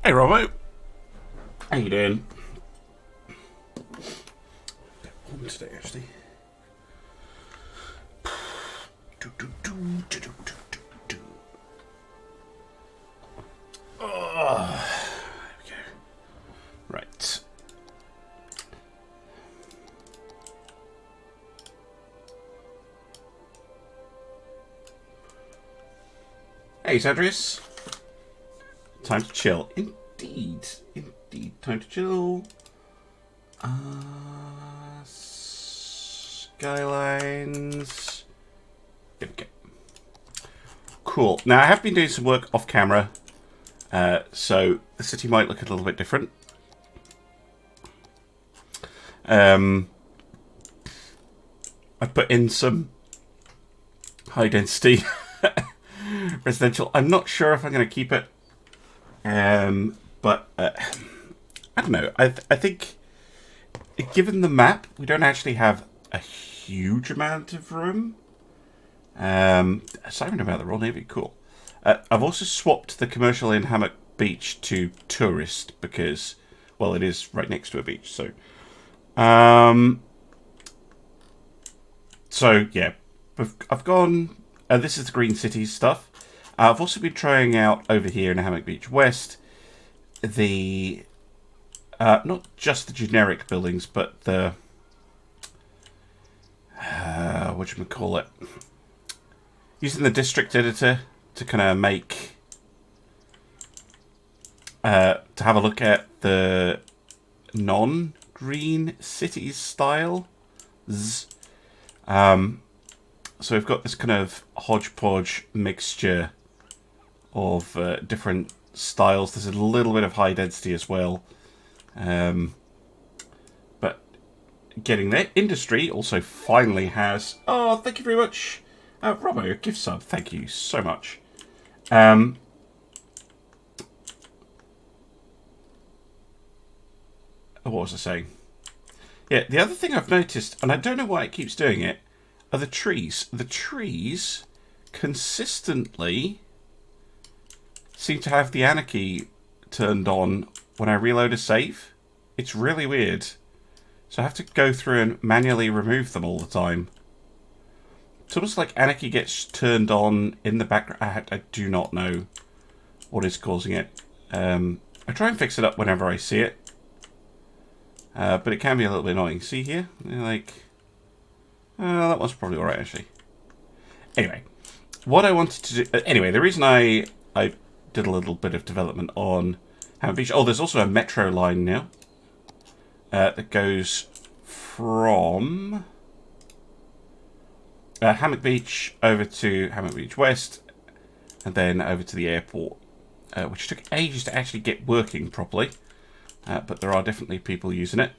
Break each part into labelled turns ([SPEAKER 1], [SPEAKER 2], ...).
[SPEAKER 1] Hey, Robo. How you doing? Warm today, actually. Oh, there we go. Right. Hey, Zadrias. Time to chill. Indeed. Indeed. Time to chill. Skylines. There we go. Cool. Now, I have been doing some work off camera, so the city might look a little bit different. I put in some high density residential. I'm not sure if I'm going to keep it, but I don't know. I think, given the map, we don't actually have a huge amount of room. Sorry about the Royal Navy. Cool. I've also swapped the commercial in Hammock Beach to tourist because, well, it is right next to a beach. So, yeah, I've gone. This is the Green Cities stuff. I've also been trying out over here in Hammock Beach West the not just the generic buildings, but the whatchamacallit, using the district editor to kind of make to have a look at the non-green cities style. So we've got this kind of hodgepodge mixture of different styles. There's a little bit of high density as well. But getting there. Industry also finally has... Oh, thank you very much. Robbo, gift sub. Thank you so much. What was I saying? Yeah, the other thing I've noticed, and I don't know why it keeps doing it, are the trees. The trees consistently seem to have the anarchy turned on when I reload a save. It's really weird. So I have to go through and manually remove them all the time. It's almost like anarchy gets turned on in the background. I do not know what is causing it. I try and fix it up whenever I see it. But it can be a little bit annoying. See here? Like... that one's probably alright, actually. Anyway, what I wanted to do... Anyway, the reason I did a little bit of development on Hammock Beach... Oh, there's also a metro line now that goes from Hammock Beach over to Hammock Beach West and then over to the airport, which took ages to actually get working properly. But there are definitely people using it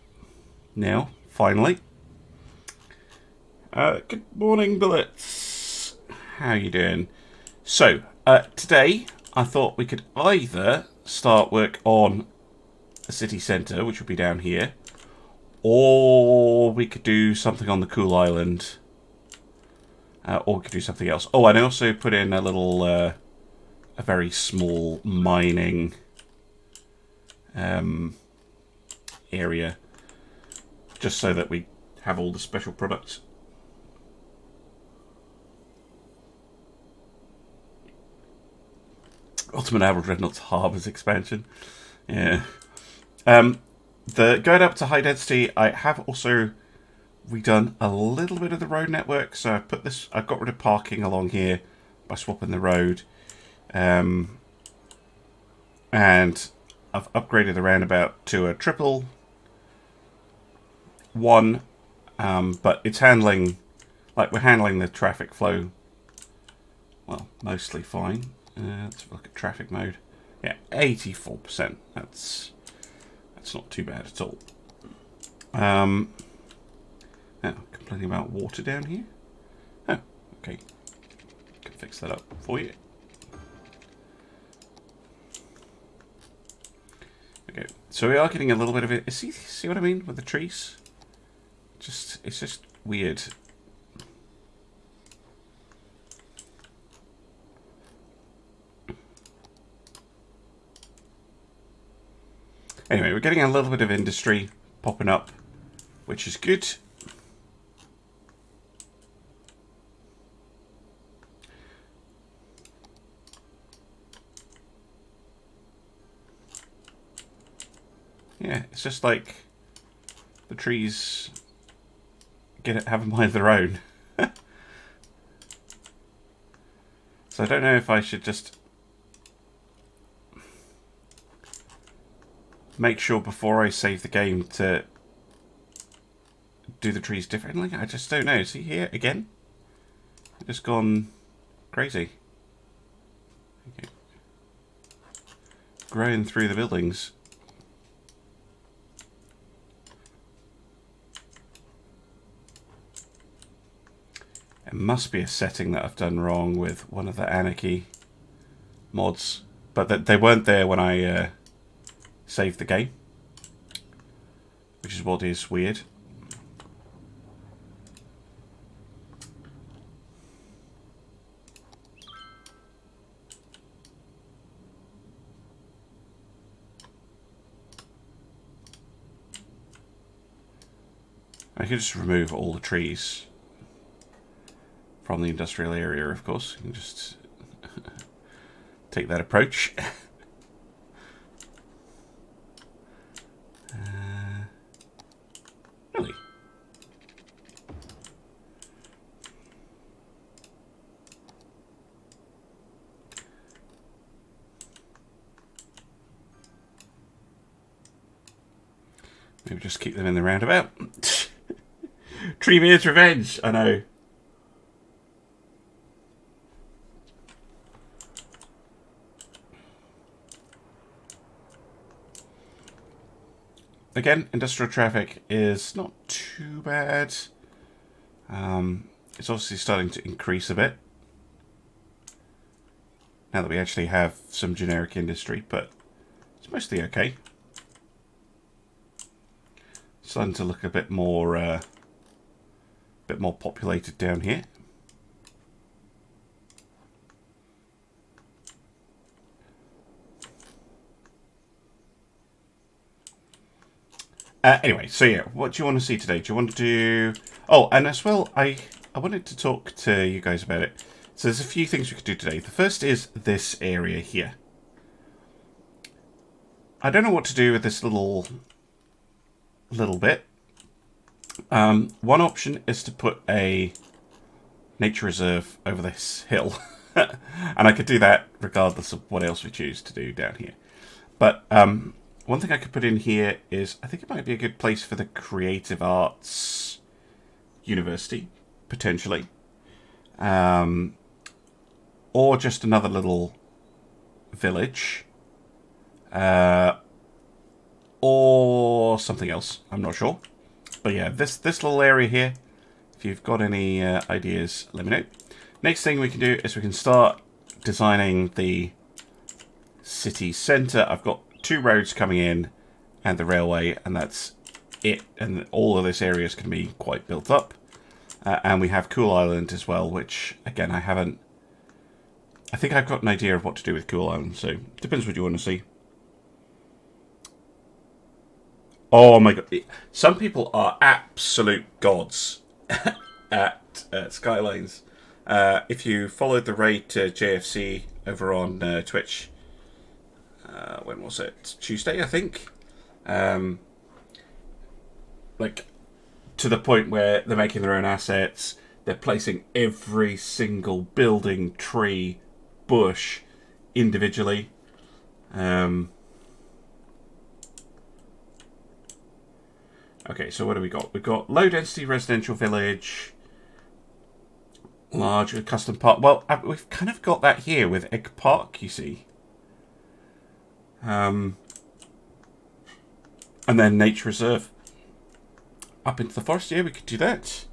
[SPEAKER 1] now, finally. Good morning, Bullets. How you doing? So, today I thought we could either start work on the city centre, which would be down here, or we could do something on the cool island, or we could do something else. Oh, and I also put in a little, a very small mining area, just so that we have all the special products. Ultimate Admiral Dreadnought's Harbours expansion. Yeah. The going up to high density, I have also redone a little bit of the road network. So I put this, I got rid of parking along here by swapping the road. And I've upgraded the roundabout to a triple one. But it's handling, like we're handling the traffic flow, well, mostly fine. Let's have a look at traffic mode. Yeah, 84%. That's not too bad at all. Now, complaining about water down here. Oh, okay. Can fix that up for you. Okay, so we are getting a little bit of it. See what I mean with the trees? It's just weird. Anyway, we're getting a little bit of industry popping up, which is good. Yeah, it's just like the trees have a mind of their own. So I don't know if I should just make sure before I save the game to do the trees differently. I just don't know. See here again? I've just gone crazy. Okay. Growing through the buildings. It must be a setting that I've done wrong with one of the Anarchy mods, but they weren't there when I saved the game, which is what is weird. I could just remove all the trees from the industrial area, of course. You can just take that approach. Really? Maybe just keep them in the roundabout. Treebeard's revenge, I know. Again, industrial traffic is not too bad. It's obviously starting to increase a bit now that we actually have some generic industry, but it's mostly okay. Starting to look a bit more populated down here. Anyway, so yeah, what do you want to see today? Do you want to do... Oh, and as well, I wanted to talk to you guys about it. So there's a few things we could do today. The first is this area here. I don't know what to do with this little bit. One option is to put a nature reserve over this hill. And I could do that regardless of what else we choose to do down here. But one thing I could put in here is, I think it might be a good place for the Creative Arts University, potentially. Or just another little village. Or something else, I'm not sure. But yeah, this little area here, if you've got any ideas, let me know. Next thing we can do is we can start designing the city centre. I've got 2 roads coming in and the railway, and that's it. And all of this area is going to be quite built up. And we have Cool Island as well, which, again, I think I've got an idea of what to do with Cool Island, so depends what you want to see. Oh my god. Some people are absolute gods at Skylines. If you followed the raid to JFC over on Twitch, when was it? Tuesday, I think. Like, to the point where they're making their own assets. They're placing every single building, tree, bush individually. Okay, so what do we got? We've got low density residential village, large custom park. Well, we've kind of got that here with Egg Park, you see. And then nature reserve up into the forest. Yeah, we could do that.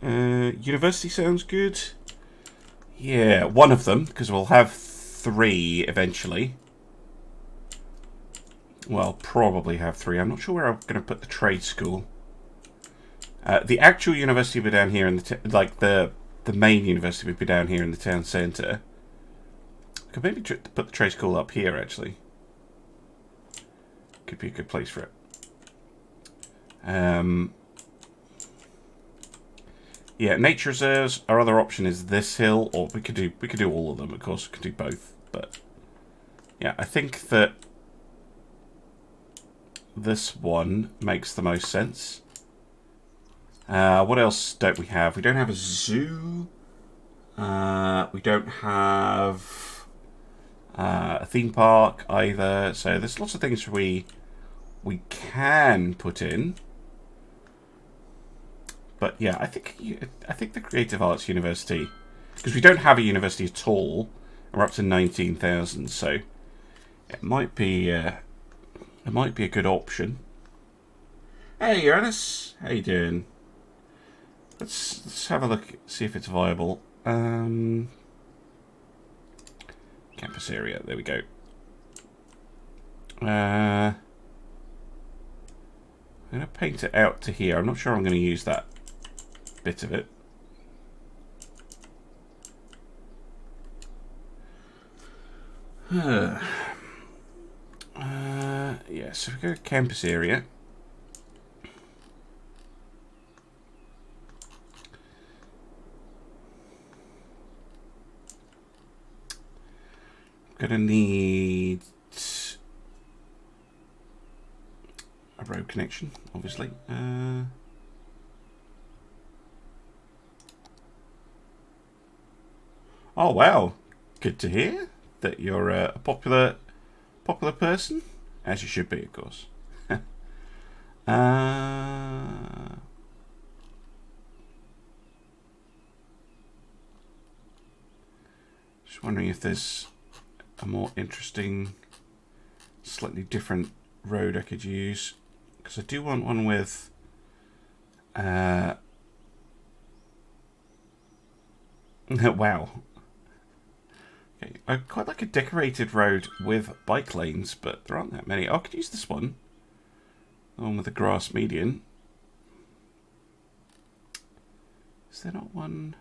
[SPEAKER 1] University sounds good. Yeah, one of them, because we'll have 3 eventually. Well, probably have 3. I'm not sure where I'm going to put the trade school. The actual university would be down here in the the main university would be down here in the town centre. I could maybe put the trade school up here, actually. could be a good place for it. Yeah, nature reserves. Our other option is this hill, or we could do all of them. Of course, we could do both. But yeah, I think that this one makes the most sense. What else don't we have? We don't have a zoo. We don't have a theme park either. So there's lots of things we can put in. But yeah, I think the Creative Arts University, because we don't have a university at all, we're up to 19,000, so it might be a good option. Hey, Uranus, how you doing? Let's have a look, see if it's viable. Campus area, there we go. I'm going to paint it out to here. I'm not sure I'm going to use that bit of it. Yeah, so we go to campus area. Going to need a road connection, obviously. Oh wow, good to hear that you're a popular person, as you should be, of course. Just wondering if there's a more interesting, slightly different road I could use, because I do want one with wow. Okay, I quite like a decorated road with bike lanes, but there aren't that many. Oh, I could use this one. The one with the grass median. Is there not one?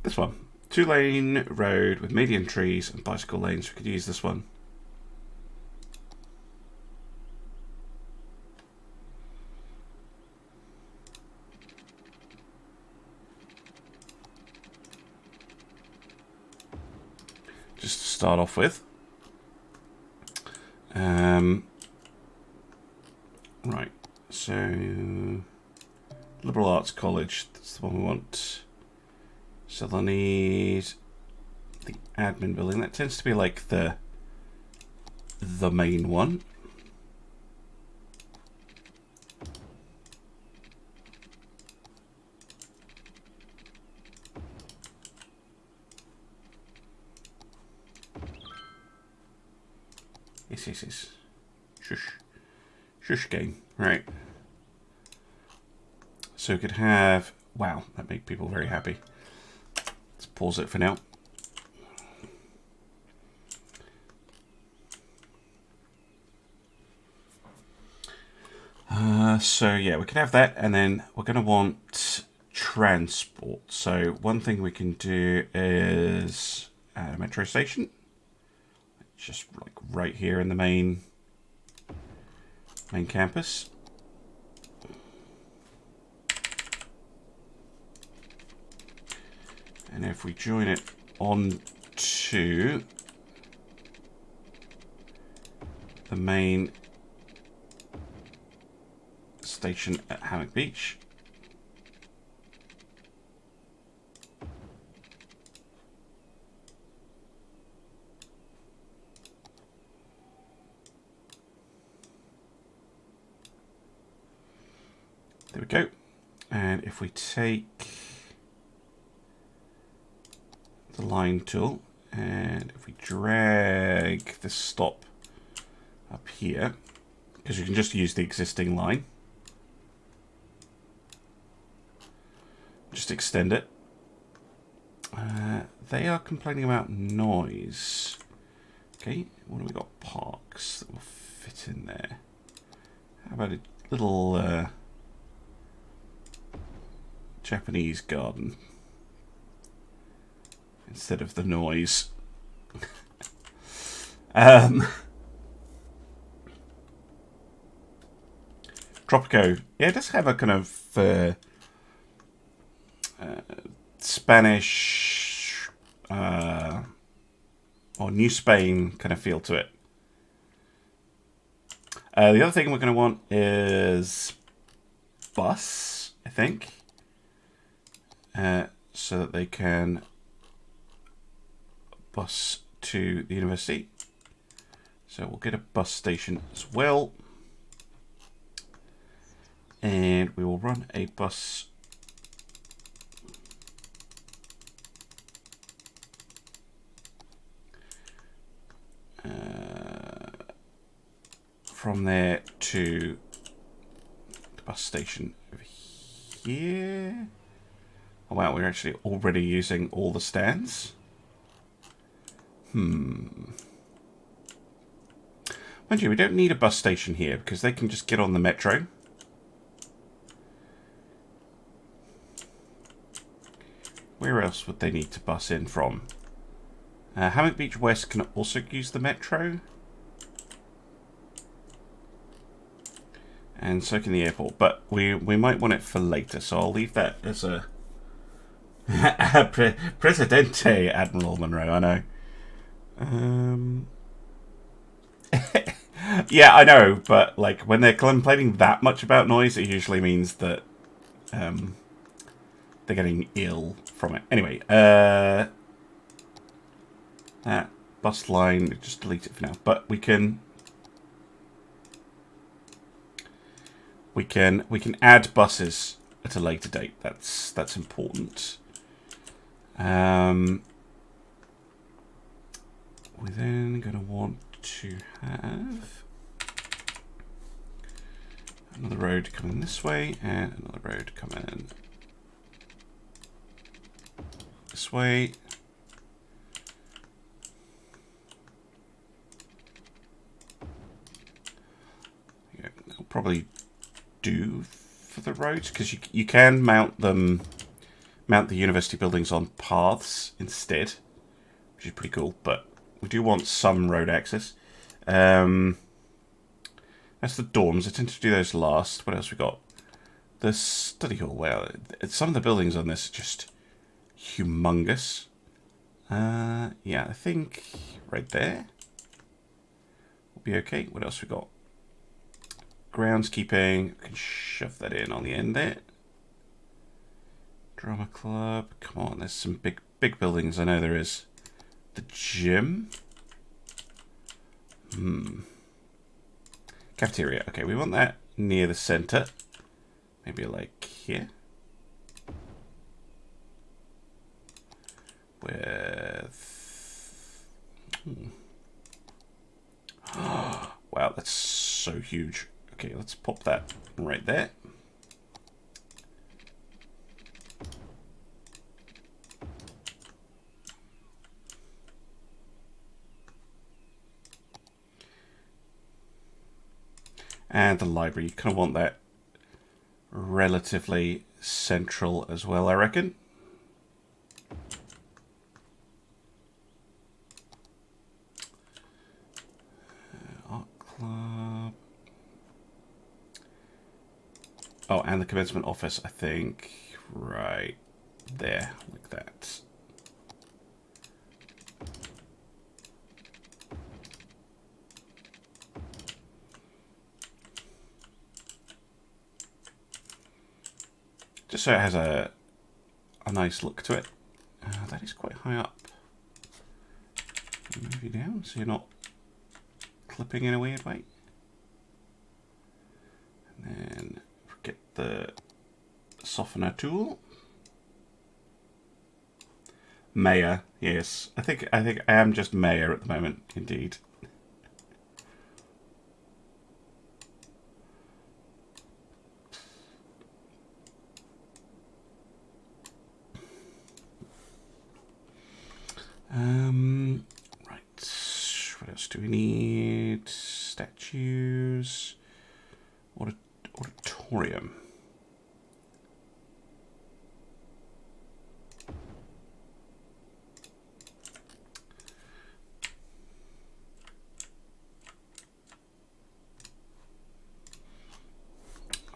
[SPEAKER 1] This one. 2-lane road with median trees and bicycle lanes. We could use this one. Just to start off with. Right, so Liberal Arts College, that's the one we want. So they'll need the admin building. That tends to be like the main one. Yes. Shush game. Right. So we could have... Wow, that made people very happy. Let's pause it for now. So yeah, we can have that, and then we're going to want transport. So one thing we can do is a metro station. Just like right here in the main campus. And if we join it on to the main station at Hammock Beach, there we go. And if we take the line tool, and if we drag the stop up here, because you can just use the existing line, just extend it. They are complaining about noise. Okay, what do we got? Parks that will fit in there. How about a little Japanese garden instead of the noise? Tropico, yeah, it does have a kind of Spanish or New Spain kind of feel to it. The other thing we're going to want is bus, I think, so that they can bus to the university. So we'll get a bus station as well. And we will run a bus from there to the bus station over here. Oh wow, we're actually already using all the stands. Mind you, we don't need a bus station here because they can just get on the metro. Where else would they need to bus in from? Hammock Beach West can also use the metro. And so can the airport, but we might want it for later, so I'll leave that as a Presidente Admiral Monroe, I know. Yeah, I know, but like when they're complaining that much about noise, it usually means that they're getting ill from it. Anyway, that bus line, just delete it for now. But we can add buses at a later date. That's important. We're then going to want to have another road coming this way and another road coming this way. Yeah, I'll probably do for the roads because you can mount the university buildings on paths instead, which is pretty cool, but we do want some road access. That's the dorms. I tend to do those last. What else we got? The study hall. Well, some of the buildings on this are just humongous. Yeah, I think right there will be okay. What else we got? Groundskeeping. We can shove that in on the end there. Drama club. Come on, there's some big buildings. I know there is. The gym. Cafeteria. Okay, we want that near the center. Maybe like here. With... Wow, that's so huge. Okay, let's pop that right there. And the library, you kind of want that relatively central as well, I reckon. Art club. Oh, and the commencement office, I think, right there, like that. Just so it has a nice look to it. That is quite high up. Move you down so you're not clipping in a weird way. And then get the softener tool. Mayor, yes. I think I am just mayor at the moment, indeed. Right. What else do we need? Statues. Auditorium.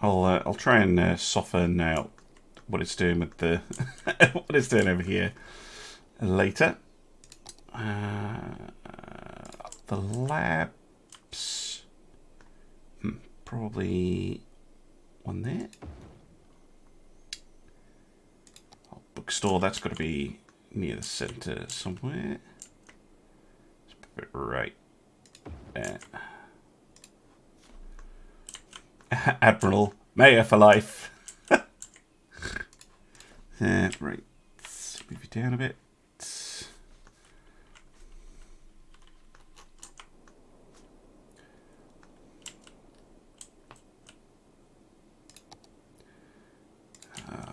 [SPEAKER 1] I'll try and soften out what it's doing with the what it's doing over here later. The labs, probably one there. Bookstore, that's got to be near the center somewhere. Let's put it right there. Admiral, Mayor for life. Right, let's move it down a bit.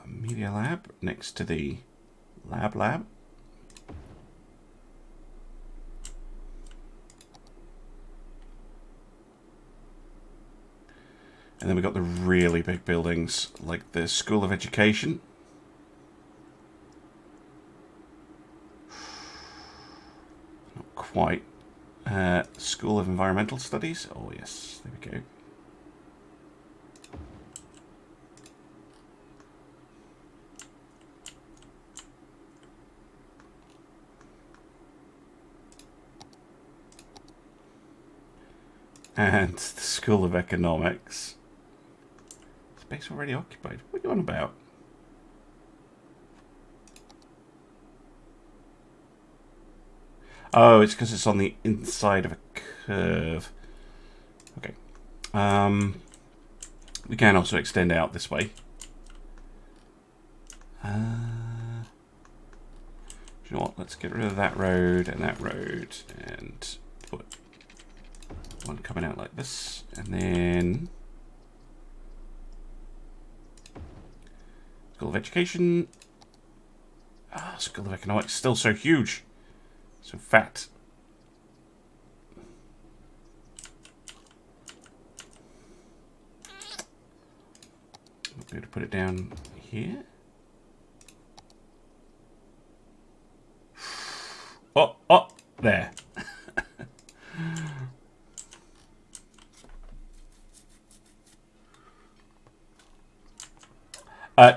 [SPEAKER 1] Media lab next to the lab. And then we've got the really big buildings, like the School of Education. Not quite. School of Environmental Studies. Oh, yes. There we go. And the School of Economics. Space already occupied. What are you on about? Oh, it's because it's on the inside of a curve. Okay. We can also extend out this way. Do you know what? Let's get rid of that road and put one coming out like this, and then School of Education. School of Economics, still so huge, so fat. I'll be able to put it down here. Oh, there.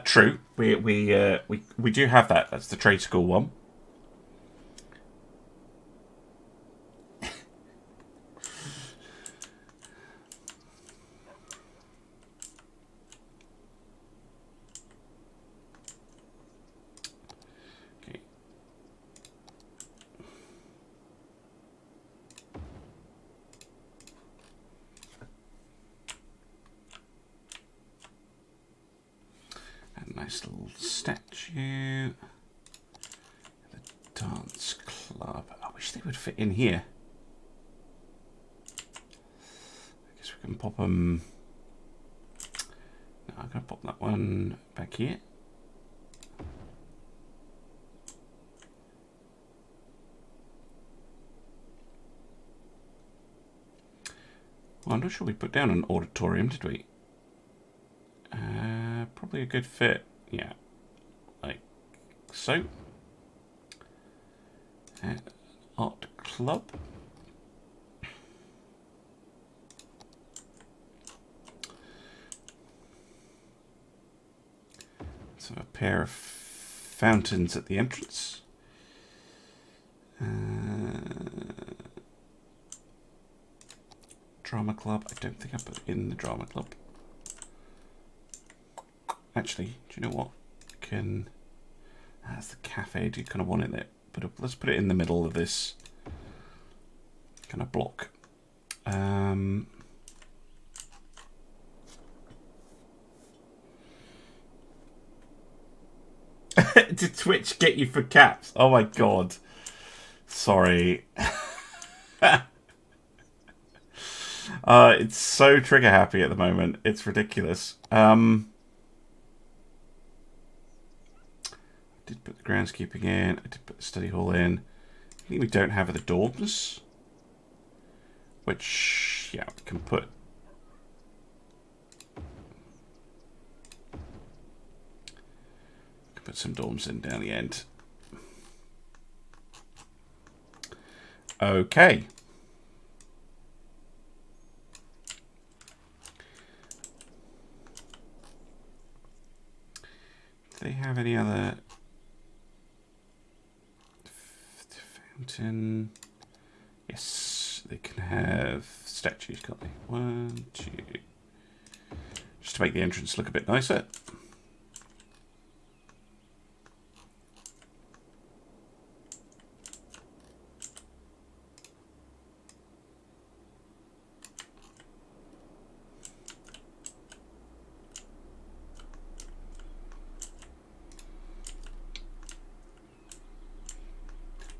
[SPEAKER 1] True. We do have that. That's the trade school one. Okay. Nice little statue. The dance club. I wish they would fit in here. I guess we can pop them. No, I'm going to pop that one back here. Well, I'm not sure we put down an auditorium, did we? Probably a good fit. Yeah, like so. Art club. So a pair of fountains at the entrance. Drama club. I don't think I put in the drama club. Actually, do you know what? That's the cafe. Do you kind of want it there? Let's put it in the middle of this kind of block. Did Twitch get you for caps? Oh my god. Sorry. It's so trigger happy at the moment. It's ridiculous. I did put the groundskeeping in. I did put the study hall in. I think we don't have the dorms. which, yeah, we can put some dorms in down the end. Okay. Do they have any other fountain? Yes, they can have statues, can't they? 1, 2. Just to make the entrance look a bit nicer.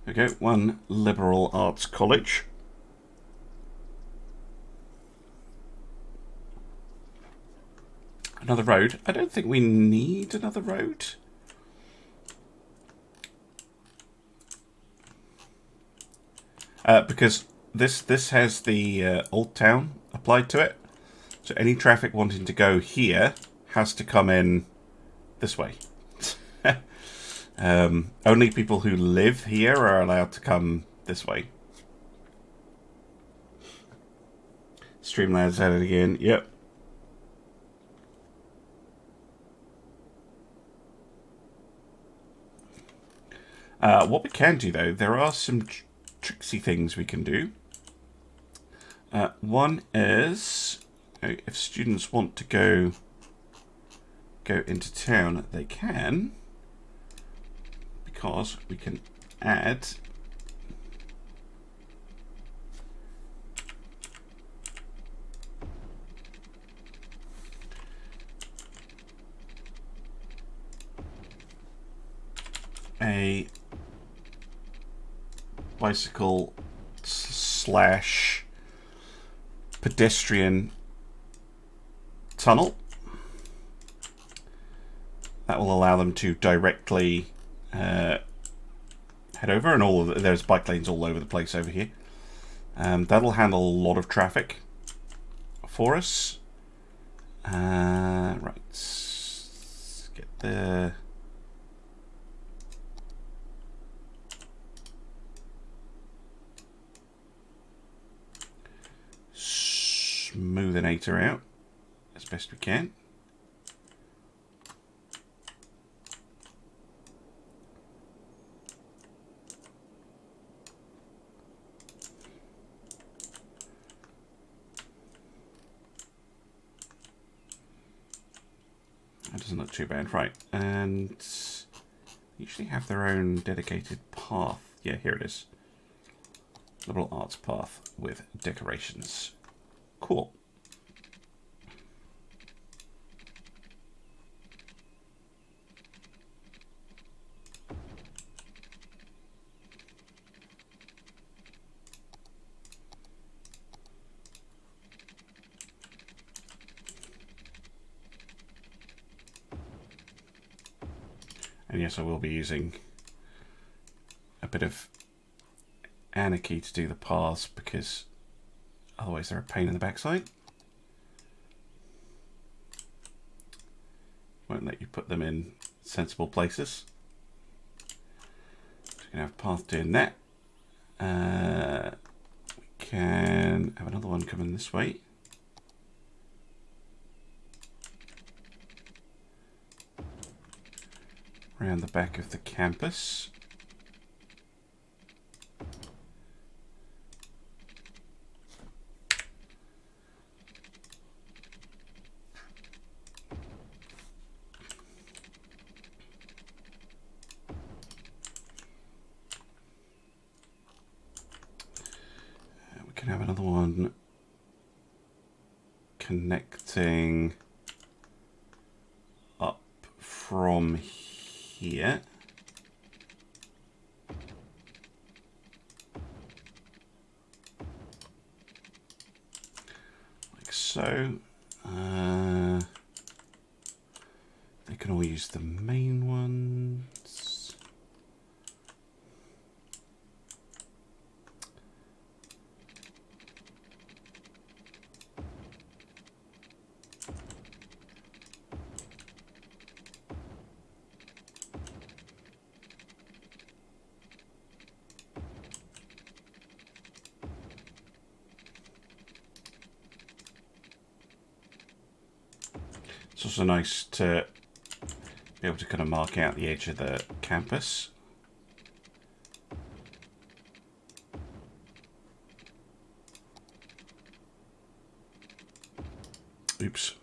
[SPEAKER 1] Okay, one liberal arts college. Another road. I don't think we need another road. Because this has the old town applied to it. So any traffic wanting to go here has to come in this way. Only people who live here are allowed to come this way. Streamlabs at it again. Yep. What we can do, though, there are some tricksy things we can do. One is, if students want to go into town, they can, because we can add a bicycle slash pedestrian tunnel that will allow them to directly head over, and all of there's bike lanes all over the place over here. That'll handle a lot of traffic for us. Right, let's get the smoothinator out as best we can. That doesn't look too bad, right? And usually have their own dedicated path. Yeah, here it is. Liberal arts path with decorations. Cool. And yes, I will be using a bit of anarchy to do the paths, because otherwise they're a pain in the backside. Won't let you put them in sensible places. So we're going to have a path doing that. We can have another one coming this way. Around the back of the campus. We can have another one connecting up from here. Like so. They can all use the main ones. It's also nice to be able to kind of mark out the edge of the campus. Oops.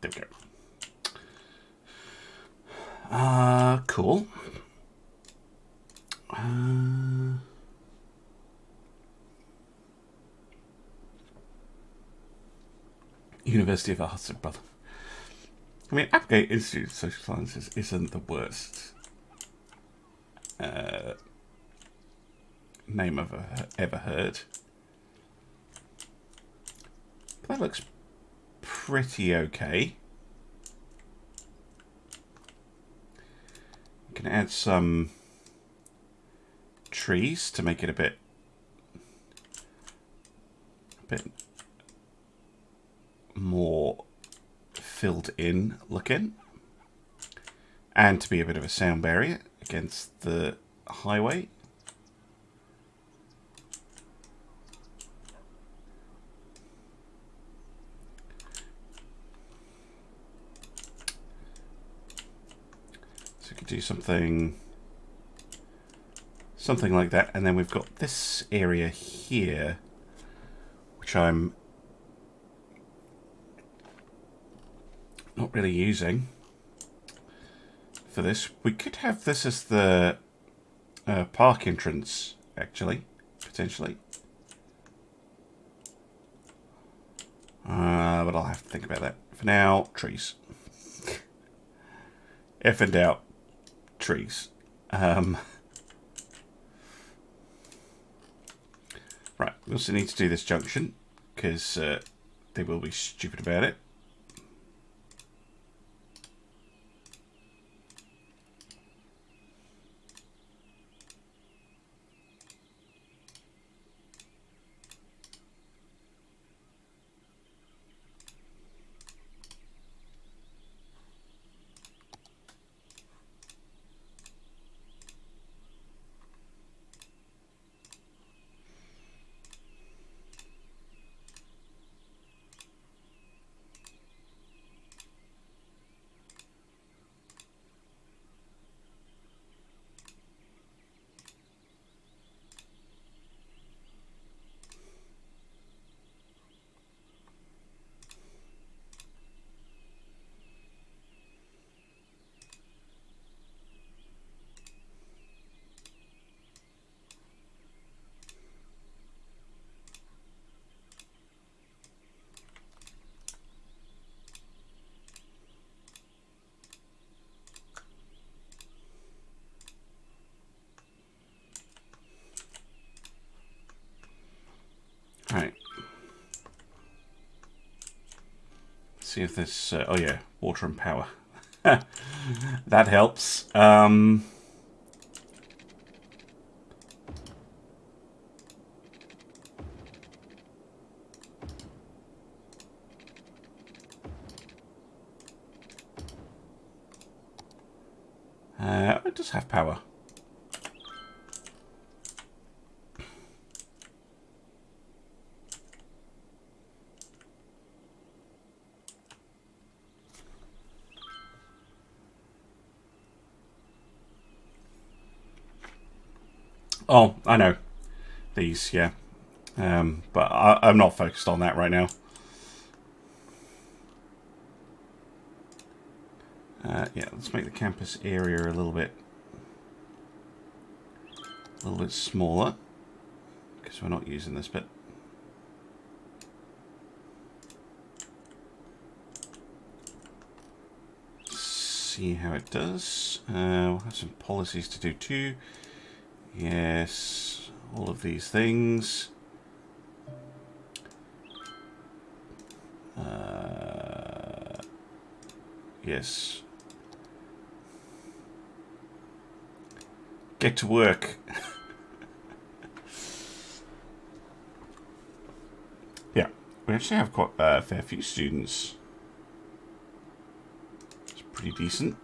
[SPEAKER 1] There we go. Cool. University of Arts, brother. I mean, Applegate Institute of Social Sciences isn't the worst name I've ever heard. But that looks pretty okay. You can add some trees to make it a bit more filled in looking, and to be a bit of a sound barrier against the highway. So we could do something like that, and then we've got this area here, which I'm not really using for this. We could have this as the park entrance, actually, potentially. But I'll have to think about that. For now, trees. If in doubt, trees. Right, we also need to do this junction, because they will be stupid about it. Right. See if this... oh yeah, water and power. That helps. It does have power. Oh, I know. These, yeah. But I'm not focused on that right now. Yeah, let's make the campus area a little bit smaller, because we're not using this bit. See how it does. We'll have some policies to do too. Yes, all of these things. Yes. Get to work. We actually have quite a fair few students. It's pretty decent.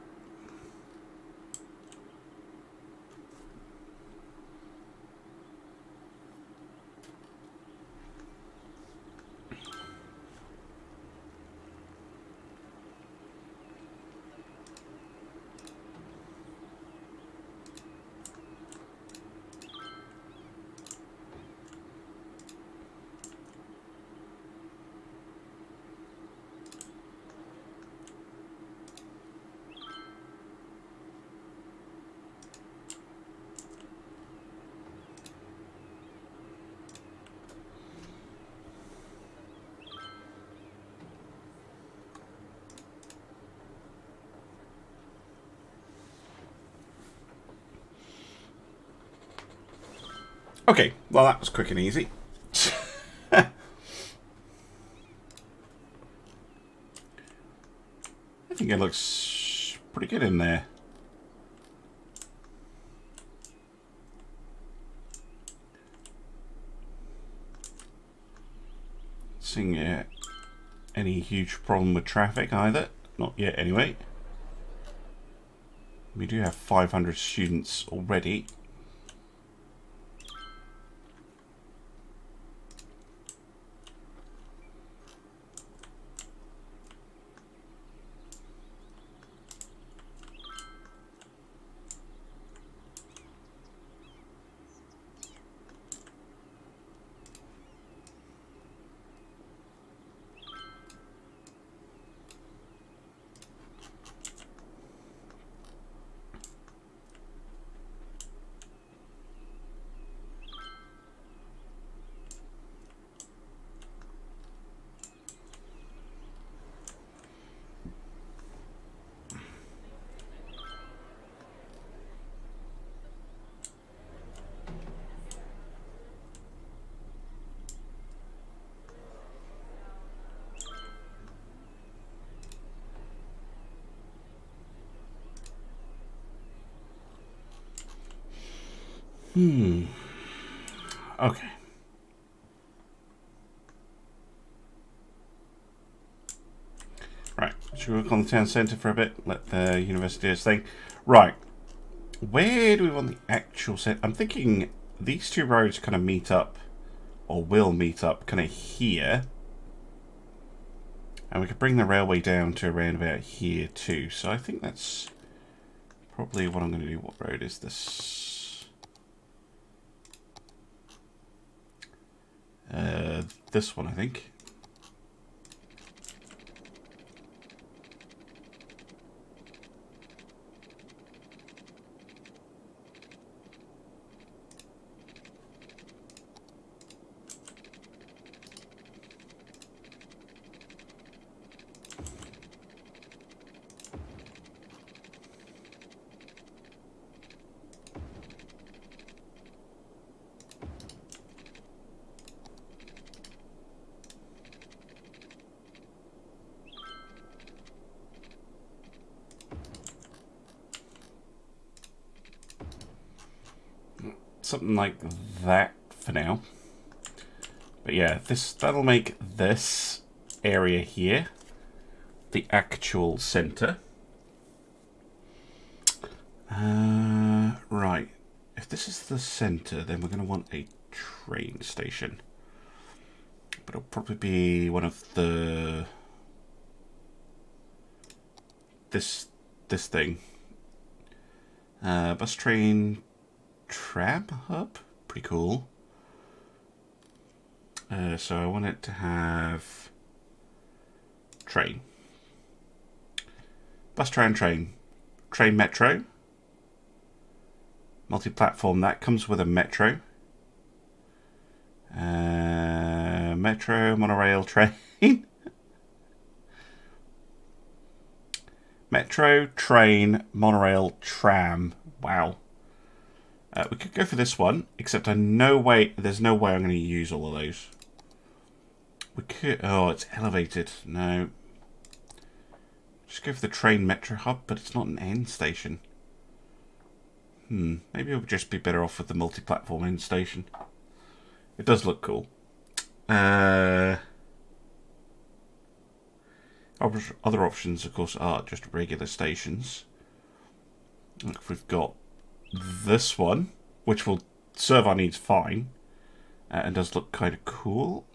[SPEAKER 1] Okay, well that was quick and easy. I think it looks pretty good in there. Seeing any huge problem with traffic either. Not yet anyway. We do have 500 students already. Okay. Right, should we work on the town centre for a bit? Let the university do its thing. Right. Where do we want the actual set? I'm thinking these two roads kind of meet up, or will meet up, kind of here. And we could bring the railway down to around about here too. So I think that's probably what I'm going to do. What road is this? This one, I think. Something like that for now. But yeah, that'll make this area here the actual centre. Right. If this is the centre, then we're going to want a train station. But it'll probably be one of the... This thing. Bus train... tram hub, pretty cool. So I want it to have train, bus, train metro, multi-platform. That comes with a metro, metro, monorail, train, metro, train, monorail, tram. Wow. We could go for this one, except there's no way I'm going to use all of those. We could... Oh, it's elevated. No. Just go for the train metro hub, but it's not an end station. Maybe it would just be better off with the multi-platform end station. It does look cool. Other options, of course, are just regular stations. Like we've got this one, which will serve our needs fine, and does look kind of cool.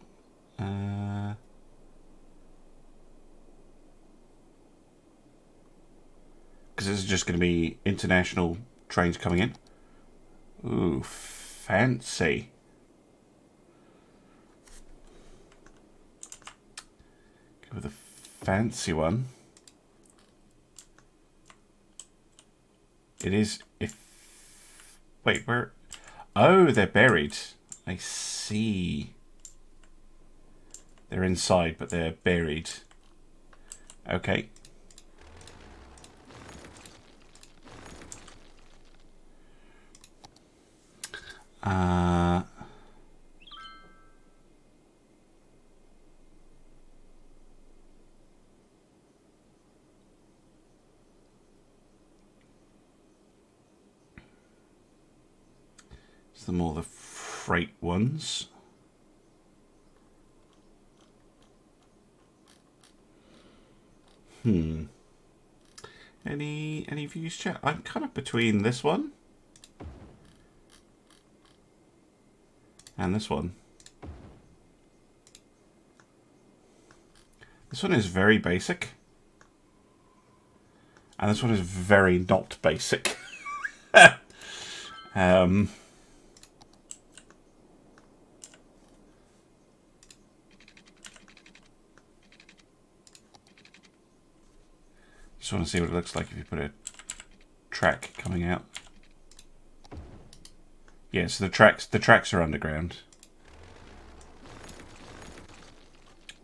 [SPEAKER 1] Because this is just going to be international trains coming in. Ooh, fancy. Go with a fancy one. It is if... Wait, where... Oh, they're buried. I see. They're inside, but they're buried. Okay. Some more the freight ones. Any views, chat? I'm kind of between this one and this one. This one is very basic, and this one is very not basic. Just want to see what it looks like if you put a track coming out. Yeah, so the tracks are underground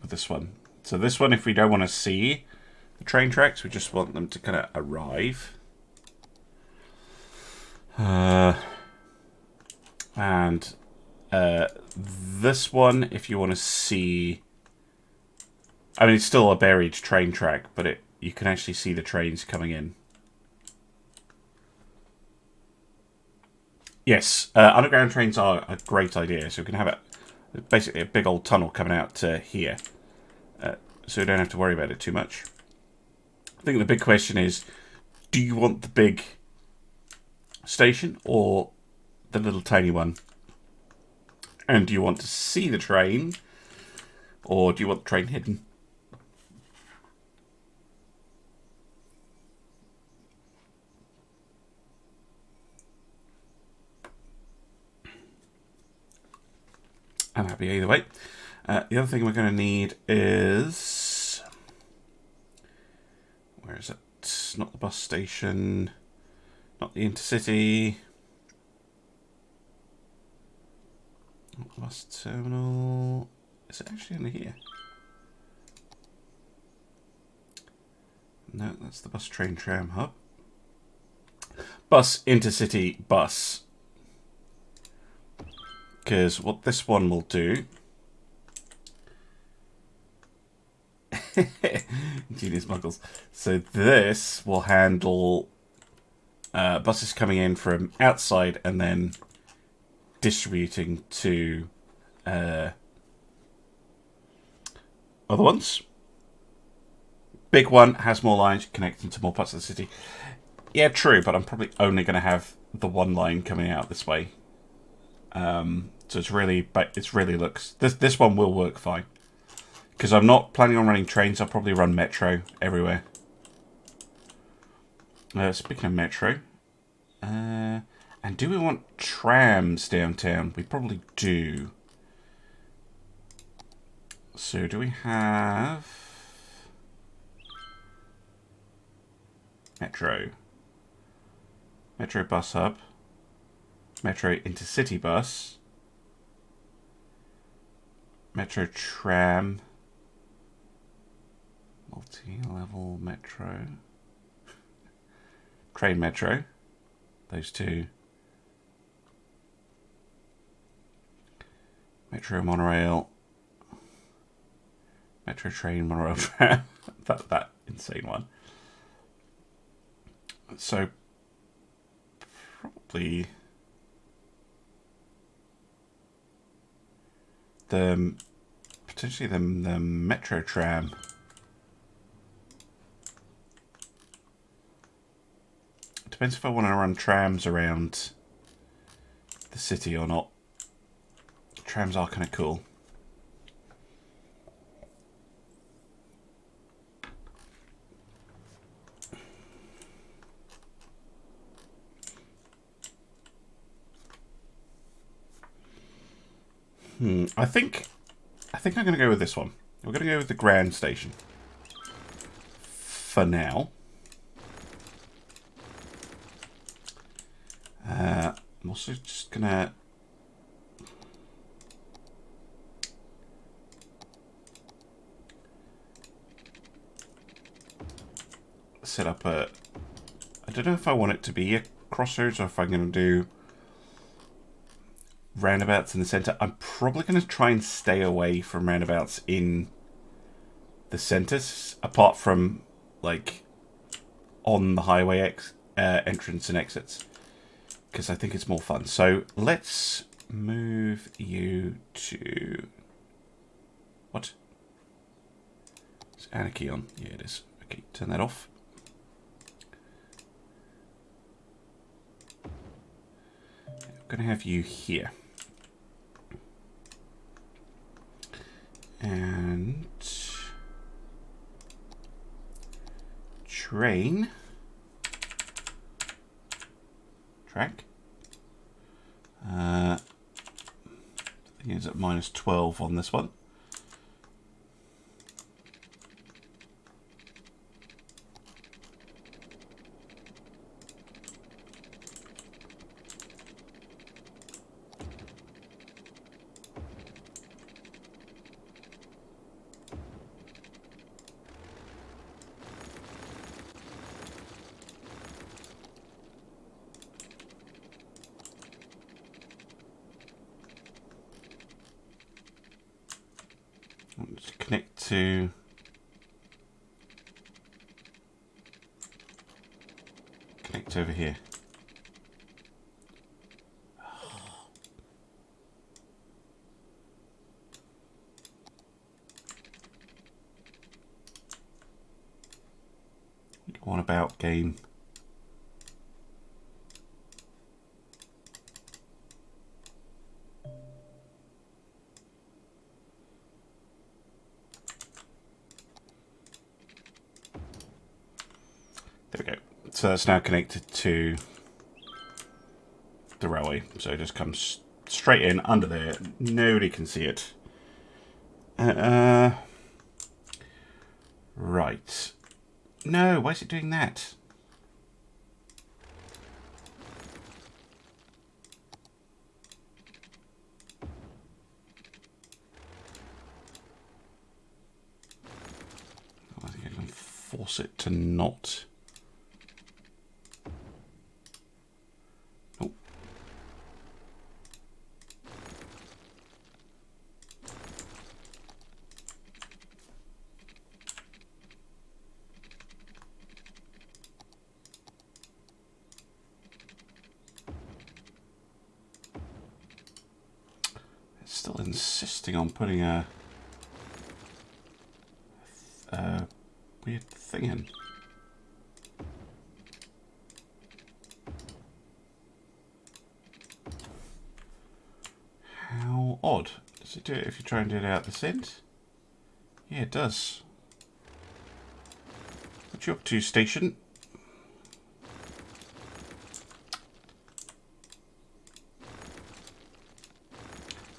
[SPEAKER 1] with this one. So this one, if we don't want to see the train tracks, we just want them to kind of arrive. And this one, if you want to see, I mean, it's still a buried train track, but you can actually see the trains coming in. Yes, underground trains are a great idea. So we can have basically a big old tunnel coming out to here. So we don't have to worry about it too much. I think the big question is, do you want the big station or the little tiny one? And do you want to see the train, or do you want the train hidden? I'm happy either way. The other thing we're going to need is... Where is it? Not the bus station. Not the intercity. Not the bus terminal. Is it actually under here? No, that's the bus train tram hub. Bus intercity bus. Because what this one will do... Genius muggles. So this will handle buses coming in from outside and then distributing to other ones. Big one has more lines connecting to more parts of the city. Yeah, true, but I'm probably only going to have the one line coming out this way. So it's really looks... This one will work fine. Because I'm not planning on running trains, I'll probably run metro everywhere. Speaking of metro... and do we want trams downtown? We probably do. So do we have... Metro. Metro bus hub. Metro intercity bus. Metro tram. Multi-level metro. Train metro. Those two. Metro monorail. Metro train monorail tram. that insane one. So probably potentially the metro tram. Depends if I want to run trams around the city or not. Trams are kind of cool. I think I'm going to go with this one. We're going to go with the Grand Station for now. I'm also just going to set up a... I don't know if I want it to be a crossroads or if I'm going to do roundabouts in the centre. I'm probably going to try and stay away from roundabouts in the centres, apart from like on the highway entrance and exits, because I think it's more fun. So let's move you to... What? Is anarchy on? Yeah, it is. Okay, turn that off. I'm going to have you here. And train track. I think it's at -12 on this one. Let's connect over here. What about game? There we go. So it's now connected to the railway. So it just comes straight in under there. Nobody can see it. Right. No, why is it doing that? I think I can force it to not. Nope. It's still insisting on putting a weird thing in. How odd. Does it do it if you try and do it out this end? Yeah, it does. What you up to, station?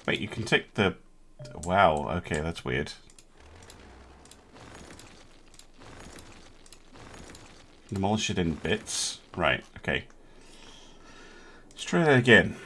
[SPEAKER 1] Wait, you can take the... Wow, okay, that's weird. Demolish it in bits. Right, okay. Let's try that again.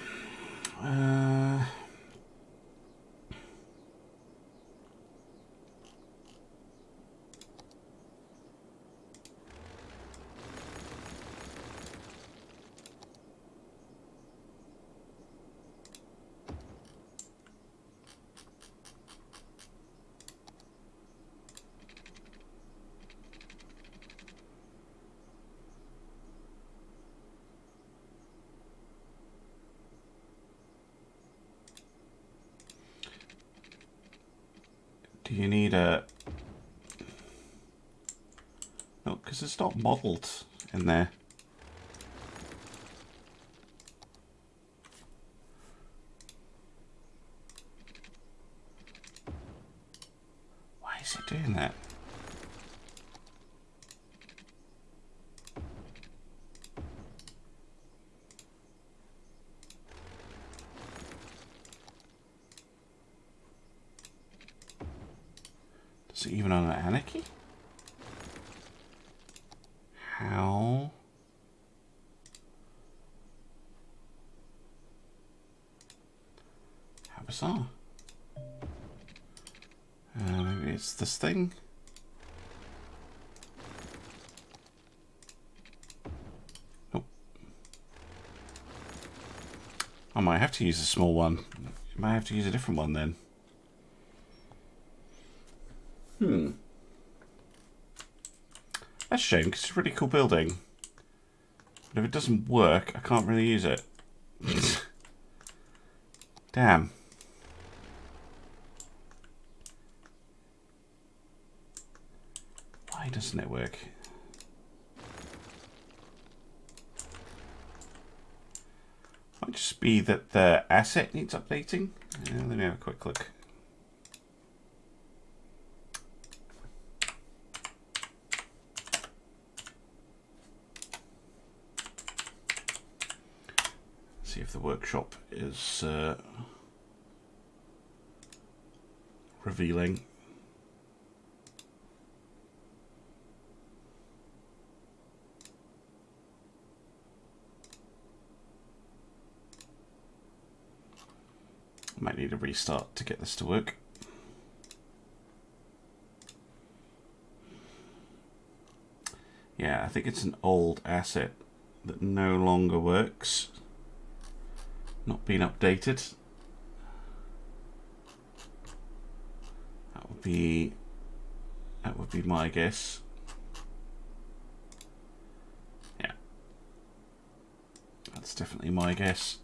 [SPEAKER 1] Do you need a... No, because it's not modelled in there. is it doing that? Is it even on an anarchy? How? How bizarre. Maybe it's this thing. Oh. I might have to use a small one. I might have to use a different one then. That's a shame, because it's a really cool building. But if it doesn't work, I can't really use it. Damn. Why doesn't it work? Might just be that the asset needs updating. Let me have a quick look. See if the workshop is revealing. Might need a restart to get this to work. Yeah, I think it's an old asset that no longer works. Not been updated. That would be my guess. Yeah. That's definitely my guess.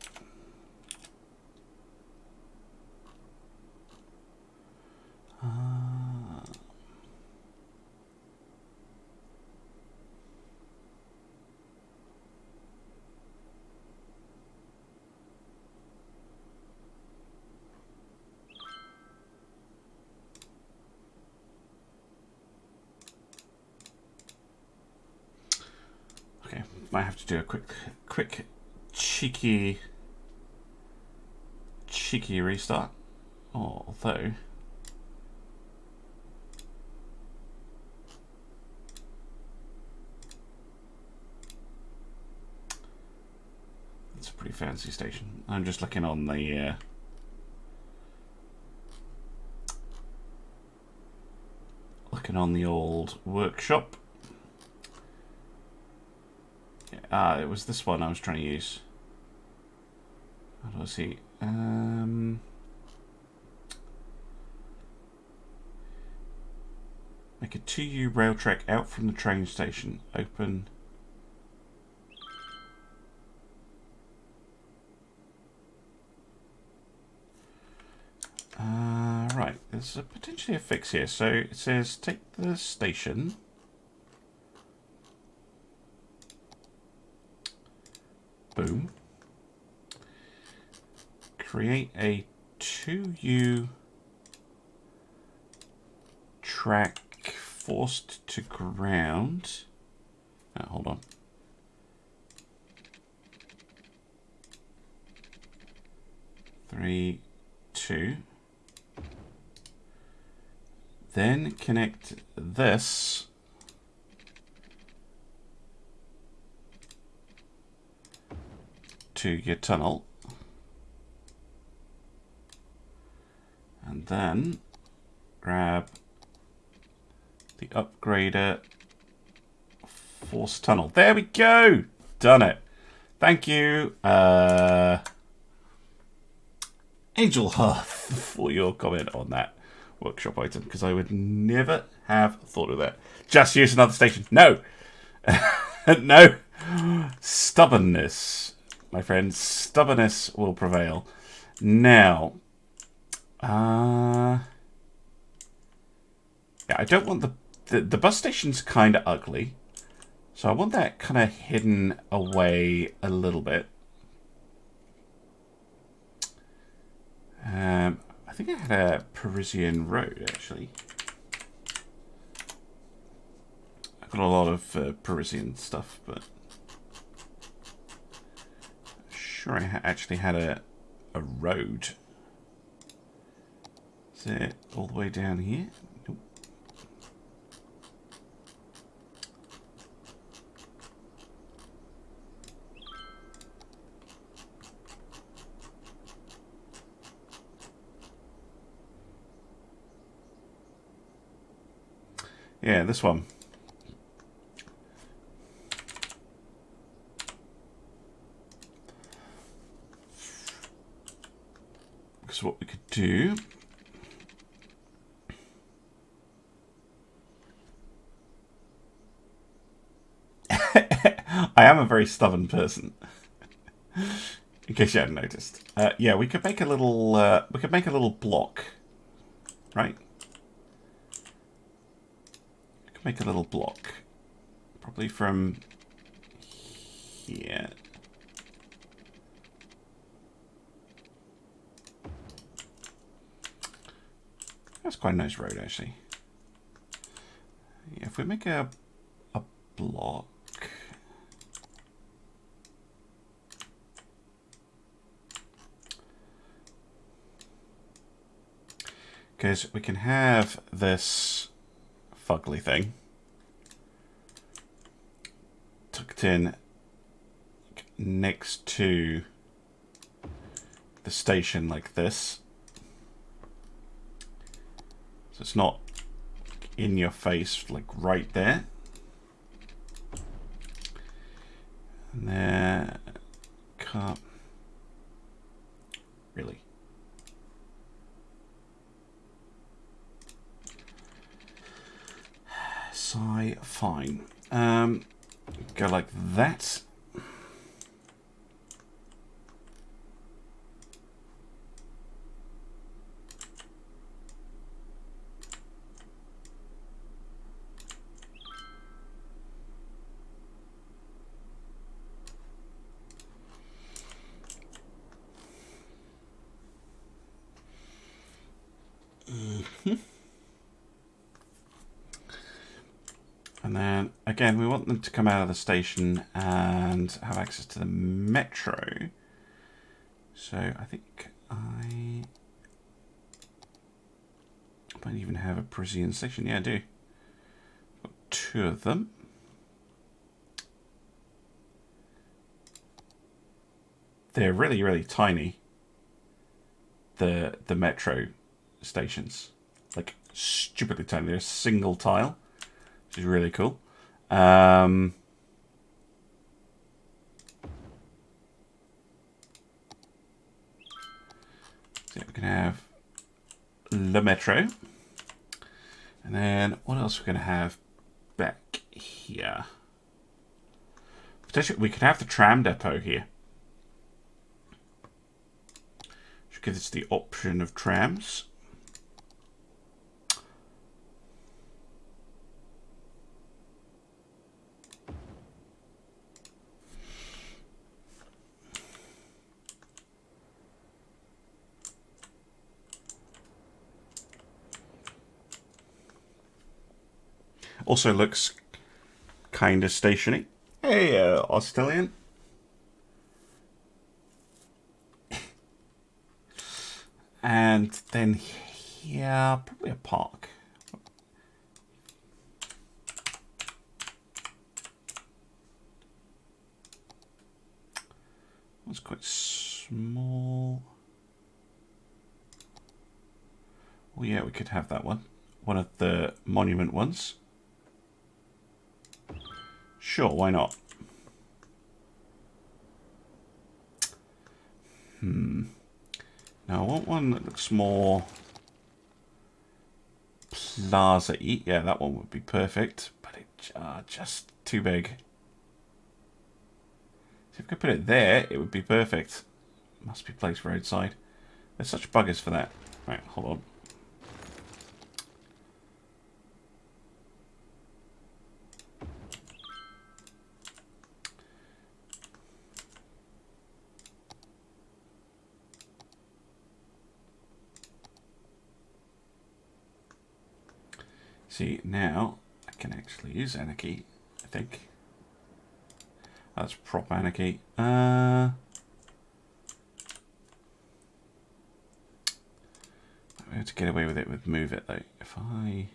[SPEAKER 1] Okay, might have to do a quick cheeky restart. Although it's a pretty fancy station. I'm just looking on the old workshop. It was this one I was trying to use. How do I see? Make a 2U rail track out from the train station. Open. Right, there's potentially a fix here. So it says take the station. Boom. Create a 2U track forced to ground. Hold on. Three, two. Then connect this to your tunnel, and then grab the upgrader force tunnel. There we go, done it. Thank you, Angel Hearth, for your comment on that workshop item, because I would never have thought of that. Just use another station. No. No. Stubbornness, my friends. Stubbornness will prevail. Now, yeah, I don't want the bus station's kind of ugly, so I want that kind of hidden away a little bit. I think I had a Parisian road, actually. got a lot of Parisian stuff, but sure I actually had a road. Is it all the way down here? Nope. Yeah, this one. Because what we could do... I am a very stubborn person. In case you hadn't noticed. Yeah, we could make a little block. Right? We could make a little block. Probably from here. That's quite a nice road, actually. Yeah, if we make a block. Because we can have this fugly thing tucked in next to the station like this. So it's not in your face, like right there. And then can't really. Sigh, fine. Go like that. And then, again, we want them to come out of the station and have access to the metro. So I think I might even have a Parisian station. Yeah, I do. Got 2 of them. They're really, really tiny. The metro stations. Like, stupidly tiny. They're a single tile. Which is really cool. So we can have Le Metro. And then what else we're going to have back here? Potentially we could have the tram depot here. Should give us the option of trams. Also looks kind of stationary. Hey, Australian. And then here, probably a park. It's quite small. Well, yeah, we could have that one. One of the monument ones. Sure, why not? Now I want one that looks more plaza-y. Yeah, that one would be perfect, but it's just too big. So if we could put it there, it would be perfect. Must be placed roadside. There's such buggers for that. Right, hold on. See, now I can actually use anarchy, I think. That's prop anarchy. We have to get away with it with move it though. If I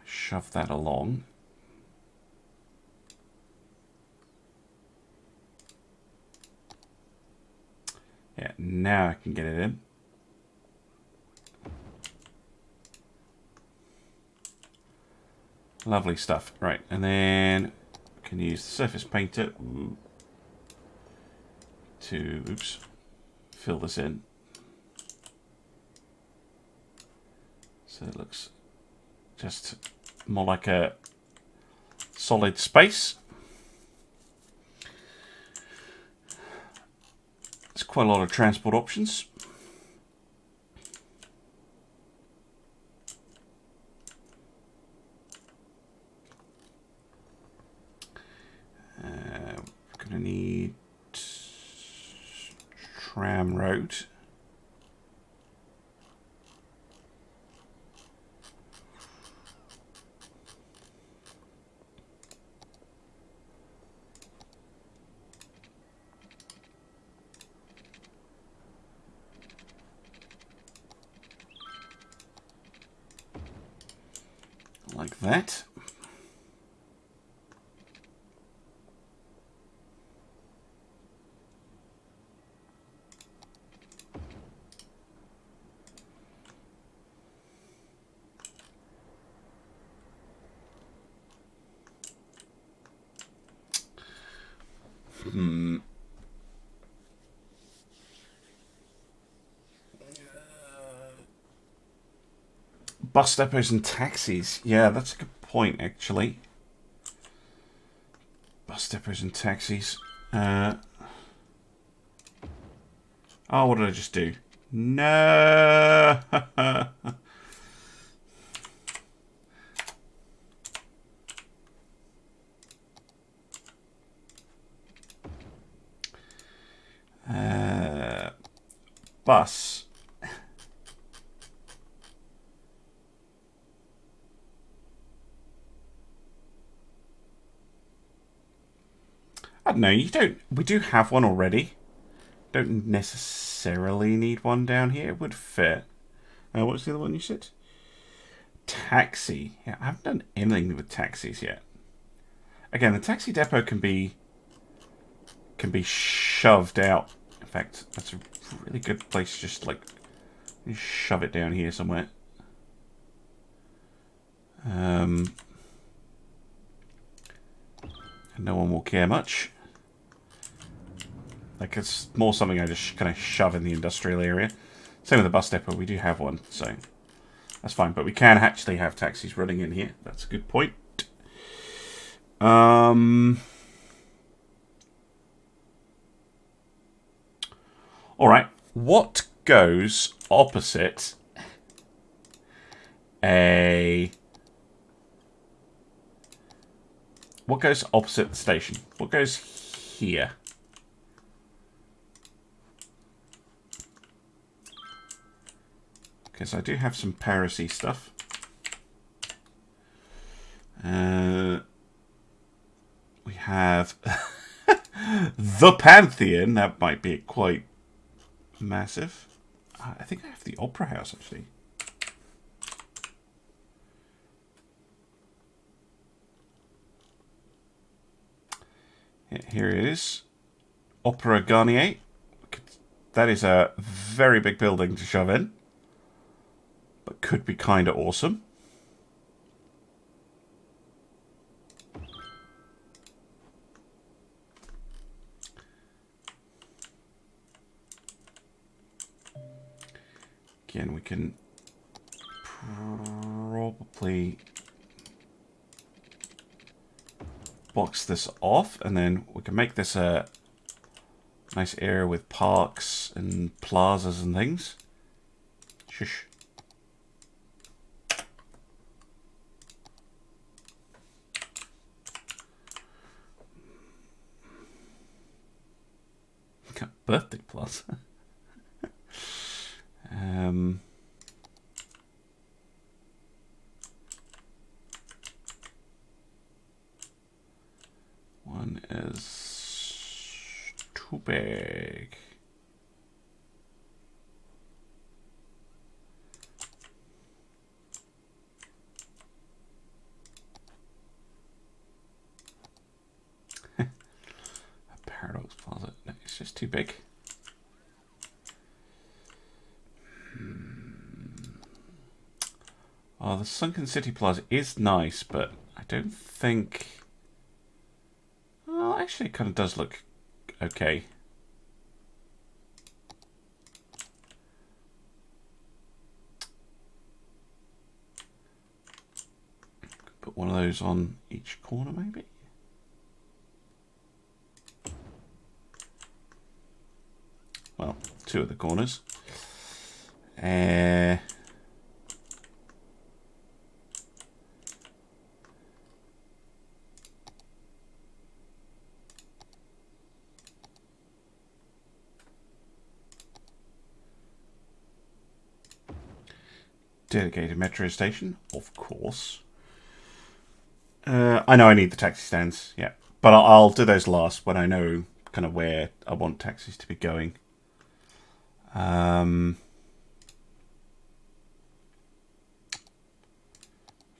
[SPEAKER 1] shove that along. Yeah, now I can get it in. Lovely stuff. Right, and then we can use the surface painter to, oops, fill this in. So it looks just more like a solid space. There's quite a lot of transport options. We're going to need tram road. Like that. Bus depots and taxis. Yeah, that's a good point, actually. Bus depots and taxis. Oh, what did I just do? No! Bus. I don't know, you don't... We do have one already. Don't necessarily need one down here. It would fit. What was the other one you said? Taxi. Yeah, I haven't done anything with taxis yet. Again, the taxi depot can be shoved out. In fact, that's a really good place. Just like shove it down here somewhere. And no one will care much. Like, it's more something I just kind of shove in the industrial area. Same with the bus depot. We do have one, so that's fine. But we can actually have taxis running in here. That's a good point. All right. What goes opposite a... What goes opposite the station? What goes here? Because I do have some piracy stuff. We have the Pantheon. That might be quite massive. I think I have the Opera House, actually. Here it is. Opera Garnier. That is a very big building to shove in. But could be kind of awesome. Again, we can probably box this off, and then we can make this a nice area with parks and plazas and things. Shush. Birthday plaza. is too big. A paradox closet. No, it's just too big. Oh, the Sunken City Plaza is nice, but I don't think... Well, actually, it kind of does look okay. Put one of those on each corner, maybe? Well, two of the corners. Dedicated metro station, of course. I know I need the taxi stands, yeah. But I'll do those last when I know kind of where I want taxis to be going. I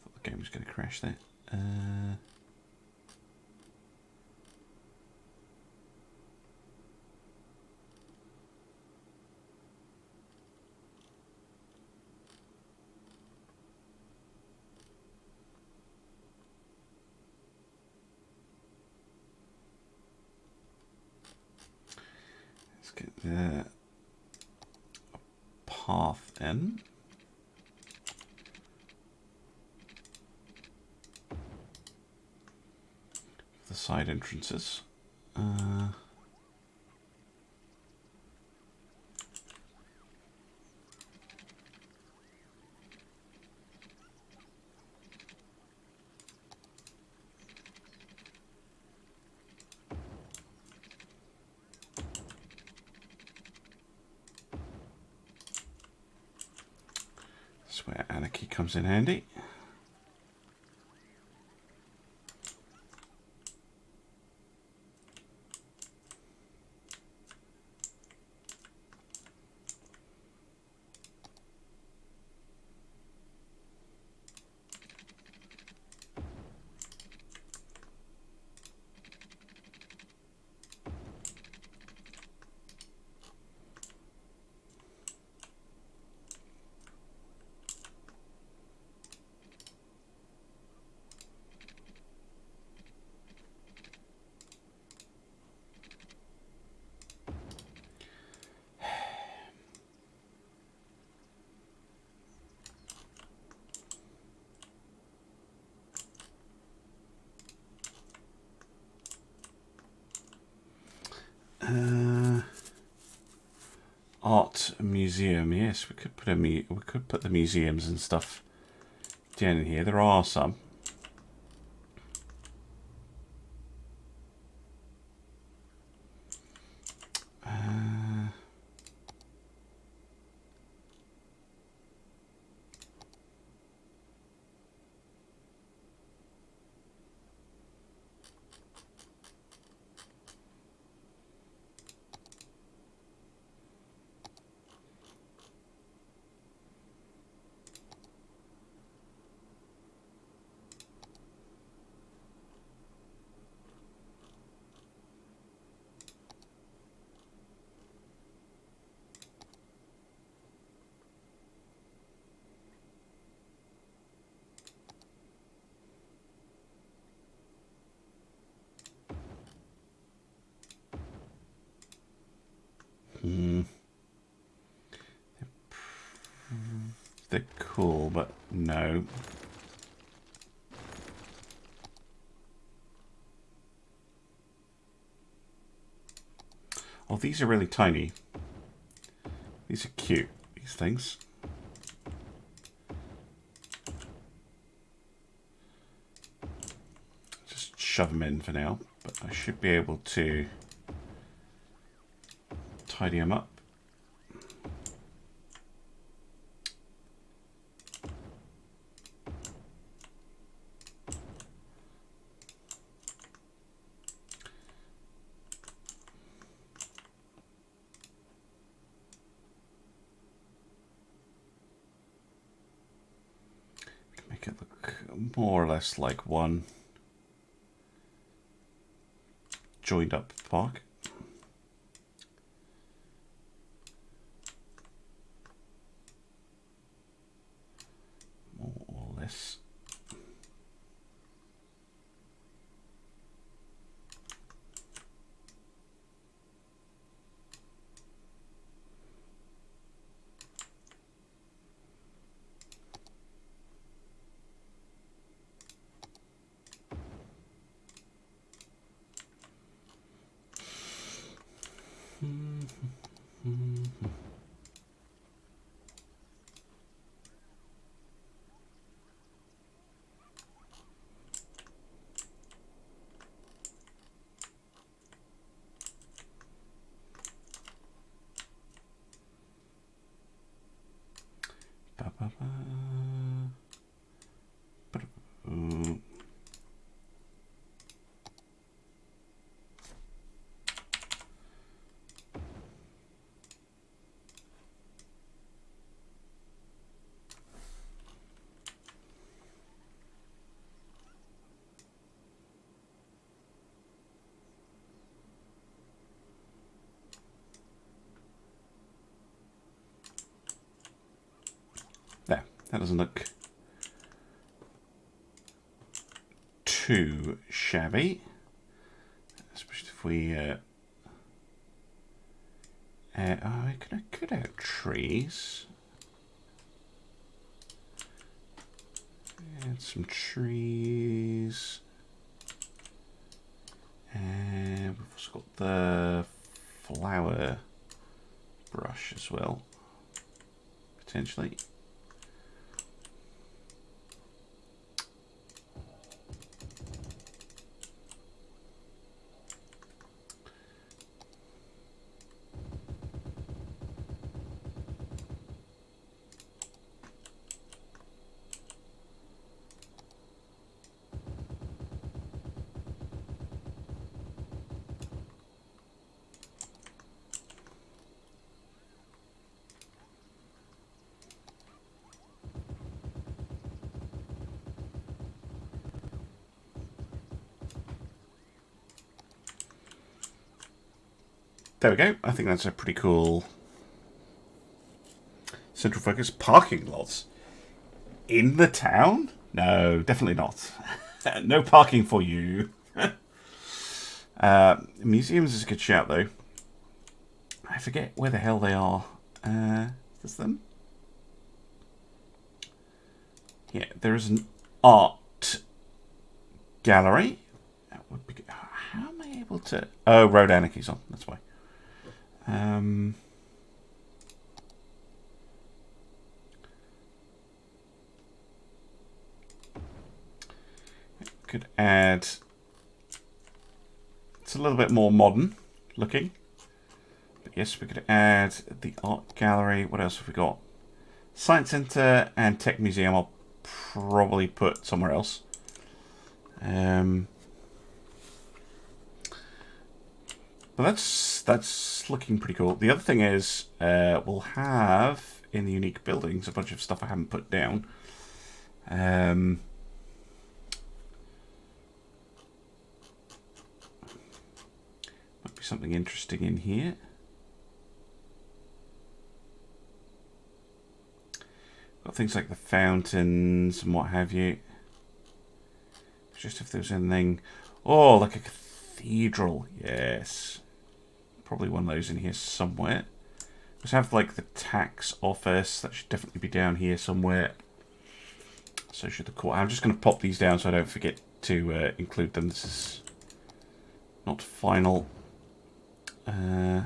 [SPEAKER 1] thought the game was going to crash there. Let's get the path in. The side entrances. That's where anarchy comes in handy. Art museum. Yes, we could put the museums and stuff down in here. There are some. They're cool, but no. Oh, these are really tiny. These are cute, these things. Just shove them in for now, but I should be able to tidy them up. more or less like one joined up park. More or less. There, that doesn't look too shabby, especially if we we could add trees. Add some trees, and we've also got the flower brush as well, potentially. There we go. I think that's a pretty cool central focus. Parking lots in the town? No, definitely not. No parking for you. Museums is a good shout, though. I forget where the hell they are. Is them? Yeah, there is an art gallery. That would be good. How am I able to... Oh, Road Anarchy's on. That's why. Could add... It's a little bit more modern looking. But yes, we could add the art gallery. What else have we got? Science Centre and Tech Museum I'll probably put somewhere else. But that's looking pretty cool. The other thing is, we'll have in the unique buildings a bunch of stuff I haven't put down. Might be something interesting in here. Got things like the fountains and what have you. Just if there's anything... Oh, like a cathedral. Yes. Probably one of those in here somewhere. Let's have like the tax office. That should definitely be down here somewhere. So should the court. I'm just going to pop these down so I don't forget to include them. This is not final. Oh,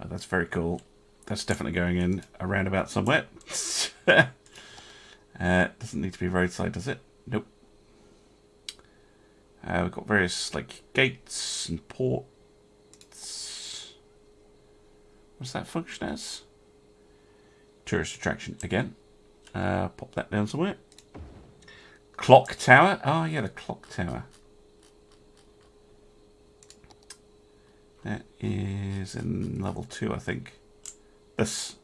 [SPEAKER 1] that's very cool. That's definitely going in a roundabout somewhere. Doesn't need to be roadside, does it? Nope. We've got various like gates and ports. What's that function as? Tourist attraction again. Pop that down somewhere. Clock tower. Oh yeah, the clock tower. That is in level 2, I think. This.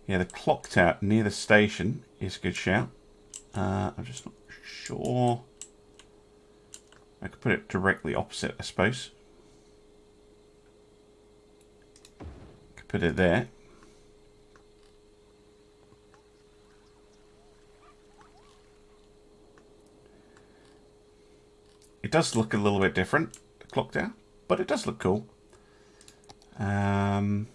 [SPEAKER 1] Yeah, the clock tower near the station is a good shout. I'm just not sure. I could put it directly opposite, I suppose. Could put it there. It does look a little bit different, the clock tower, but it does look cool. Okay,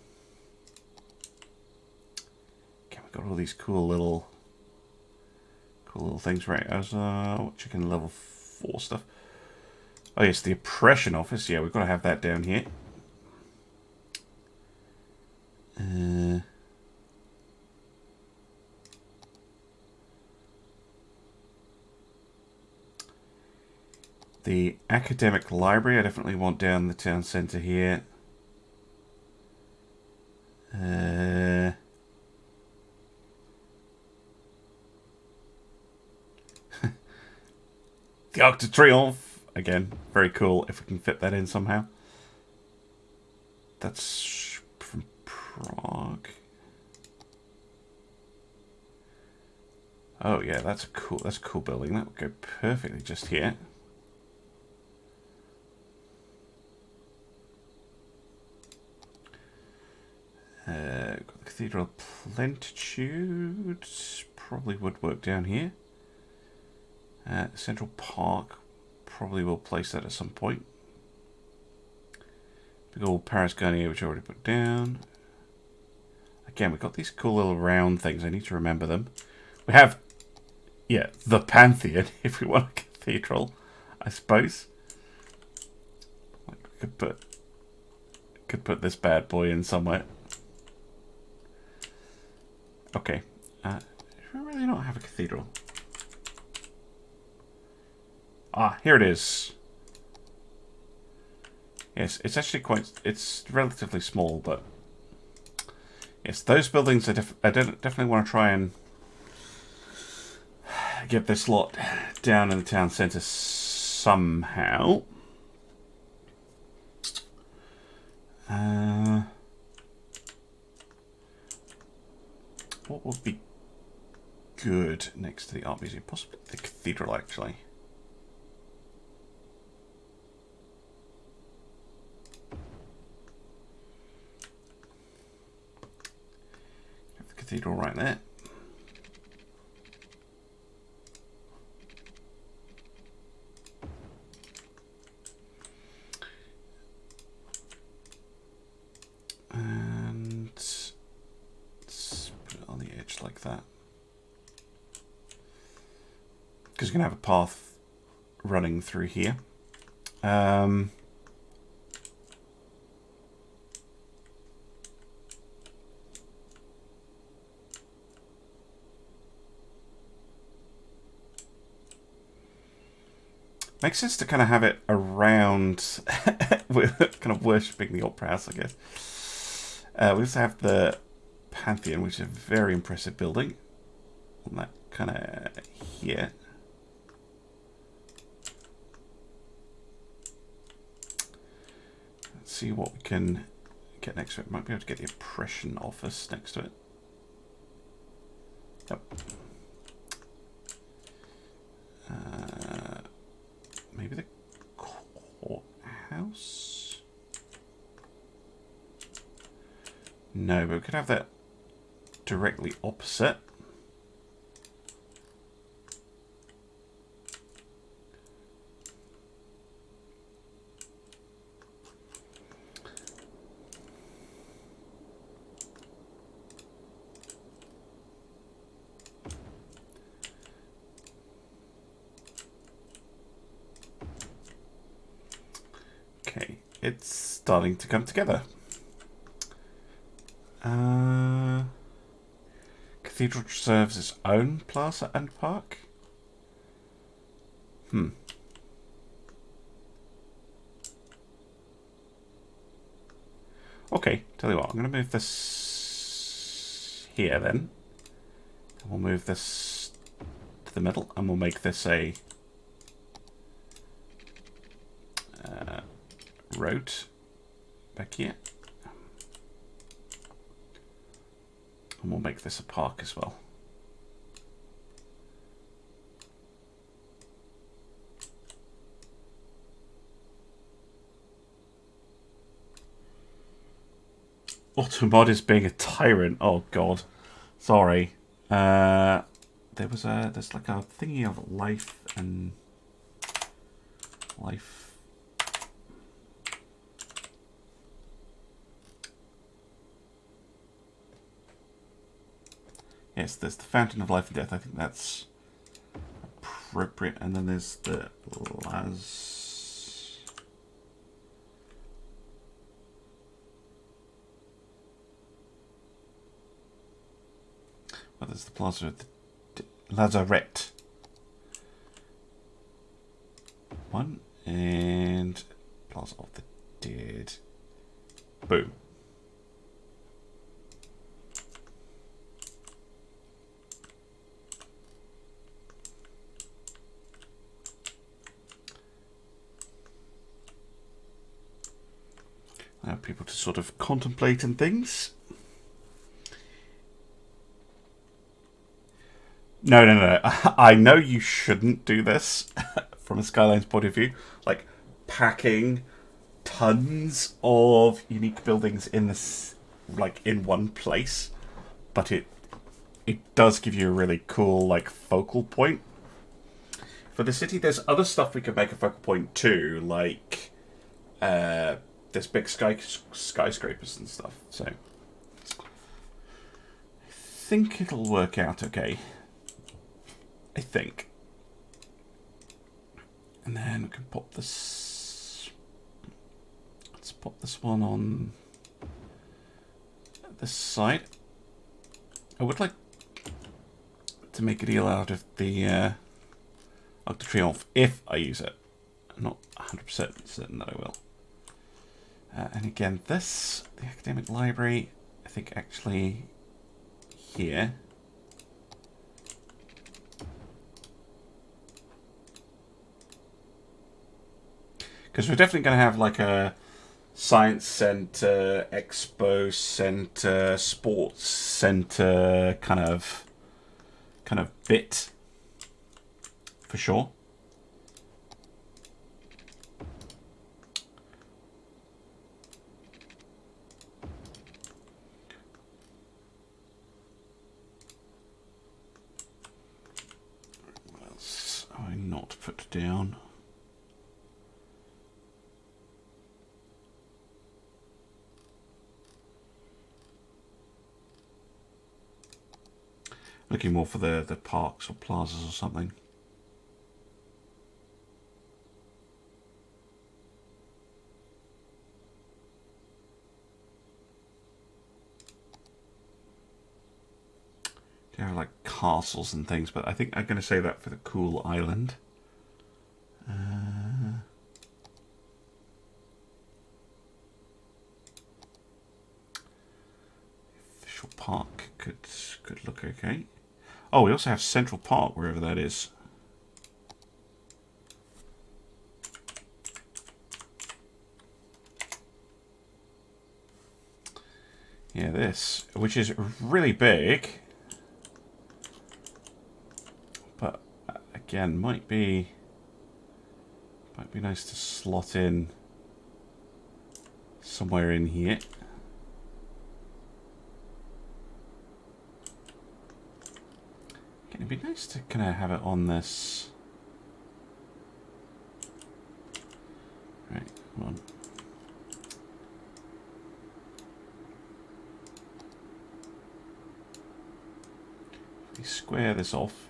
[SPEAKER 1] we've got all these cool little things. Right, I was checking level 4 stuff. Oh yes, the oppression office. Yeah, we've got to have that down here. The academic library, I definitely want down the town centre here. The Arc de Triomphe. Again, very cool if we can fit that in somehow. That's from Prague. Oh yeah, that's a cool building. That would go perfectly just here. Got the Cathedral Plentitude. Probably would work down here. Central Park. Probably will place that at some point. Big old Paris Garnier, which I already put down. Again, we've got these cool little round things. I need to remember them. We have, yeah, the Pantheon, if we want a cathedral, I suppose. We could put this bad boy in somewhere. Okay. Do we really not have a cathedral? Ah, here it is. Yes, it's actually it's relatively small, but yes, those buildings I definitely want to try and get this lot down in the town centre somehow. What would be good next to the art museum? Possibly the cathedral, actually. Have the cathedral right there. And let's put it on the edge like that. Because you're going to have a path running through here. Makes sense to kind of have it around. We're kind of worshipping the Opera House, I guess. We also have the Pantheon, which is a very impressive building. On that kind of here. Let's see what we can get next to it. Might be able to get the Oppression Office next to it. Yep. Maybe the courthouse? No, but we could have that directly opposite. Okay, it's starting to come together. Cathedral serves its own plaza and park. Okay, tell you what, I'm going to move this here then. We'll move this to the middle and we'll make this a road back here. And we'll make this a park as well. Automod is being a tyrant. Oh god, sorry. There's like a thingy of life and life. Yes, there's the fountain of life and death. I think that's appropriate. And then there's the well, there's the plaza of the Lazarette. One and plaza of the dead. Boom. Allow people to sort of contemplate and things. No. I know you shouldn't do this from a Skylines point of view. Like packing tons of unique buildings in this, like in one place, but it does give you a really cool like focal point for the city. There's other stuff we can make a focal point too, like there's big skyscrapers and stuff. So I think it'll work out okay. I think. And then we can pop this. Let's pop this one on this side. I would like to make a deal out of the Arc de Triomphe if I use it. I'm not 100% certain that I will. And again, this, the academic library, I think actually here. Because we're definitely going to have like a science center, expo center, sports center kind of bit for sure. What else have I not put down? Looking more for the parks or plazas or something. They have like castles and things, but I think I'm going to save that for the cool island. Official park could look okay. Oh, we also have Central Park, wherever that is. Yeah, this, which is really big. But, again, might be nice to slot in somewhere in here. It'd be nice to kind of have it on this. Right, come on. If we square this off.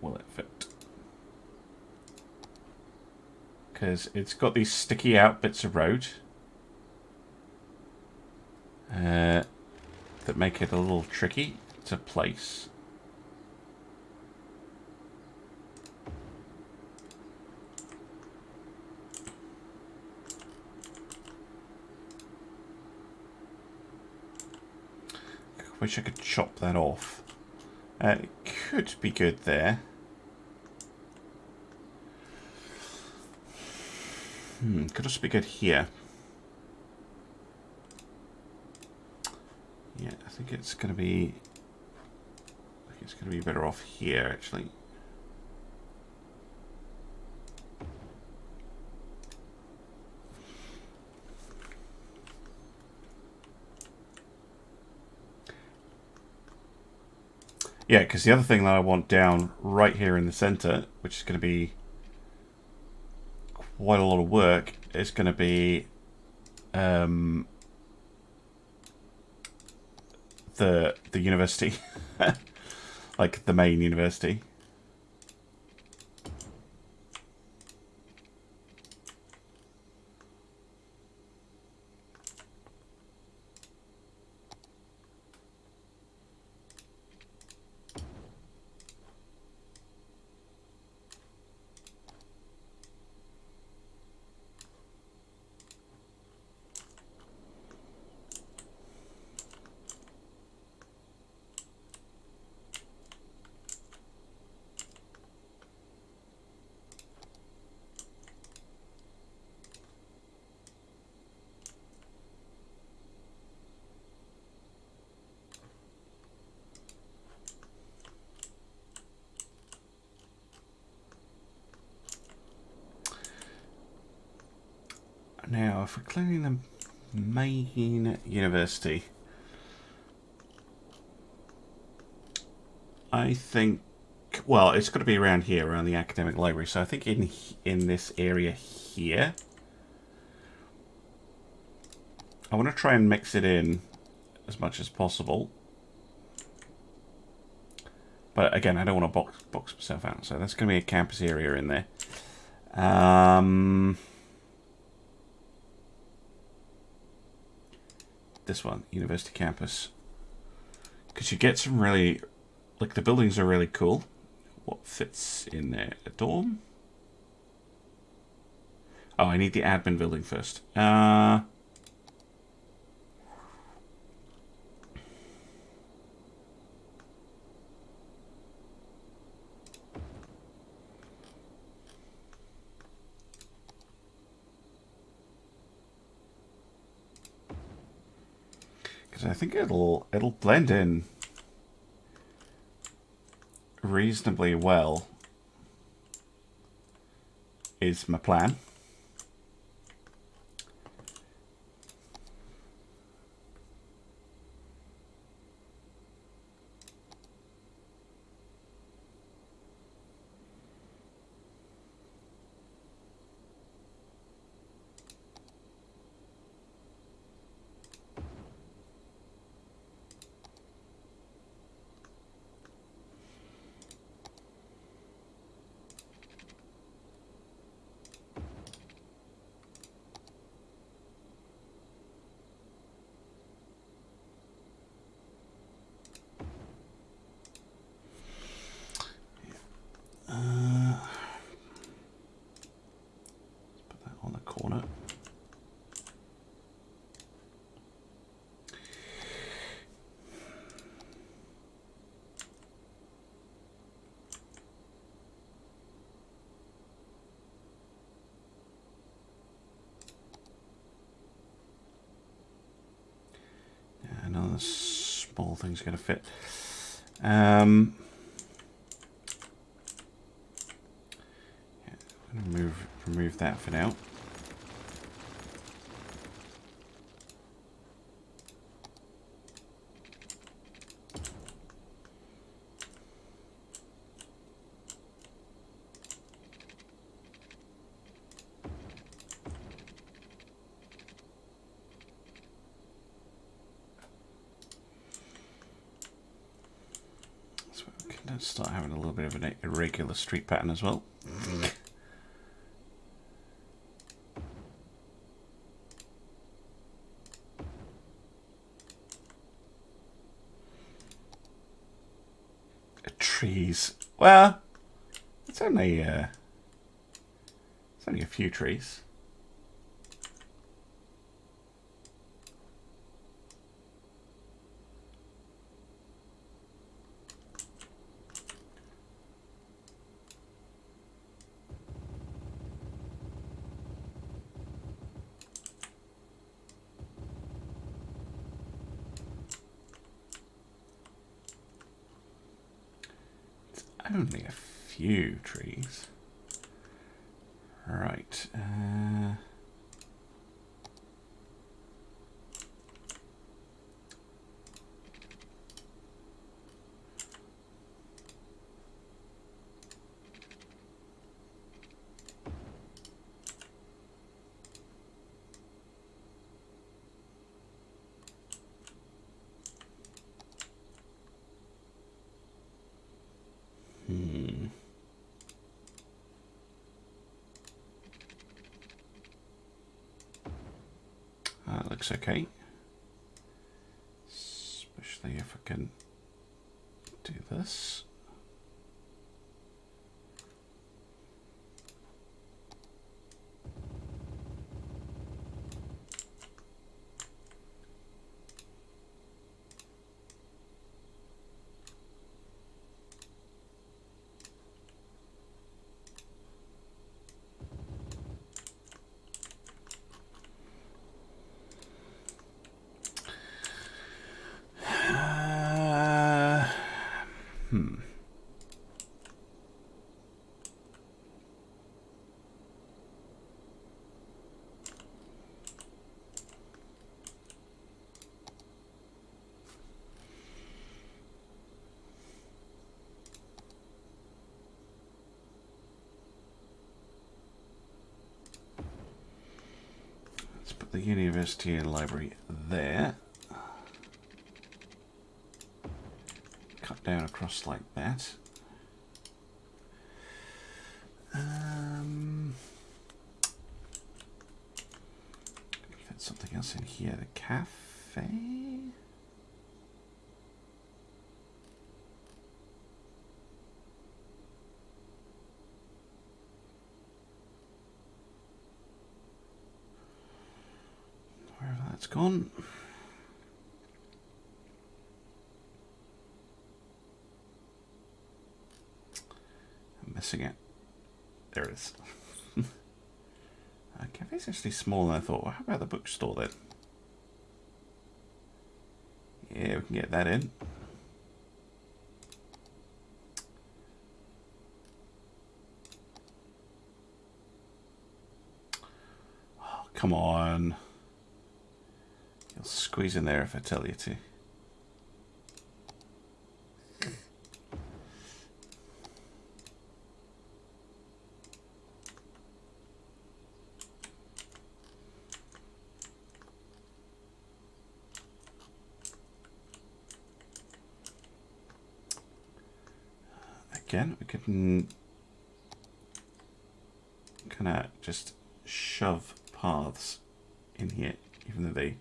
[SPEAKER 1] Will it fit? Because it's got these sticky out bits of road that make it a little tricky to place. wish I could chop that off. It could be good there. Could also be good here. Yeah, I think it's going to be... I think it's going to be better off here, actually. Yeah, because the other thing that I want down right here in the center, which is going to be quite a lot of work, is going to be the university, like the main university. Now, if we're clearing the main university, I think, well, it's got to be around here, around the academic library. So I think in this area here, I want to try and mix it in as much as possible. But again, I don't want to box myself out. So that's going to be a campus area in there. This one, University Campus. Because you get some really, like, the buildings are really cool. What fits in there? A dorm? Oh, I need the admin building first. I think it'll blend in reasonably well, is my plan. Small thing's going to fit. Yeah, remove that for now. Start having a little bit of an irregular street pattern as well. Trees. Well, it's only a few trees. only a few trees. Right. That looks okay. Especially if I can do this. Let's put the university and library there. Cut down across like that. Fit something else in here. The cafe. Wherever that's gone. Missing it. There it is. Cafe's actually smaller than I thought. Well, how about the bookstore then? Yeah, we can get that in. Oh, come on. You'll squeeze in there if I tell you to. Again, we can kind of just shove paths in here, even though they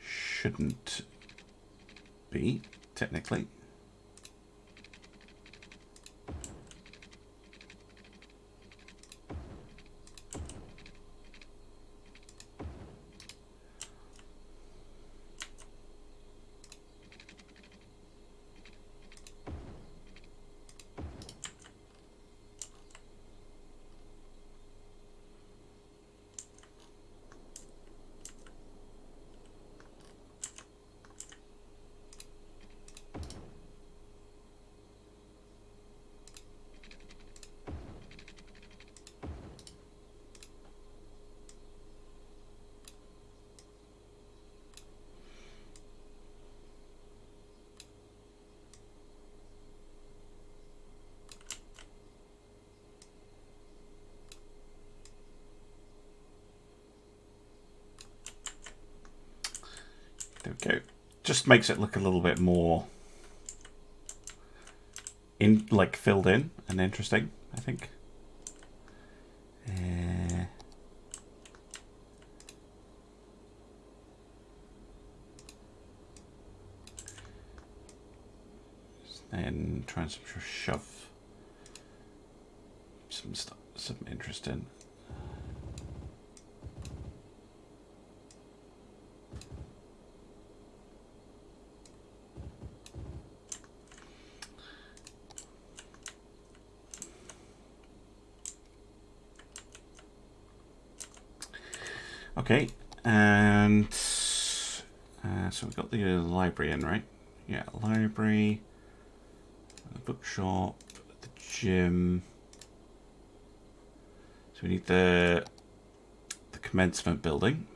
[SPEAKER 1] shouldn't be, technically. There we go. Just makes it look a little bit more filled in and interesting, I think. Then try and shove some stuff, some interest in. Okay, and so we've got the library in, right? Yeah, library. The bookshop, the gym. So we need the commencement building.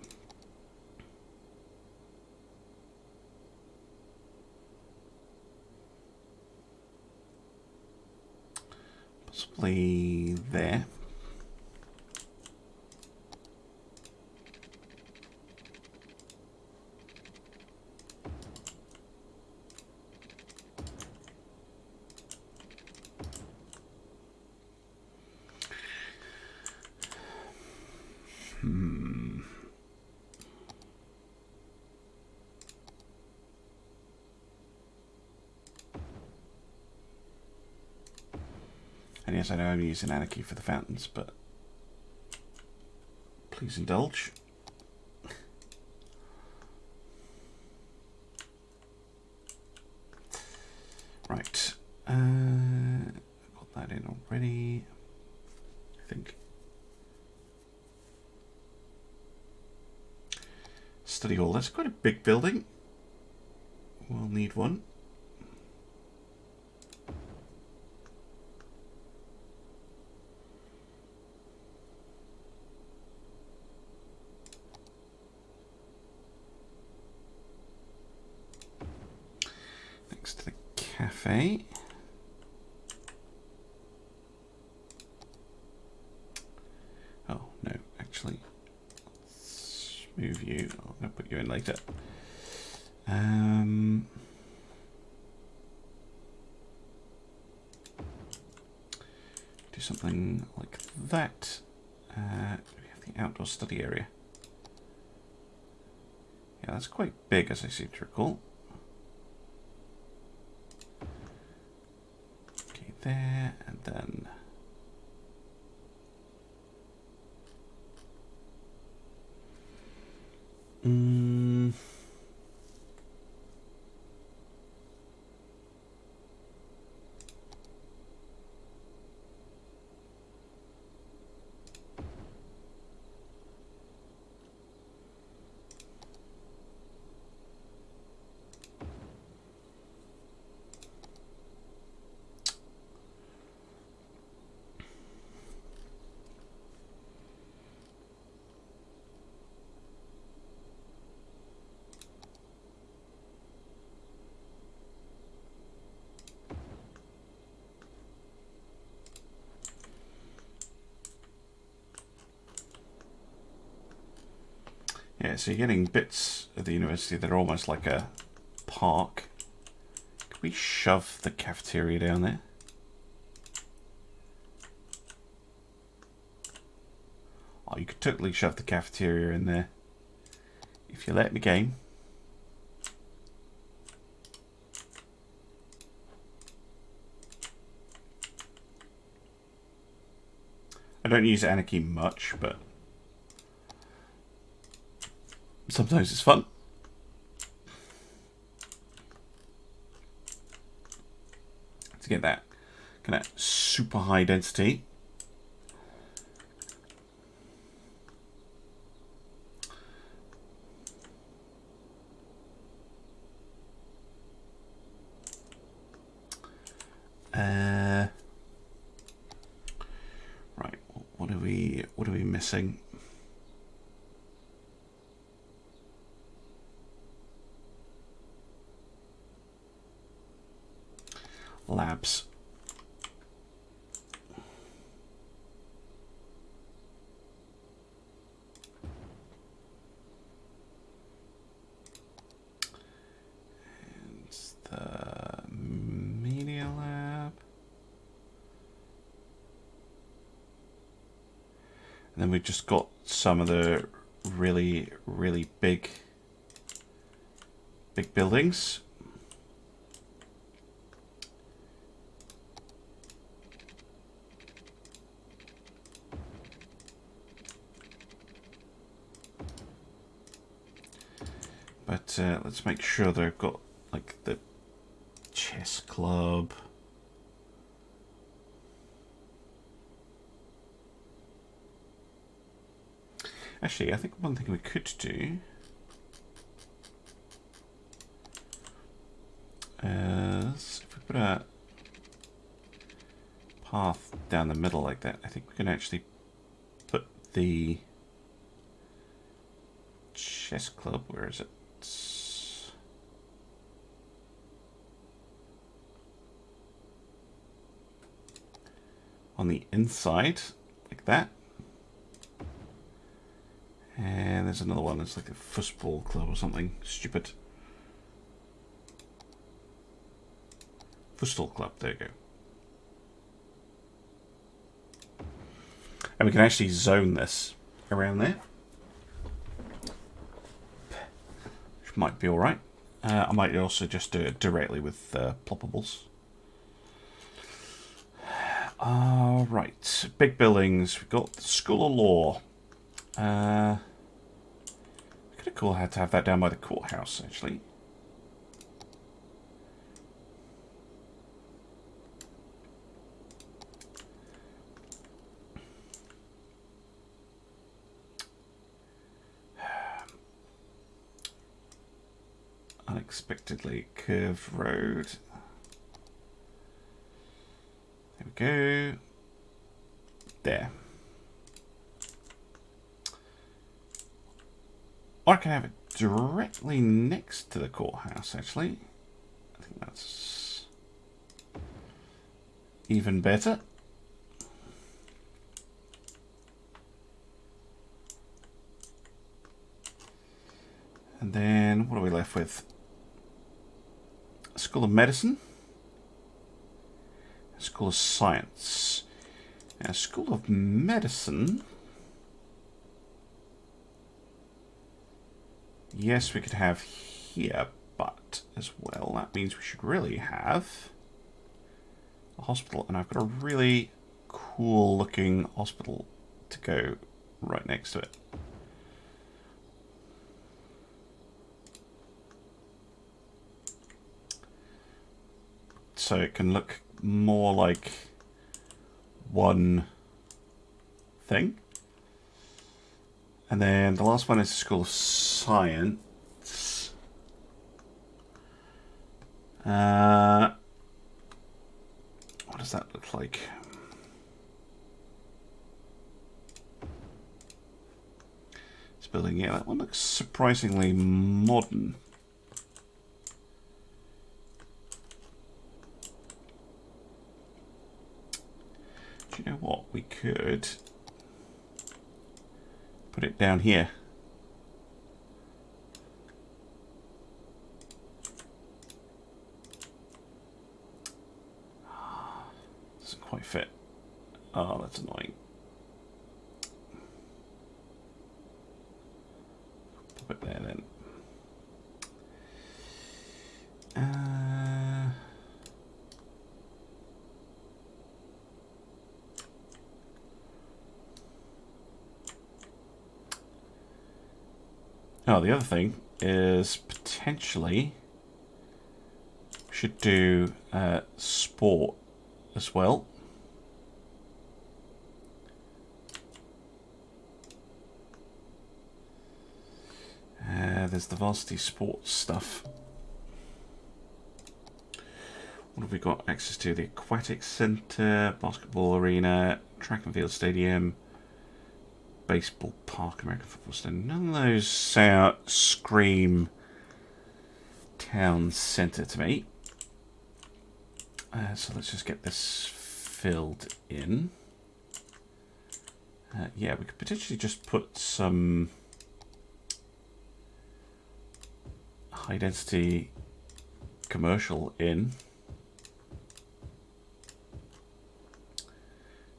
[SPEAKER 1] Possibly there. And yes, I know I'm using Anarchy for the fountains, but please indulge. Right. Got that in already, I think. Study hall. That's quite a big building. We'll need one. Next to the cafe. Oh, no, actually, let's move you. I'm going to put you in later. Do something like that. We have the outdoor study area. Yeah, that's quite big, as I seem to recall. Okay, there, and then... Yeah, so you're getting bits of the university that are almost like a park. Could we shove the cafeteria down there? Oh, you could totally shove the cafeteria in there. If you let me game. I don't use Anarchy much, but sometimes it's fun. To get that kind of super high density. Right, what are we missing? Labs. And the media lab. And then we've just got some of the really, really big buildings. But let's make sure they've got like the chess club. Actually, I think one thing we could do is if we put a path down the middle like that. I think we can actually put the chess club, where is it? On the inside, like that. And there's another one that's like a football club or something stupid. Football club, there you go. And we can actually zone this around there, which might be alright. I might also just do it directly with ploppables. Right, big buildings. We've got the School of Law. Kind of cool how to have that down by the courthouse, actually. Unexpectedly curved road. There we go. There. Or I can have it directly next to the courthouse, actually. I think that's even better. And then, what are we left with? School of Medicine. School of Science. Now, School of Medicine. Yes, we could have here, but as well, that means we should really have a hospital. And I've got a really cool looking hospital to go right next to it. So it can look more like one thing. And then the last one is the School of Science. What does that look like? This building, yeah, that one looks surprisingly modern. Do you know what? We could put it down here. Doesn't quite fit. Oh, that's annoying. Pop it there then. Oh, the other thing is potentially we should do sport as well. There's the varsity sports stuff. What have we got access to? The aquatic centre, basketball arena, track and field stadium, baseball park, American football stadium. None of those scream town centre to me. So let's just get this filled in. Yeah, we could potentially just put some high density commercial in.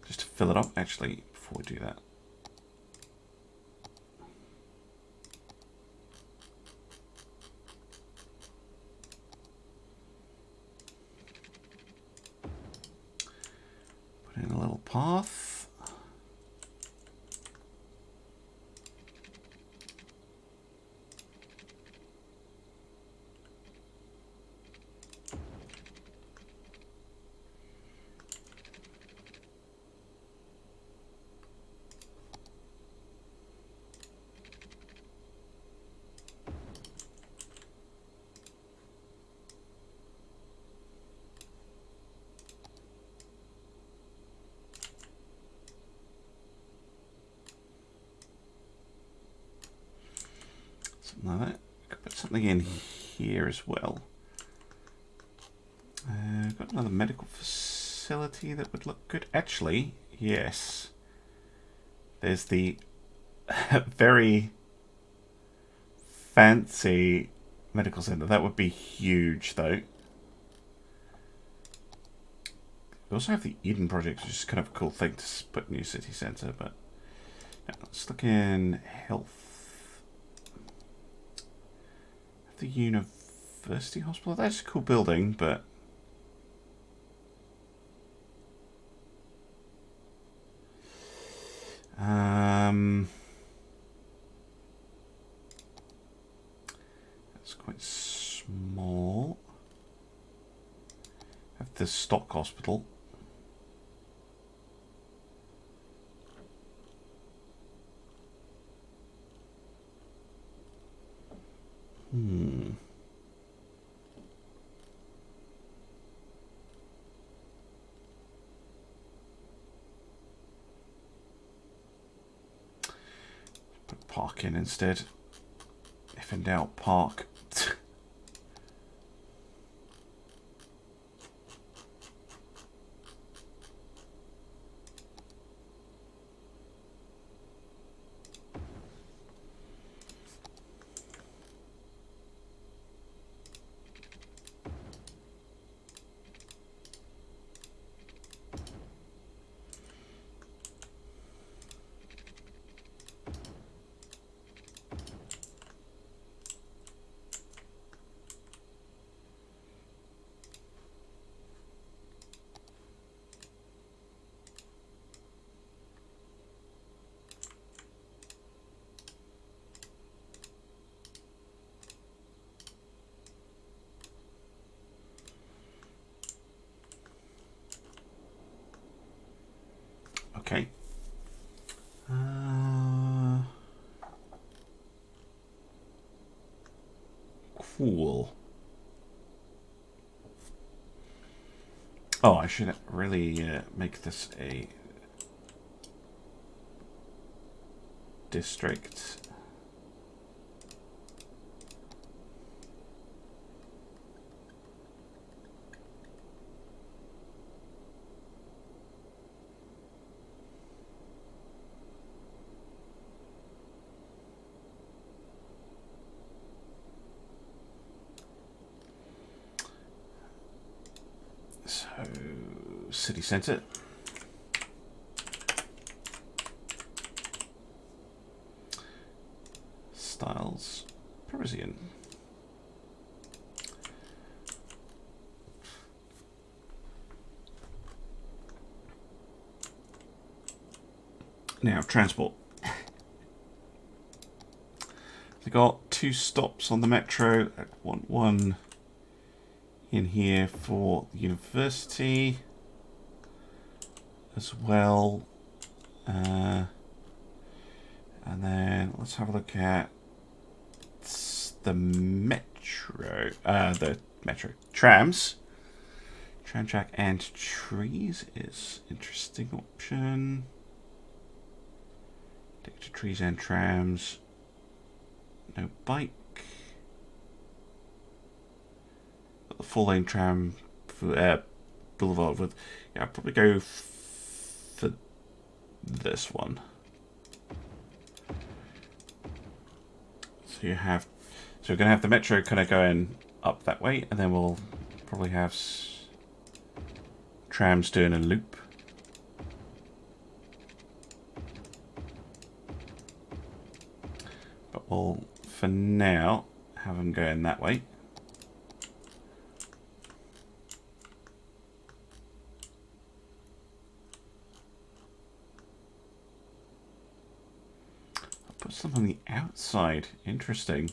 [SPEAKER 1] Just to fill it up, actually, before we do that. Put in a little path. like that. Could put something in here as well. Got another medical facility that would look good. Actually, yes. There's the very fancy medical center. That would be huge, though. We also have the Eden Project, which is kind of a cool thing to put new city center. But now let's look in health. The University Hospital. That's a cool building, but that's quite small. Have the stock hospital. Put park in instead. If in doubt, park. Okay. Cool. Oh, I should really make this a district. So, city centre. Styles, Parisian. Now, transport. They got 2 stops on the metro. I want one in here for the university as well. And then let's have a look at the metro. Trams. Tram track and trees is interesting option. Take to trees and trams. No bike. Got the 4-lane tram boulevard with. Yeah, I'll probably go for this one. So you have. So we're going to have the metro kind of going up that way, and then we'll probably have trams doing a loop. But we'll, for now, have them going that way. I'll put some on the outside. Interesting.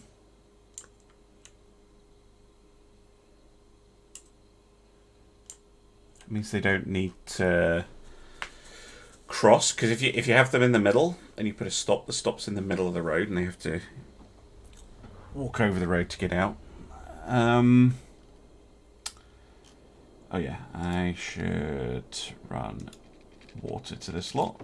[SPEAKER 1] Means they don't need to cross, because if you have them in the middle and you put a stop, the stop's in the middle of the road and they have to walk over the road to get out. Oh yeah, I should run water to this lot.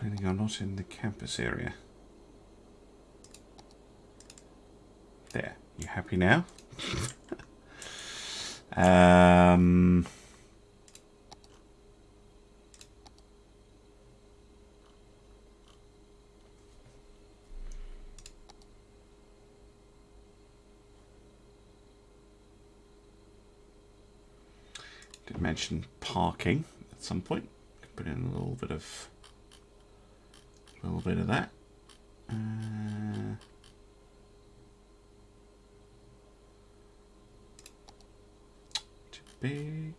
[SPEAKER 1] Only you're not in the campus area. There. You happy now? Did mention parking at some point. Put in a little bit of that. Too big.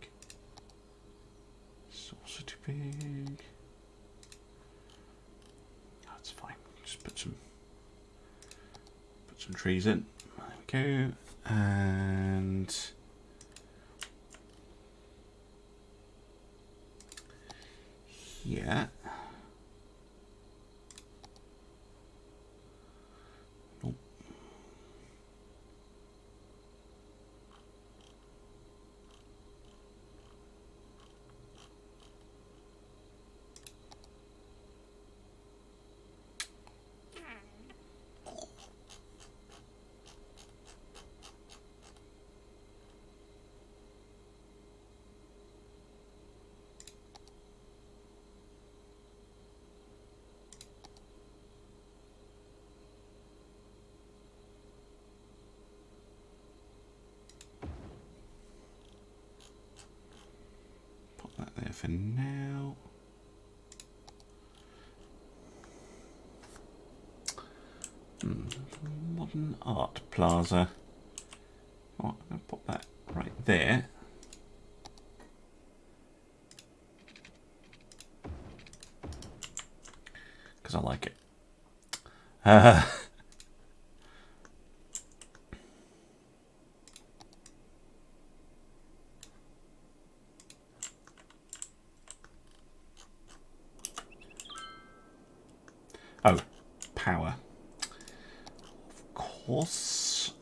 [SPEAKER 1] It's also too big. That's fine. Just put some trees in. There we go. And yeah. Nope. There for now. Modern Art Plaza. Oh, I'm going to put that right there. Because I like it. Oh, power. Of course.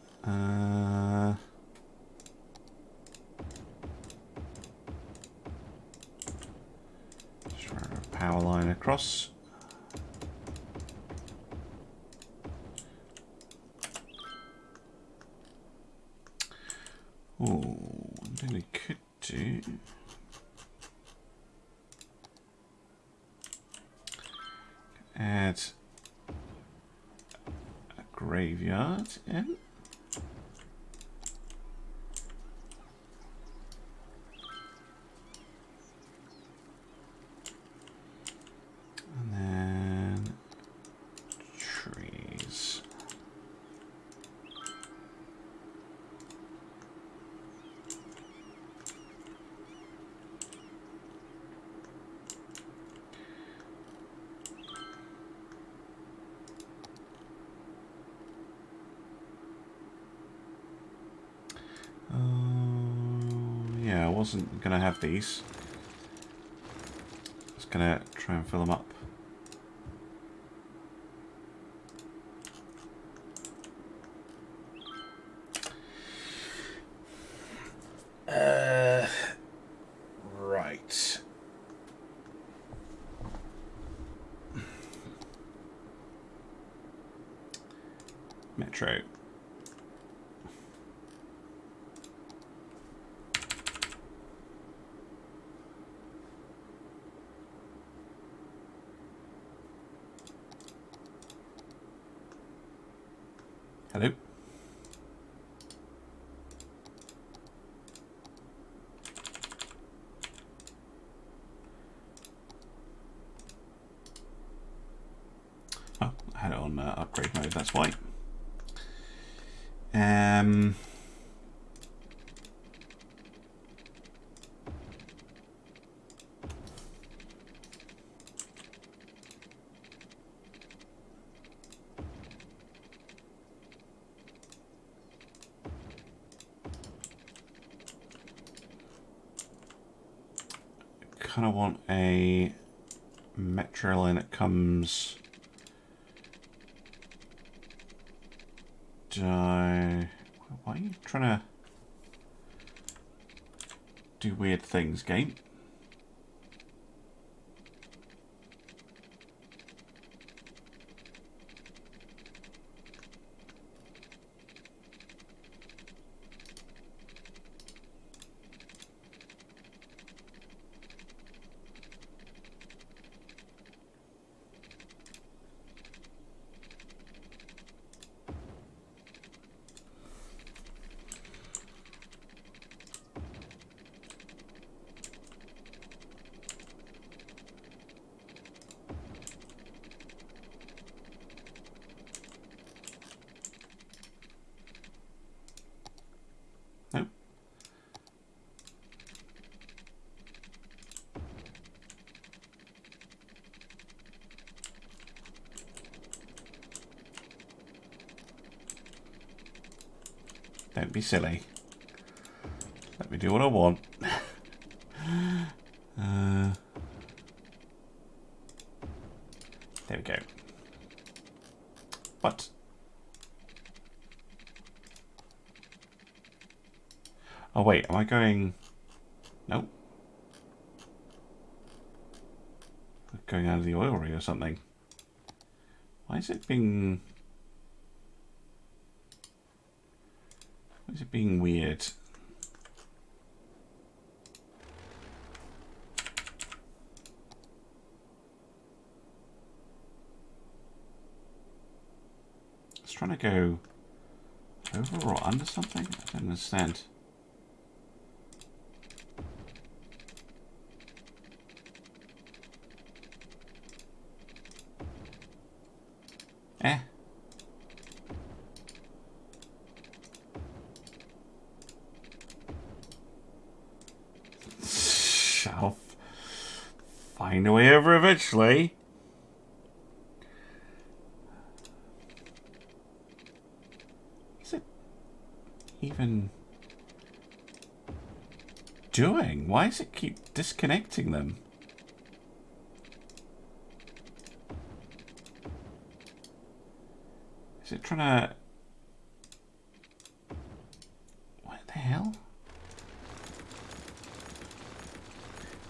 [SPEAKER 1] Just run a power line across. Oh, one thing we could do. Add a graveyard in. And then trees. Yeah, I wasn't going to have these. I was going to try and fill them up. Right. Metro. Hello. Oh, I had it on upgrade mode, that's why. Kind of want a metro line that comes why are you trying to do weird things, game? Don't be silly. Let me do what I want. There we go. But oh wait, am I going? Nope. Going out of the oilery or something. Why is it being? Why is it being weird? It's trying to go over or under something? I don't understand. I'll find a way over eventually. What's it even doing? Why does it keep disconnecting them? Is it trying to... What the hell?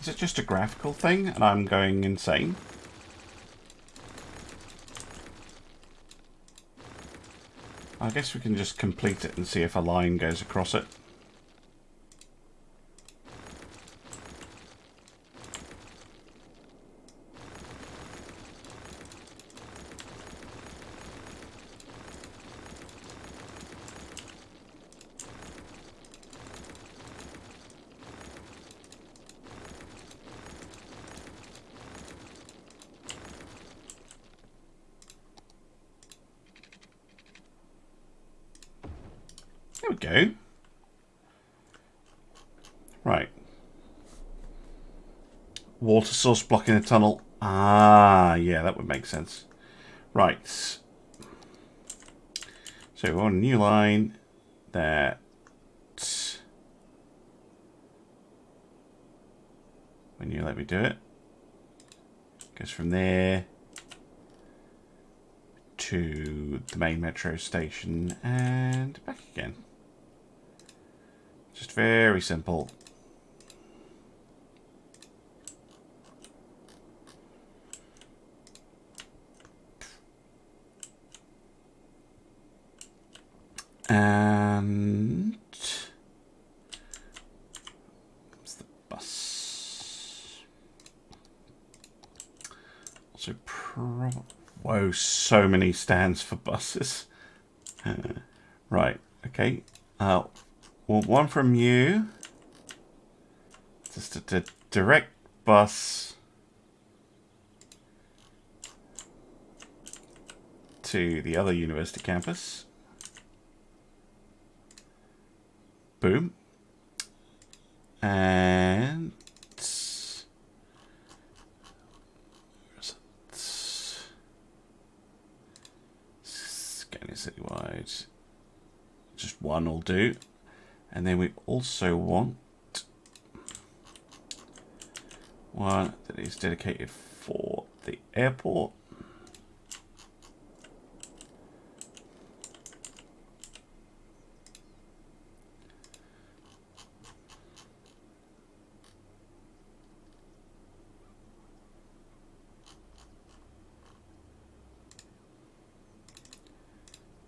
[SPEAKER 1] Is it just a graphical thing and I'm going insane? I guess we can just complete it and see if a line goes across it. There we go. Right. Water source blocking the tunnel. Ah, yeah, that would make sense. Right. So we want a new line that... When you let me do it. Goes from there to the main metro station and back again. Just very simple. And it's the bus. Also, whoa, so many stands for buses. Right, okay. Well, one from you. Just a direct bus to the other university campus. Boom. And scanning citywide. Just one will do. And then we also want one that is dedicated for the airport.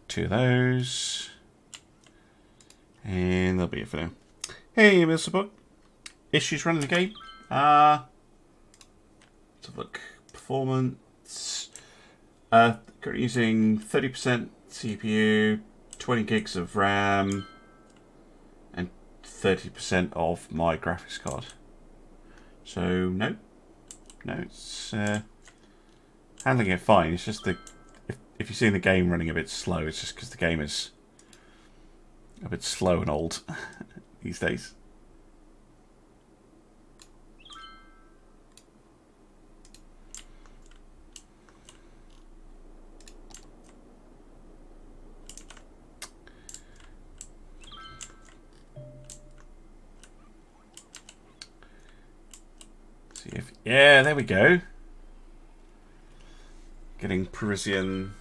[SPEAKER 1] Two of those. And that'll be it for now. Hey, Mr. Book. Issues running the game. Let's have a look. Performance. Currently using 30% CPU, 20 gigs of RAM, and 30% of my graphics card. So, no, it's handling it fine. It's just if you're seeing the game running a bit slow, it's just because the game is a bit slow and old these days. See if, yeah, there we go. Getting Parisian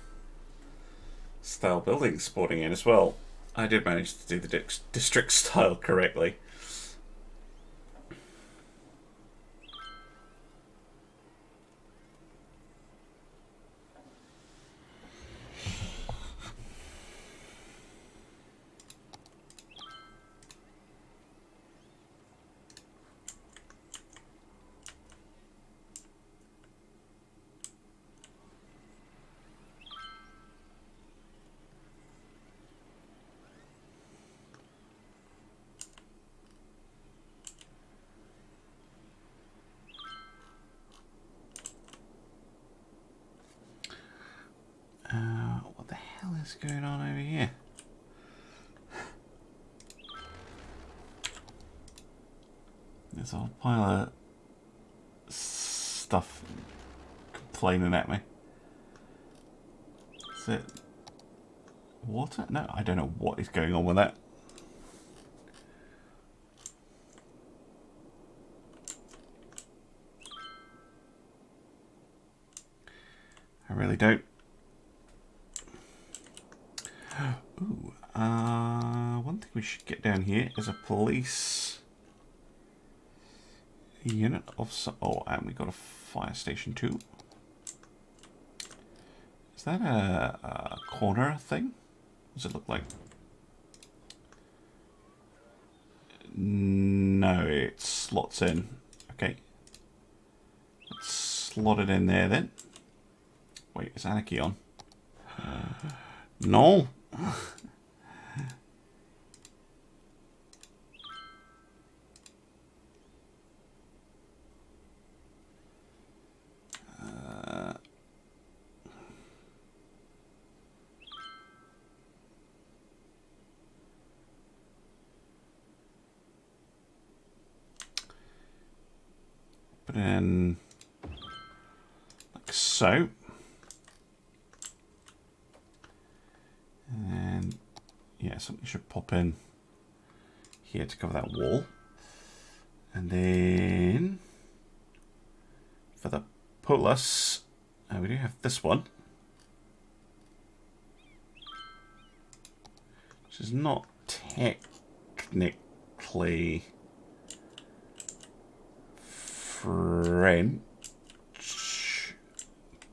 [SPEAKER 1] style buildings spawning in as well. I did manage to do the district style correctly. What the hell is going on over here? There's a whole pile of stuff complaining at me. Is it water? No, I don't know what is going on with that. I really don't. Ooh, one thing we should get down here is a police unit of some. Oh, and we got a fire station too. Is that a corner thing? What does it look like? No, it slots in. Okay. Let's slot it in there then. Wait, is anarchy on? No. Put it in like so. And yeah, something should pop in here to cover that wall. And then for the pullus, we do have this one, which is not technically French,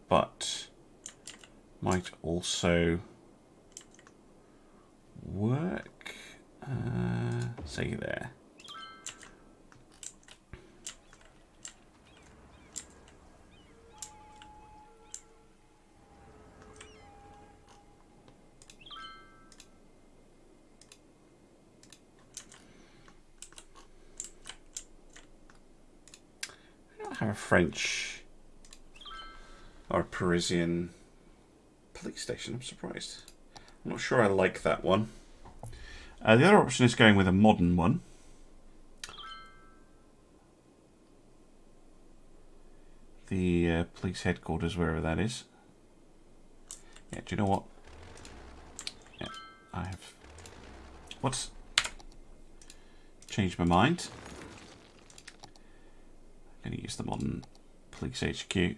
[SPEAKER 1] but might also work. See there. I don't have a French or a Parisian police station. I'm surprised. I'm not sure I like that one. The other option is going with a modern one. The police headquarters, wherever that is. Yeah, do you know what? Yeah, I have... What's... changed my mind. I'm going to use the modern police HQ.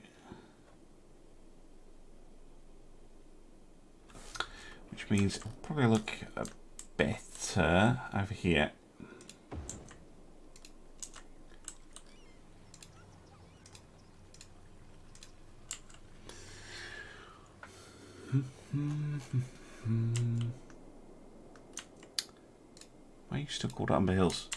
[SPEAKER 1] Which means it'll probably look better over here. Why are you still called Amber Hills?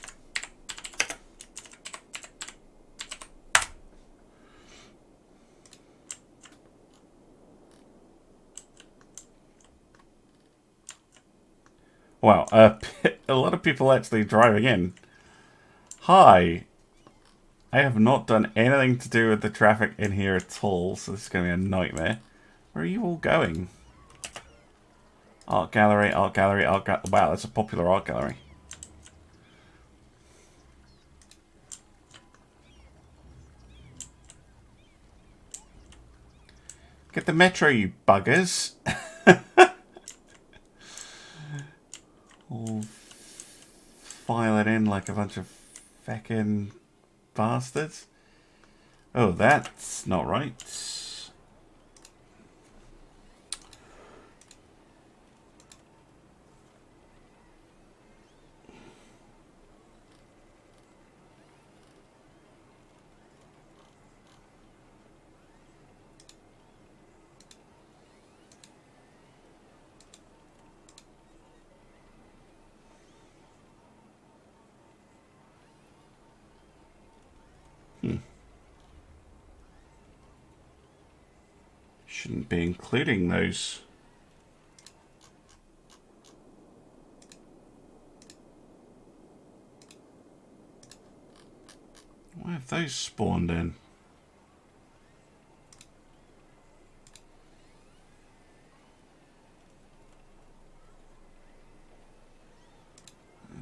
[SPEAKER 1] Wow, a lot of people actually driving in. Hi. I have not done anything to do with the traffic in here at all, so this is going to be a nightmare. Where are you all going? Art gallery, art gallery, art gallery. Wow, that's a popular art gallery. Get the metro, you buggers. All file it in like a bunch of feckin' bastards. Oh, that's not right. Shouldn't be including those. Why have those spawned in?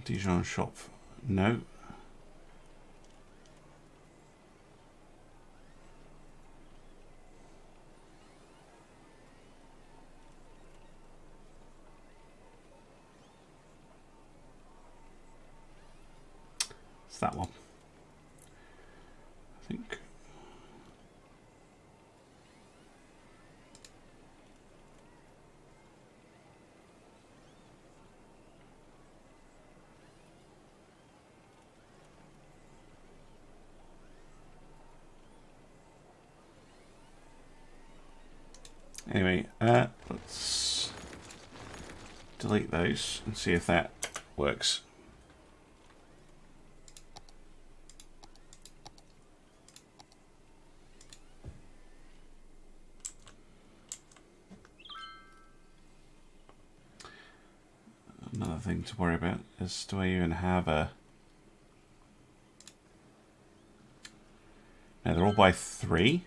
[SPEAKER 1] Dijon shop. No. It's that one. I think. Anyway, let's delete those and see if that works. Another thing to worry about is, do I even have a... No, they're all by 3.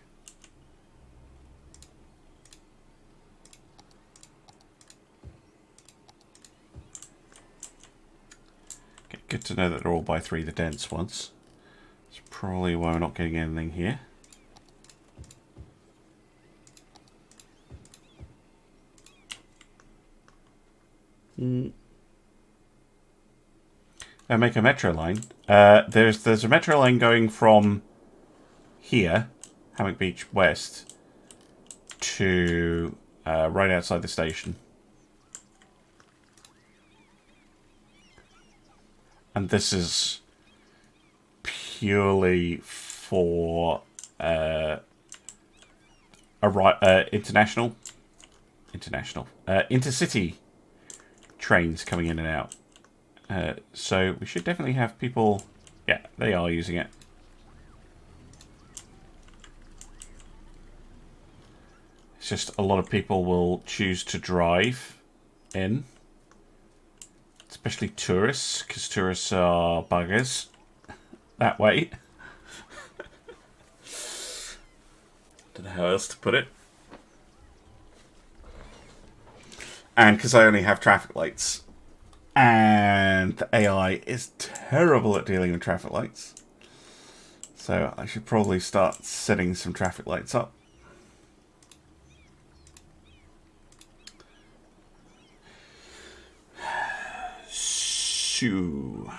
[SPEAKER 1] Okay, good to know that they're all by 3, the dense ones. That's probably why we're not getting anything here. I make a metro line. There's a metro line going from here, Hammock Beach West, to right outside the station. And this is purely for intercity trains coming in and out. So we should definitely have people... Yeah, they are using it. It's just a lot of people will choose to drive in. Especially tourists, because tourists are buggers that way. Don't know how else to put it. And because I only have traffic lights. And the AI is terrible at dealing with traffic lights. So I should probably start setting some traffic lights up. So...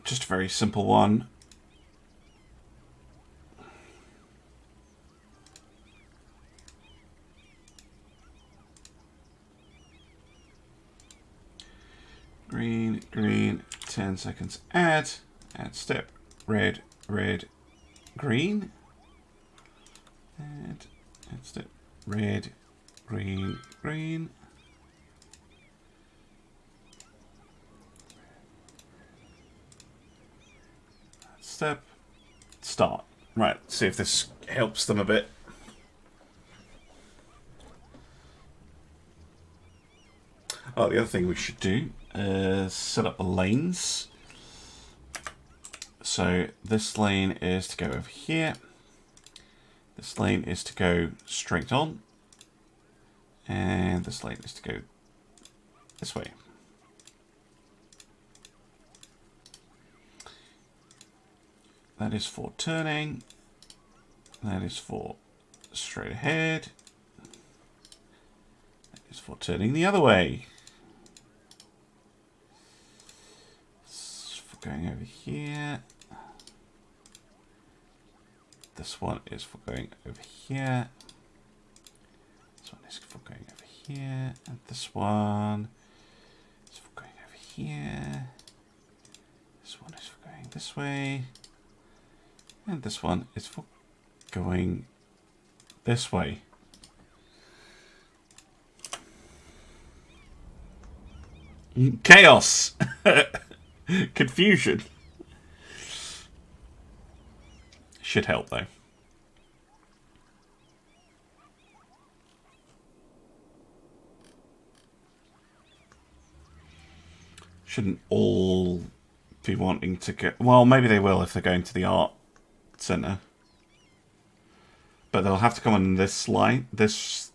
[SPEAKER 1] just a very simple one. Green, green, 10 seconds, add step, red, red, green, add step, red, green, green. Step, start. Right, see if this helps them a bit. Oh, the other thing we should do is set up the lanes. So this lane is to go over here. This lane is to go straight on. And this lane is to go this way. That is for turning. That is for straight ahead. That is for turning the other way. This is for going over here. This one is for going over here. This one is for going over here. And this one is for going over here. This one is for going this way. And this one is for going this way. Chaos. Confusion. Should help though. Shouldn't all be wanting to go. Well, maybe they will if they're going to the art centre. But they'll have to come on this line, this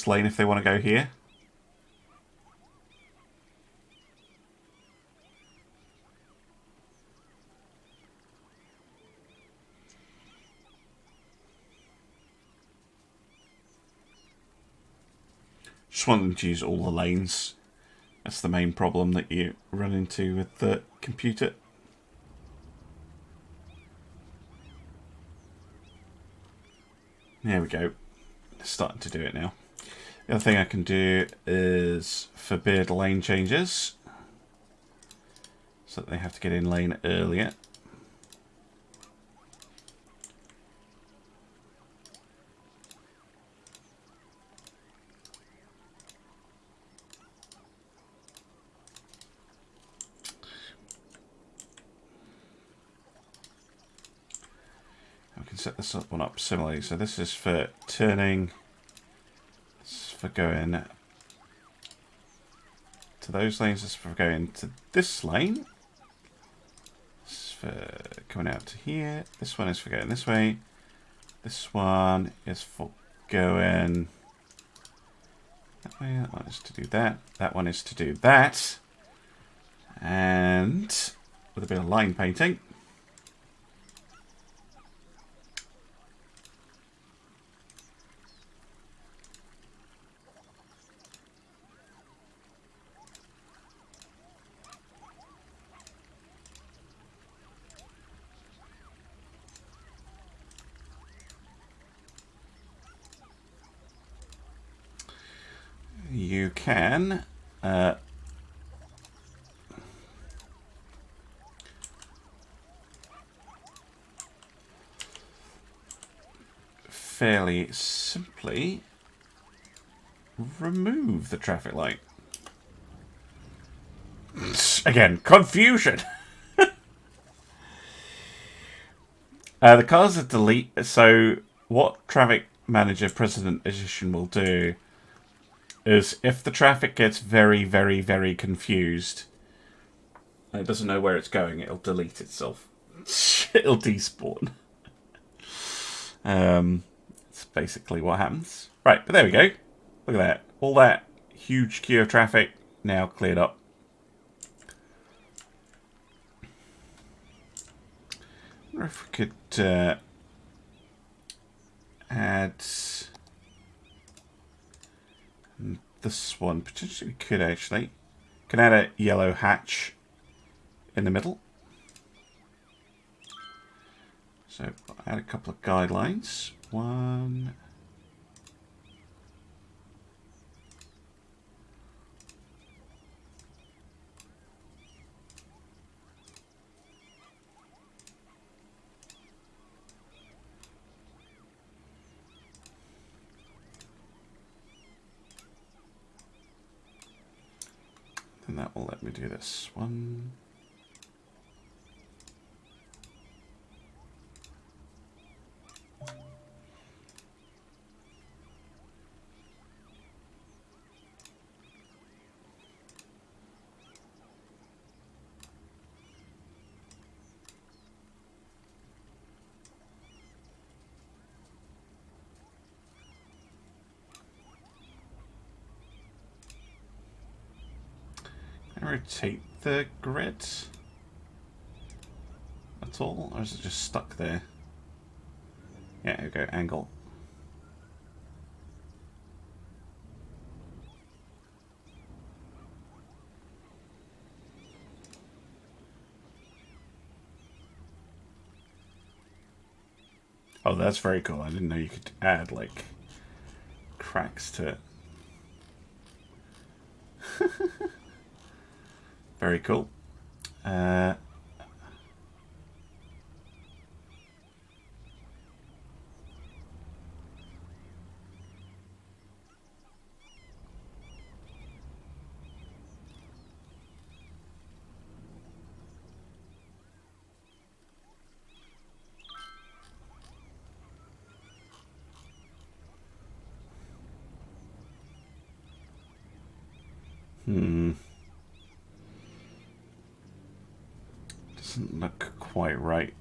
[SPEAKER 1] lane if they want to go here. Just want them to use all the lanes. That's the main problem that you run into with the computer. There we go. It's starting to do it now. The other thing I can do is forbid lane changes, so that they have to get in lane earlier. Set this one up similarly. So this is for turning, this is for going to those lanes, this is for going to this lane, this is for coming out to here, this one is for going this way, this one is for going that way, that one is to do that, that one is to do that, and with a bit of line painting. You can fairly simply remove the traffic light. Again, confusion. The cars are delete. So what Traffic Manager President Edition will do is if the traffic gets very, very, very confused and it doesn't know where it's going, it'll delete itself. It'll despawn. It's basically what happens. Right, but there we go. Look at that. All that huge queue of traffic now cleared up. I wonder if we could add... This one potentially could actually. Can add a yellow hatch in the middle. So I'll add a couple of guidelines. One. And that will let me do this one. Rotate the grid. I'll at all? Or is it just stuck there? Yeah, here we go, angle. Oh, that's very cool. I didn't know you could add, like, cracks to it. Very cool. Doesn't look quite right.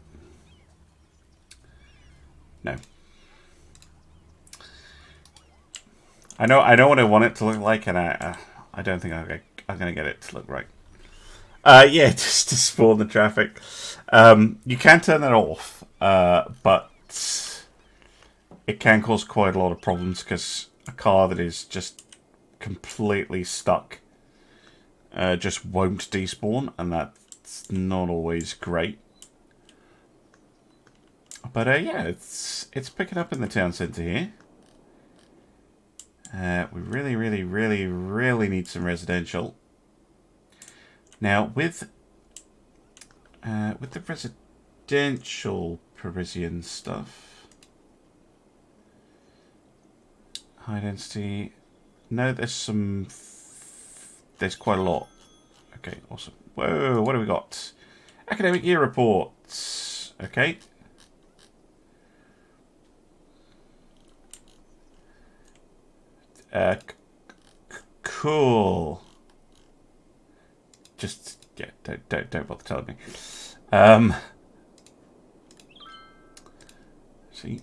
[SPEAKER 1] No. I know what I want it to look like, and I don't think I'm gonna get it to look right. Yeah, just to spawn the traffic. You can turn that off, but it can cause quite a lot of problems because a car that is just completely stuck just won't despawn, and that's not always great. But yeah, it's picking up in the town centre here. We really need some residential. Now with the residential Parisian stuff, high density. No, there's quite a lot. Okay, awesome. Whoa, what do we got? Academic year reports. Okay. Cool. Just yeah, don't bother telling me. See,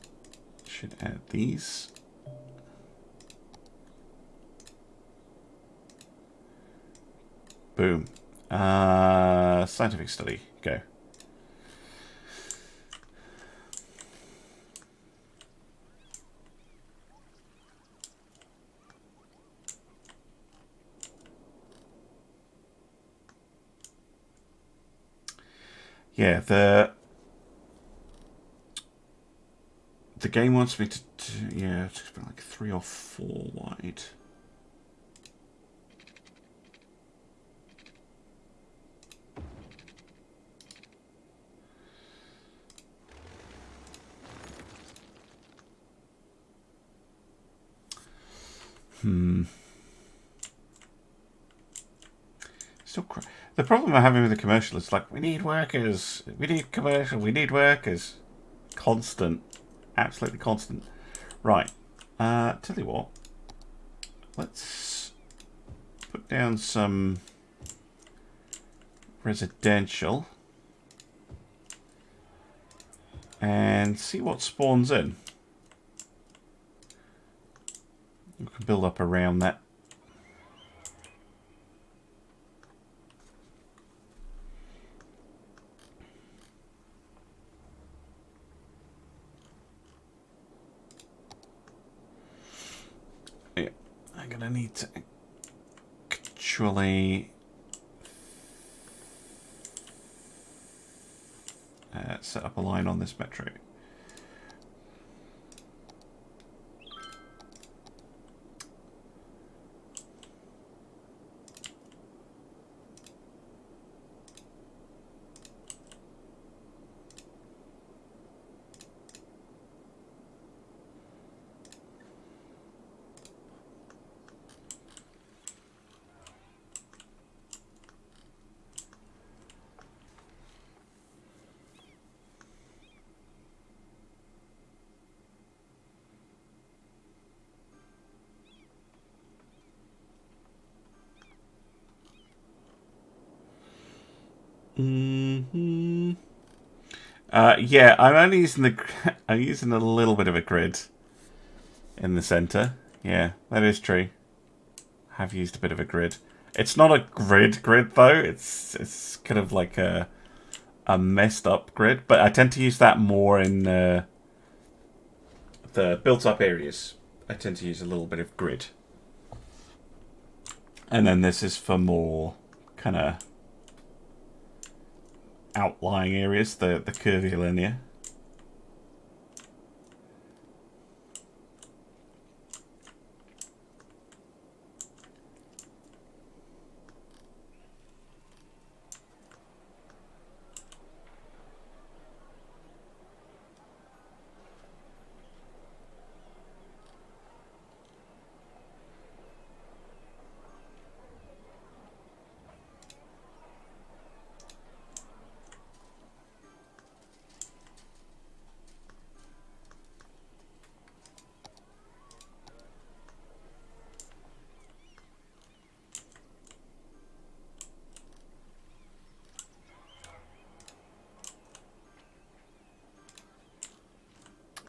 [SPEAKER 1] should add these. Boom. Scientific study. Go. Yeah, the game wants me to yeah, it's like 3 or 4 wide. Still, the problem I'm having with the commercial is like, we need workers, we need commercial, we need workers. Constant, absolutely constant. Right, tell you what, let's put down some residential and see what spawns in. We can build up around that. Yeah, I'm gonna need to actually set up a line on this metro. Yeah, I'm only using I'm using a little bit of a grid in the center. Yeah, that is true. I have used a bit of a grid. It's not a grid though. It's kind of like a a messed up grid, but I tend to use that more in the built up areas. I tend to use a little bit of grid. And then this is for more kind of outlying areas, the curvilinear.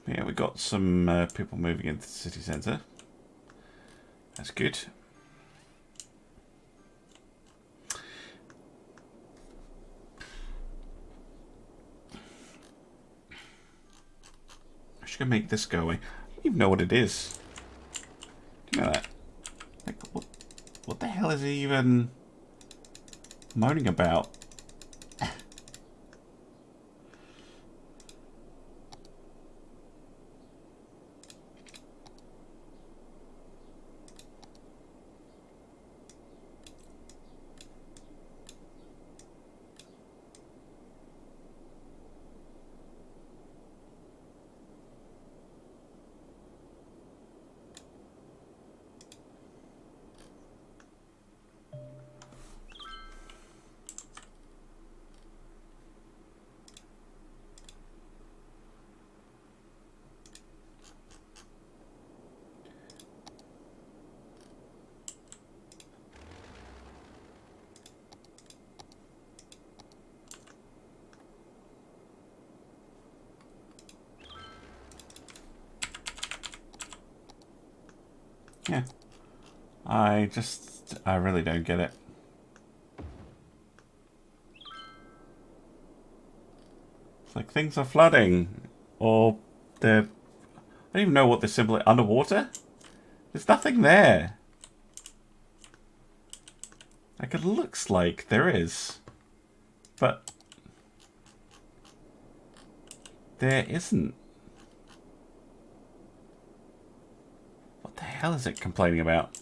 [SPEAKER 1] Yeah, we got some people moving into the city centre. That's good. I should make this go away. I don't even know what it is. Do you know that? Like, what the hell is he even moaning about? Yeah. I really don't get it. It's like things are flooding, or they're... I don't even know what they're simply... Underwater? There's nothing there. Like, it looks like there is. But... there isn't. What the hell is it complaining about?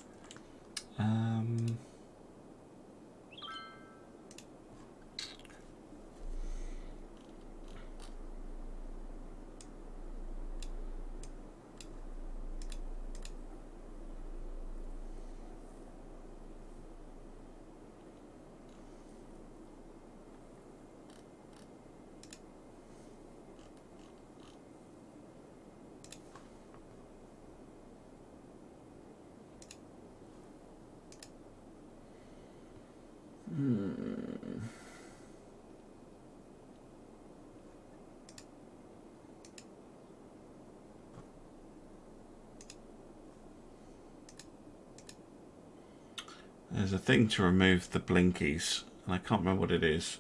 [SPEAKER 1] There's a thing to remove the blinkies, and I can't remember what it is.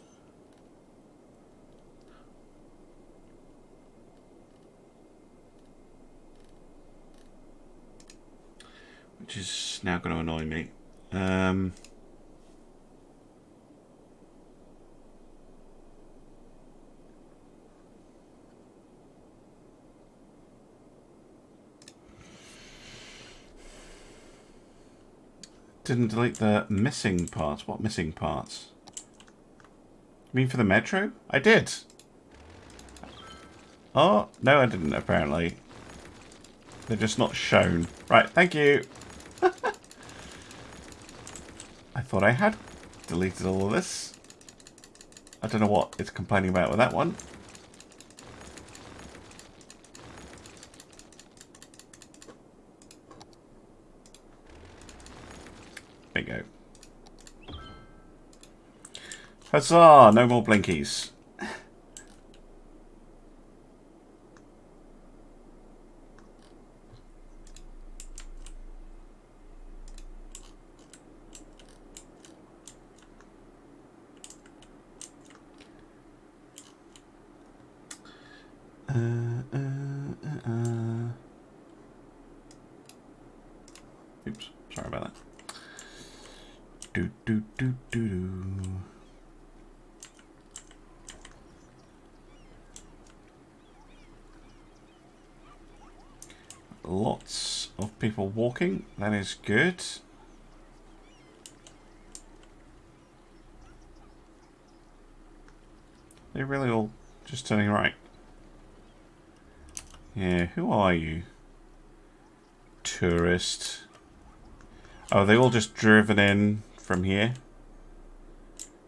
[SPEAKER 1] Which is now going to annoy me. Didn't delete the missing parts. What missing parts? You mean for the metro? I did. Oh, no I didn't apparently. They're just not shown. Right, thank you. I thought I had deleted all of this. I don't know what it's complaining about with that one. Bingo. Huzzah! No more blinkies. do, do, do, do, do. Lots of people walking. That is good. They're really all just turning right. Yeah, who are you? Tourist. Oh, they all just driven in from here?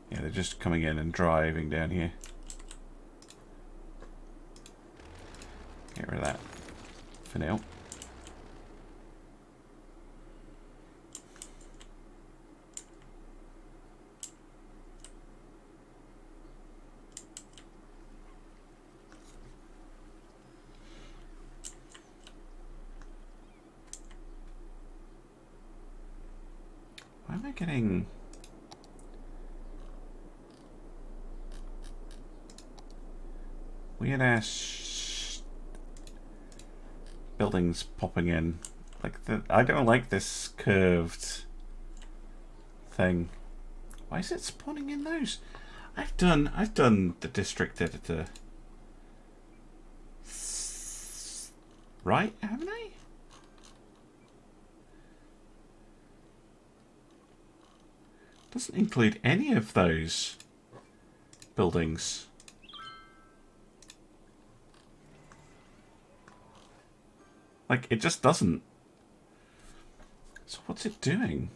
[SPEAKER 1] Yeah, they're just coming in and driving down here. Get rid of that for now. Why am I getting... weird ass buildings popping in? Like I don't like this curved thing. Why is it spawning in those? I've done the district editor. Right, haven't I? Doesn't include any of those buildings. Like, it just doesn't. So what's it doing?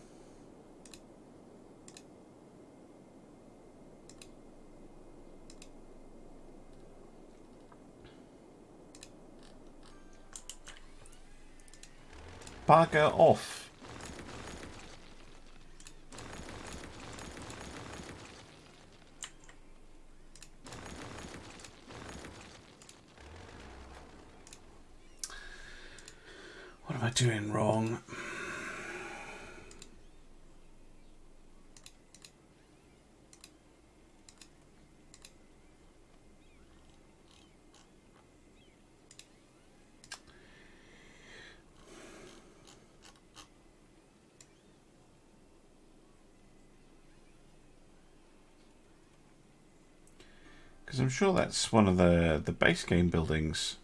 [SPEAKER 1] Bugger off. What am I doing wrong? Because I'm sure that's one of the base game buildings.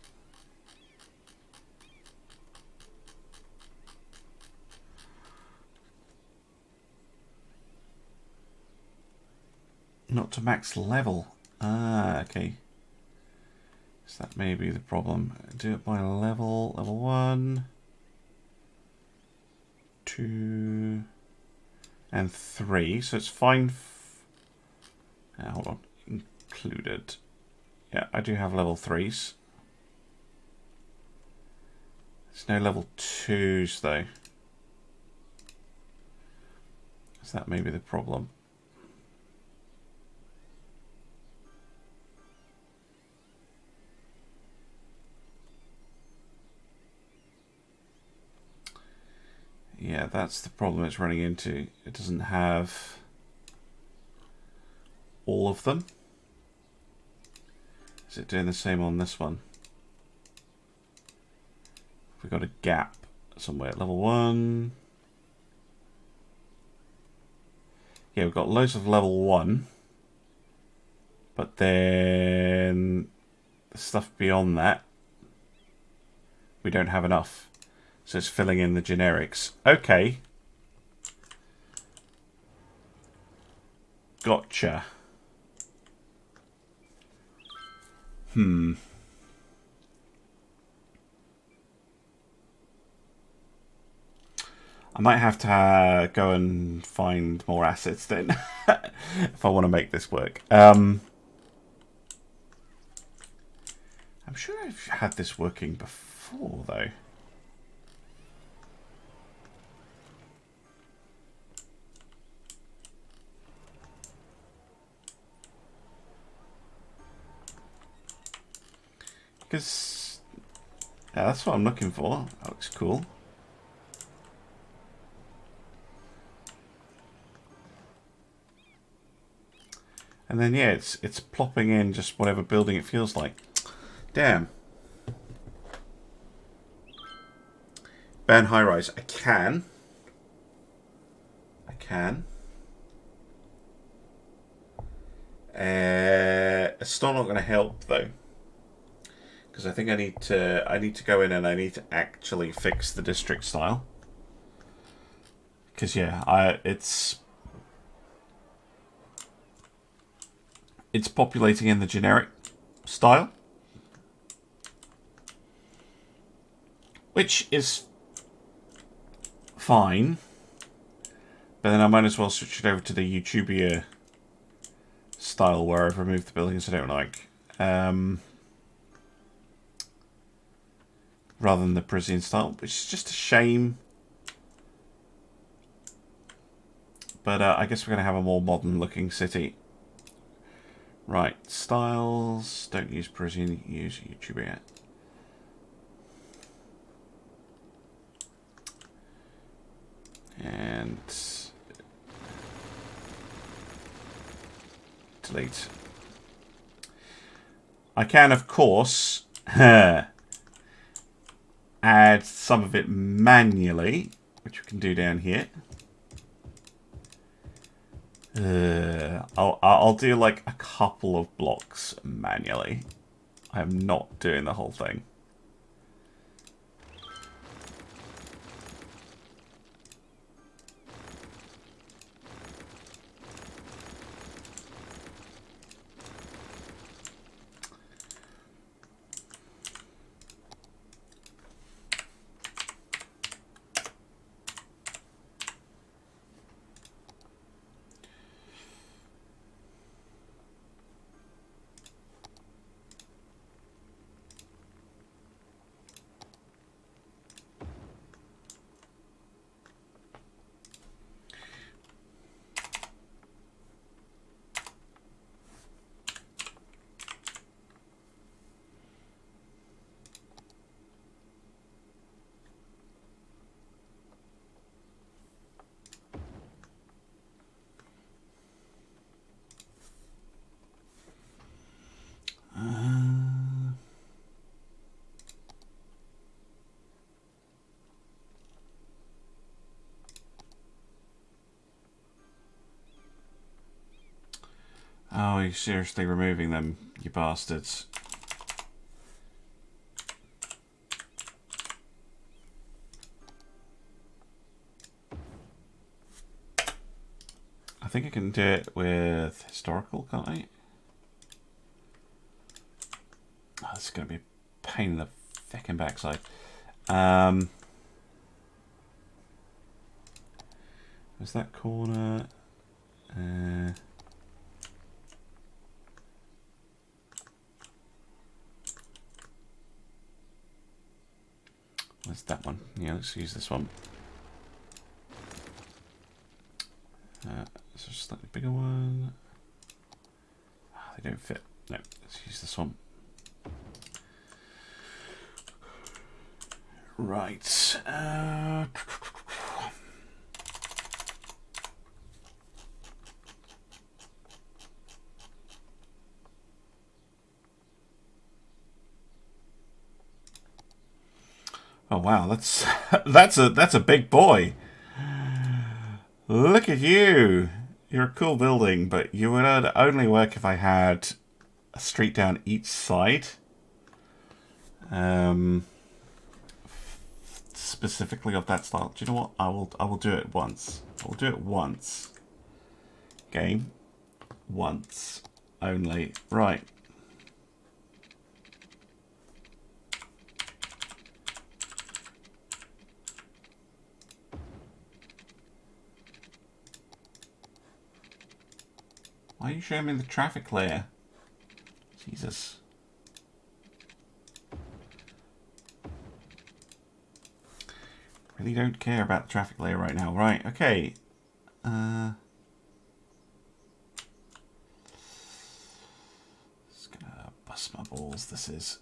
[SPEAKER 1] Not to max level. Ah, okay. So that may be the problem. Do it by level. Level 1, 2, and 3. So it's fine. Hold on. Included. Yeah, I do have level 3s. There's no level 2s though. So that may be the problem. Yeah, that's the problem it's running into. It doesn't have all of them. Is it doing the same on this one? We've got a gap somewhere. Level 1. Yeah, we've got loads of level 1. But then the stuff beyond that, we don't have enough. So it's filling in the generics. Okay. Gotcha. I might have to go and find more assets then. If I want to make this work. I'm sure I've had this working before though. Because yeah, that's what I'm looking for. That looks cool. And then yeah, it's plopping in just whatever building it feels like. Damn. Ban high rise. I can. It's still not going to help though, because I think I need to go in and I need to actually fix the district style. Because yeah, it's populating in the generic style, which is fine. But then I might as well switch it over to the Youtubia style where I've removed the buildings I don't like. Rather than the Parisian style, which is just a shame. But I guess we're going to have a more modern looking city. Right, styles. Don't use Parisian, use Youtubia. And delete. I can, of course, add some of it manually, which we can do down here. I'll do like a couple of blocks manually. I'm not doing the whole thing. Oh, you're seriously removing them, you bastards. I think I can do it with historical, can't I? Oh, this is going to be a pain in the feckin' backside. Where's that corner? Where's that one? Yeah, let's use this one. Is there a slightly bigger one? Oh, they don't fit. No, let's use this one. Right. Oh wow, that's that's a big boy. Look at you. You're a cool building, but you would only work if I had a street down each side. Specifically of that style. Do you know what? I will do it once. I will do it once. Game. Once. Only. Right. Why are you showing me the traffic layer? Jesus. Really don't care about the traffic layer right now. Right, okay. Just gonna bust my balls, this is.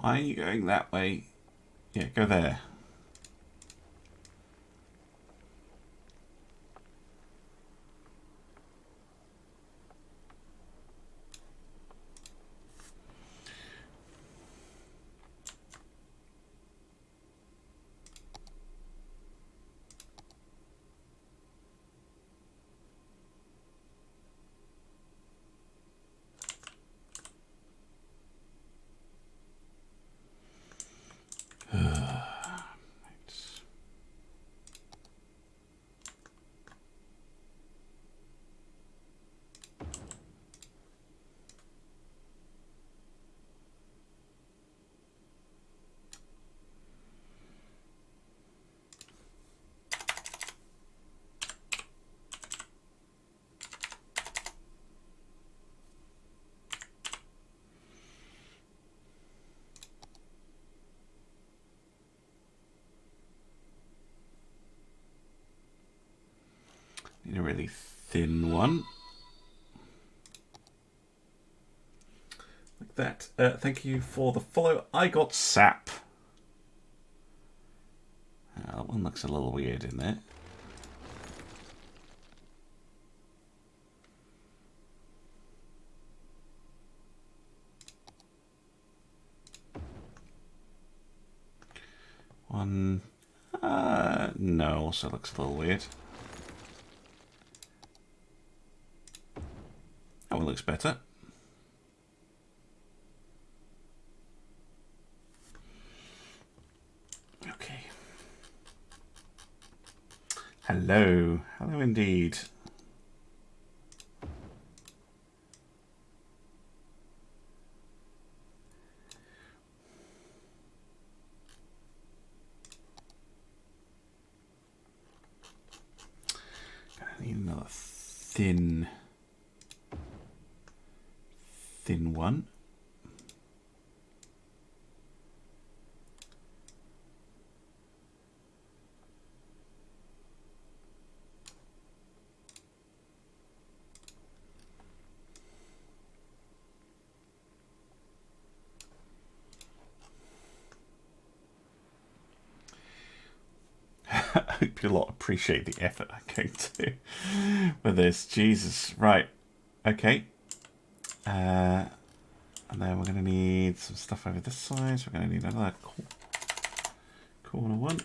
[SPEAKER 1] Why are you going that way? Yeah, go there. Need a really thin one. Like that. Thank you for the follow. I got sap. That one looks a little weird in there. One. No, also looks a little weird. That one looks better. Okay. Hello. Hello indeed. Gonna need another thin one. I hope you lot appreciate the effort I'm going to with this. Jesus. Right. Okay. And then we're going to need some stuff over this side. So we're going to need another corner one.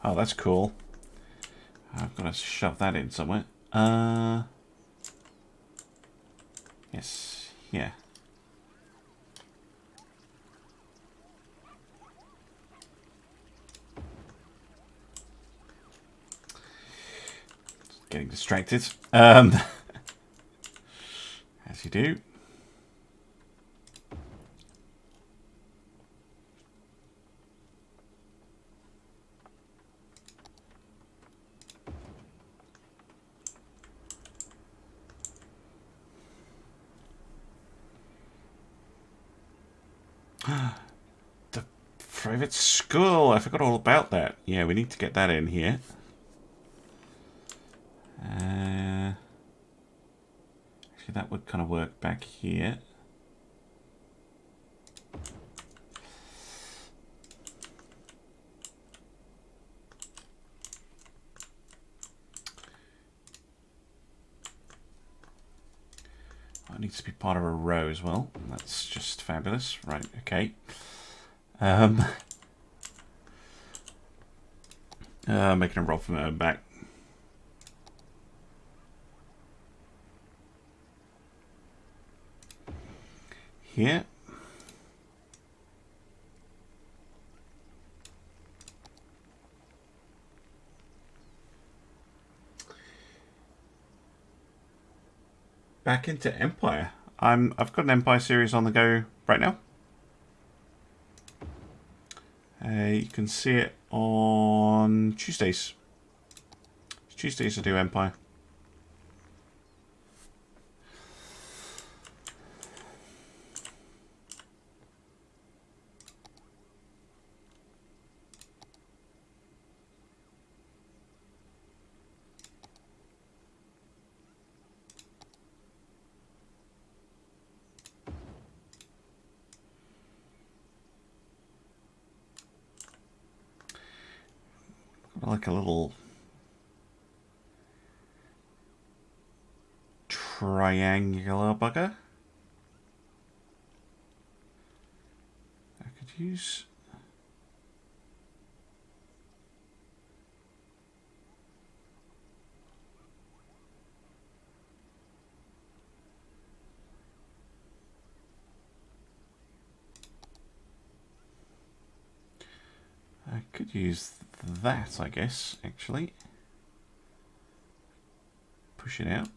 [SPEAKER 1] Oh, that's cool. I've got to shove that in somewhere. Yes, yeah. Getting distracted. As you do. The private school. I forgot all about that. Yeah, we need to get that in here. Actually, that would kind of work back here. It needs to be part of a row as well. That's just fabulous. Right, okay. Making a roll from her back. Here. Back into Empire. I've got an Empire series on the go right now. You can see it on Tuesdays. Tuesdays I do Empire. Like a little triangular bugger. I could use. I could use that, I guess, actually. Push it out.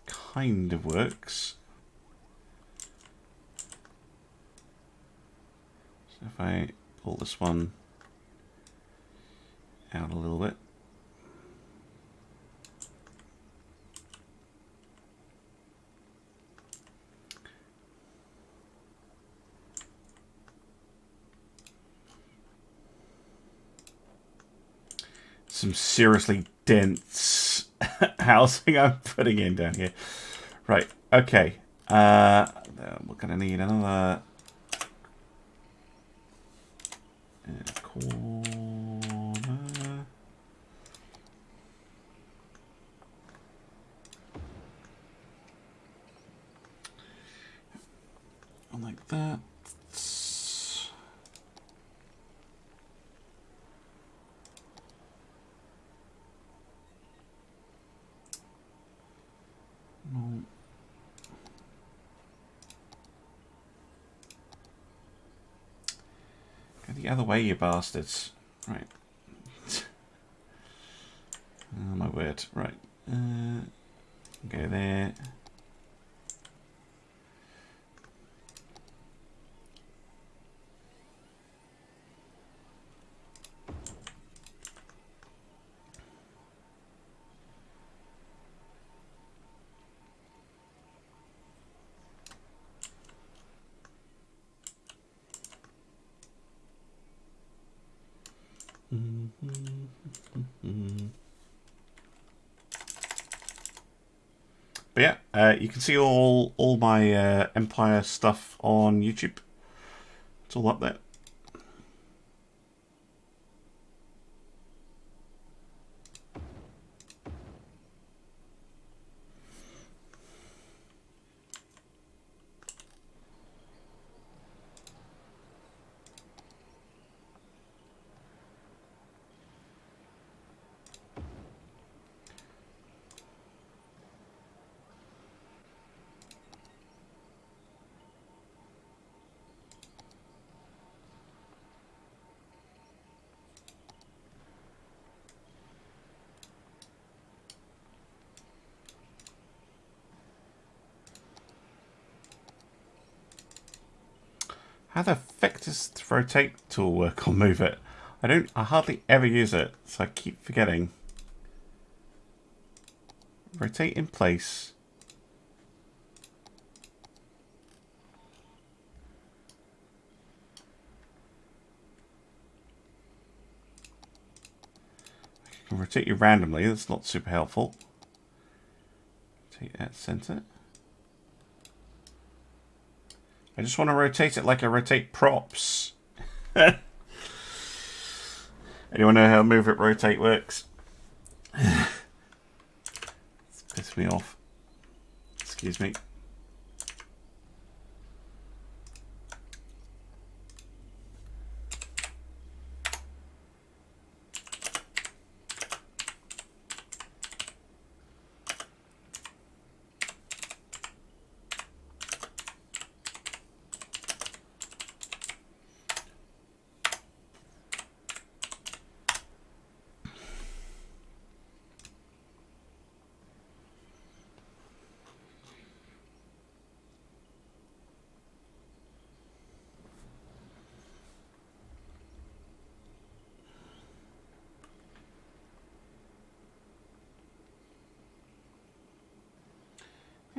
[SPEAKER 1] Kind of works. So if I pull this one out a little bit. Some seriously dense housing I'm putting in down here. Right, okay. We're going to need another corner. Like that. Go the other way, you bastards. Right. Oh my word. Right. Go there. But yeah, you can see all my Empire stuff on YouTube. It's all up there. How the fuck does the rotate tool work on Move It? I hardly ever use it, so I keep forgetting. Rotate in place. I can rotate you randomly, that's not super helpful. Rotate at center. I just want to rotate it like I rotate props. Anyone know how Move It Rotate works? It's pissed me off. Excuse me.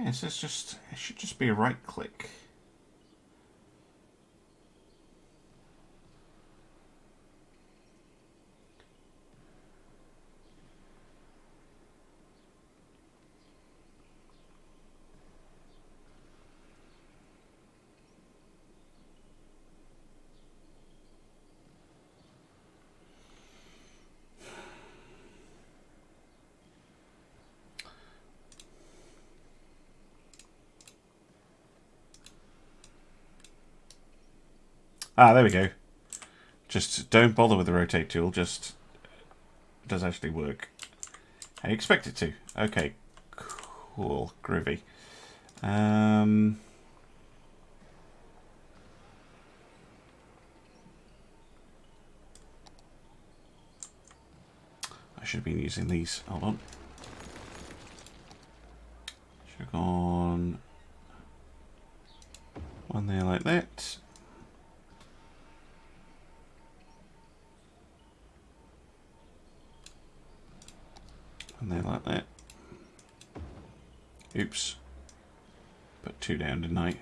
[SPEAKER 1] Yes, it should just be a right click. Ah, there we go. Just don't bother with the rotate tool, just it does actually work. I expect it to. Okay, cool, groovy. I should have been using these. Hold on. Should have gone one there like that. And they like that. Oops. Put 2 down, didn't I?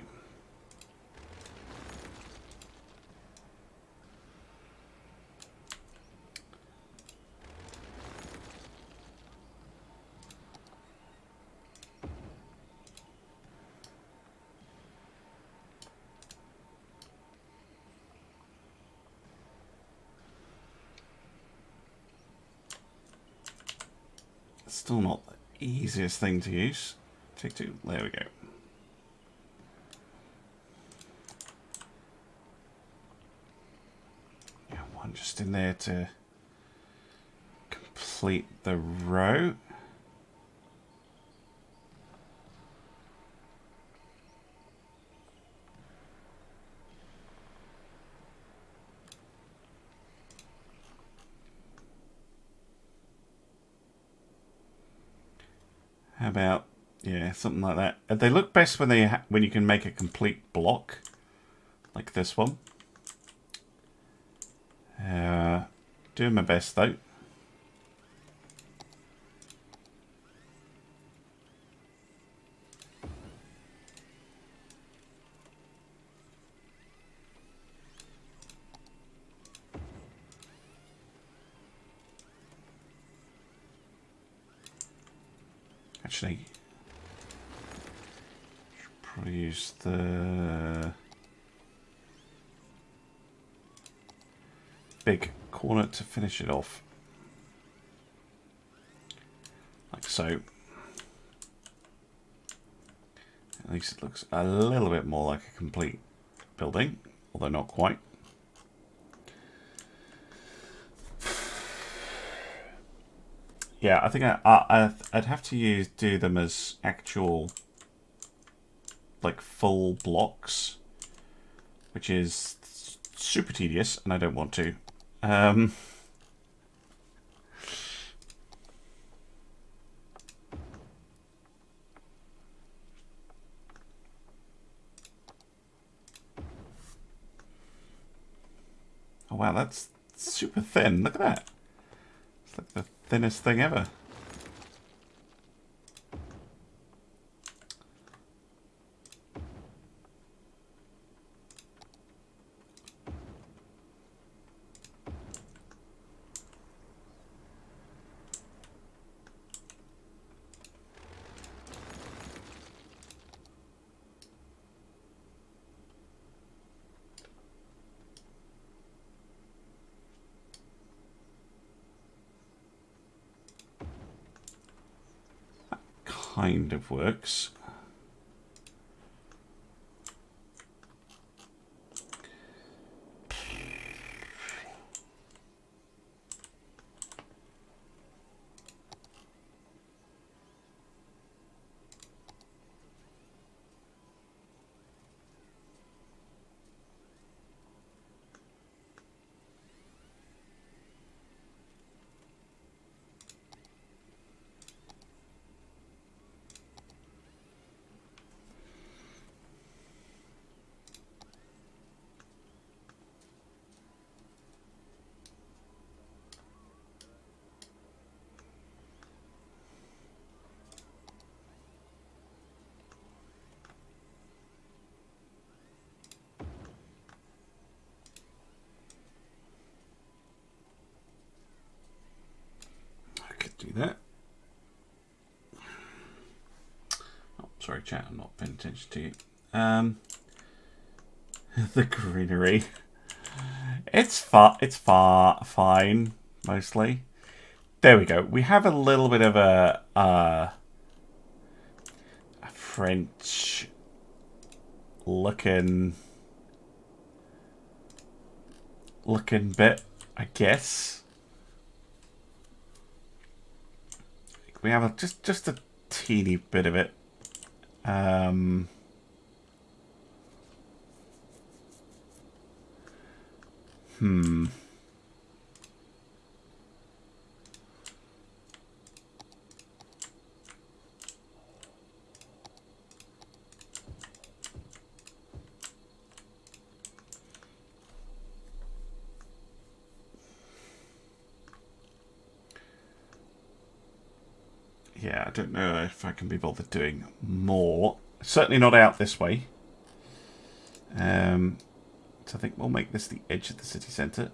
[SPEAKER 1] Still not the easiest thing to use. Take 2. There we go. Yeah, one just in there to complete the row. How about, yeah, something like that. They look best when when you can make a complete block, like this one. Doing my best though. Actually, should probably use the big corner to finish it off. Like so. At least it looks a little bit more like a complete building, although not quite. Yeah, I think I'd have to do them as actual, like, full blocks, which is super tedious, and I don't want to. Oh wow, that's super thin. Look at that. It's like the thinnest thing ever. Kind of works. that. Oh, sorry, chat. I'm not paying attention to you. The greenery. It's fine, mostly. There we go. We have a little bit of a French looking bit, I guess. We have just a teeny bit of it. Yeah, I don't know if I can be bothered doing more. Certainly not out this way. So I think we'll make this the edge of the city centre.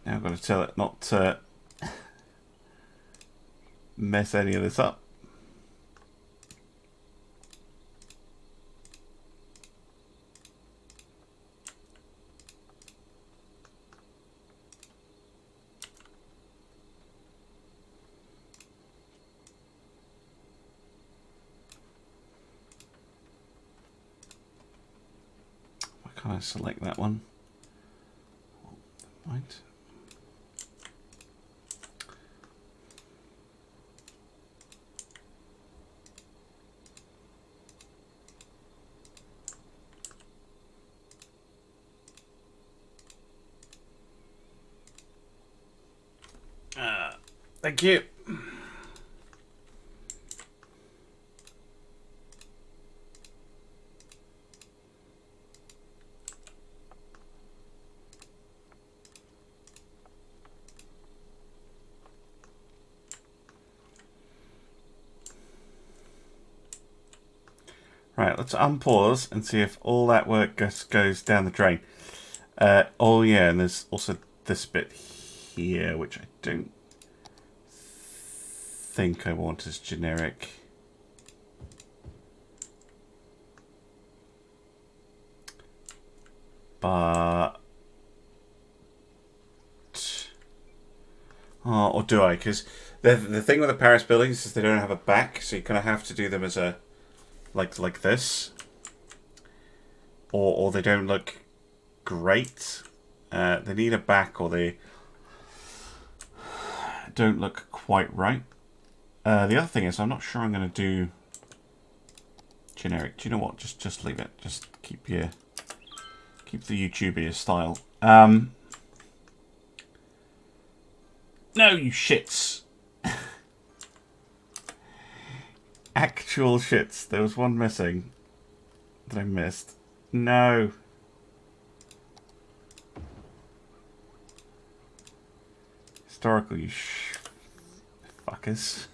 [SPEAKER 1] Now I've got to tell it not to mess any of this up. Why can't I select that one? Right. Thank you. Right, let's unpause and see if all that work goes down the drain. Oh yeah, and there's also this bit here, which I don't think I want as generic. But or do I? Because the thing with the Paris buildings is they don't have a back, so you kind of have to do them as a like this, or they don't look great. They need a back, or they don't look quite right. The other thing is, I'm not sure I'm going to do generic. Do you know what? Just leave it. Just keep the Youtubia style. No, you shits. Actual shits. There was one missing that I missed. No. Historical, you fuckers.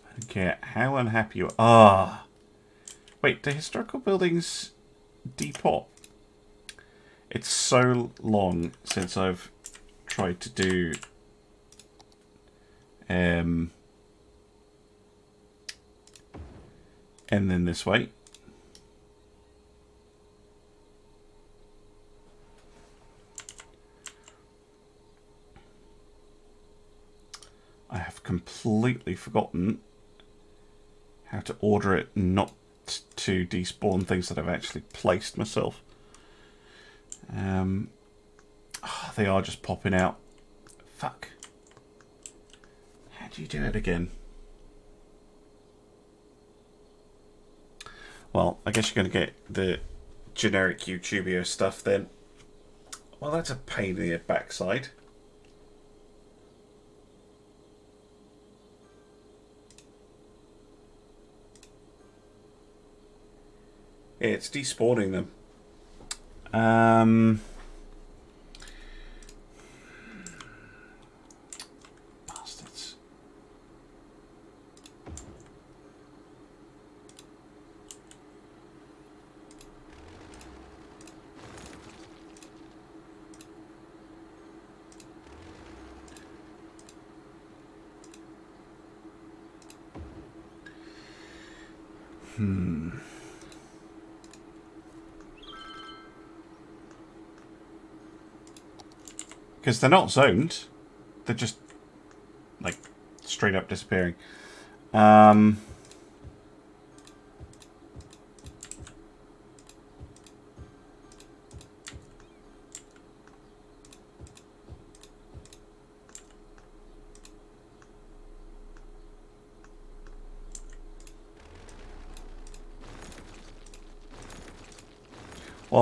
[SPEAKER 1] I don't care how unhappy you are. Ah. Wait, do historical buildings depop? It's so long since I've tried to do and then this way. I have completely forgotten how to order it not to despawn things that I've actually placed myself. They are just popping out. Fuck. How do you do it again? Well, I guess you're going to get the generic Youtubia stuff, then, well, that's a pain in the backside. Yeah, it's despawning them. Bastards. Because they're not zoned. They're just, like, straight up disappearing. Well,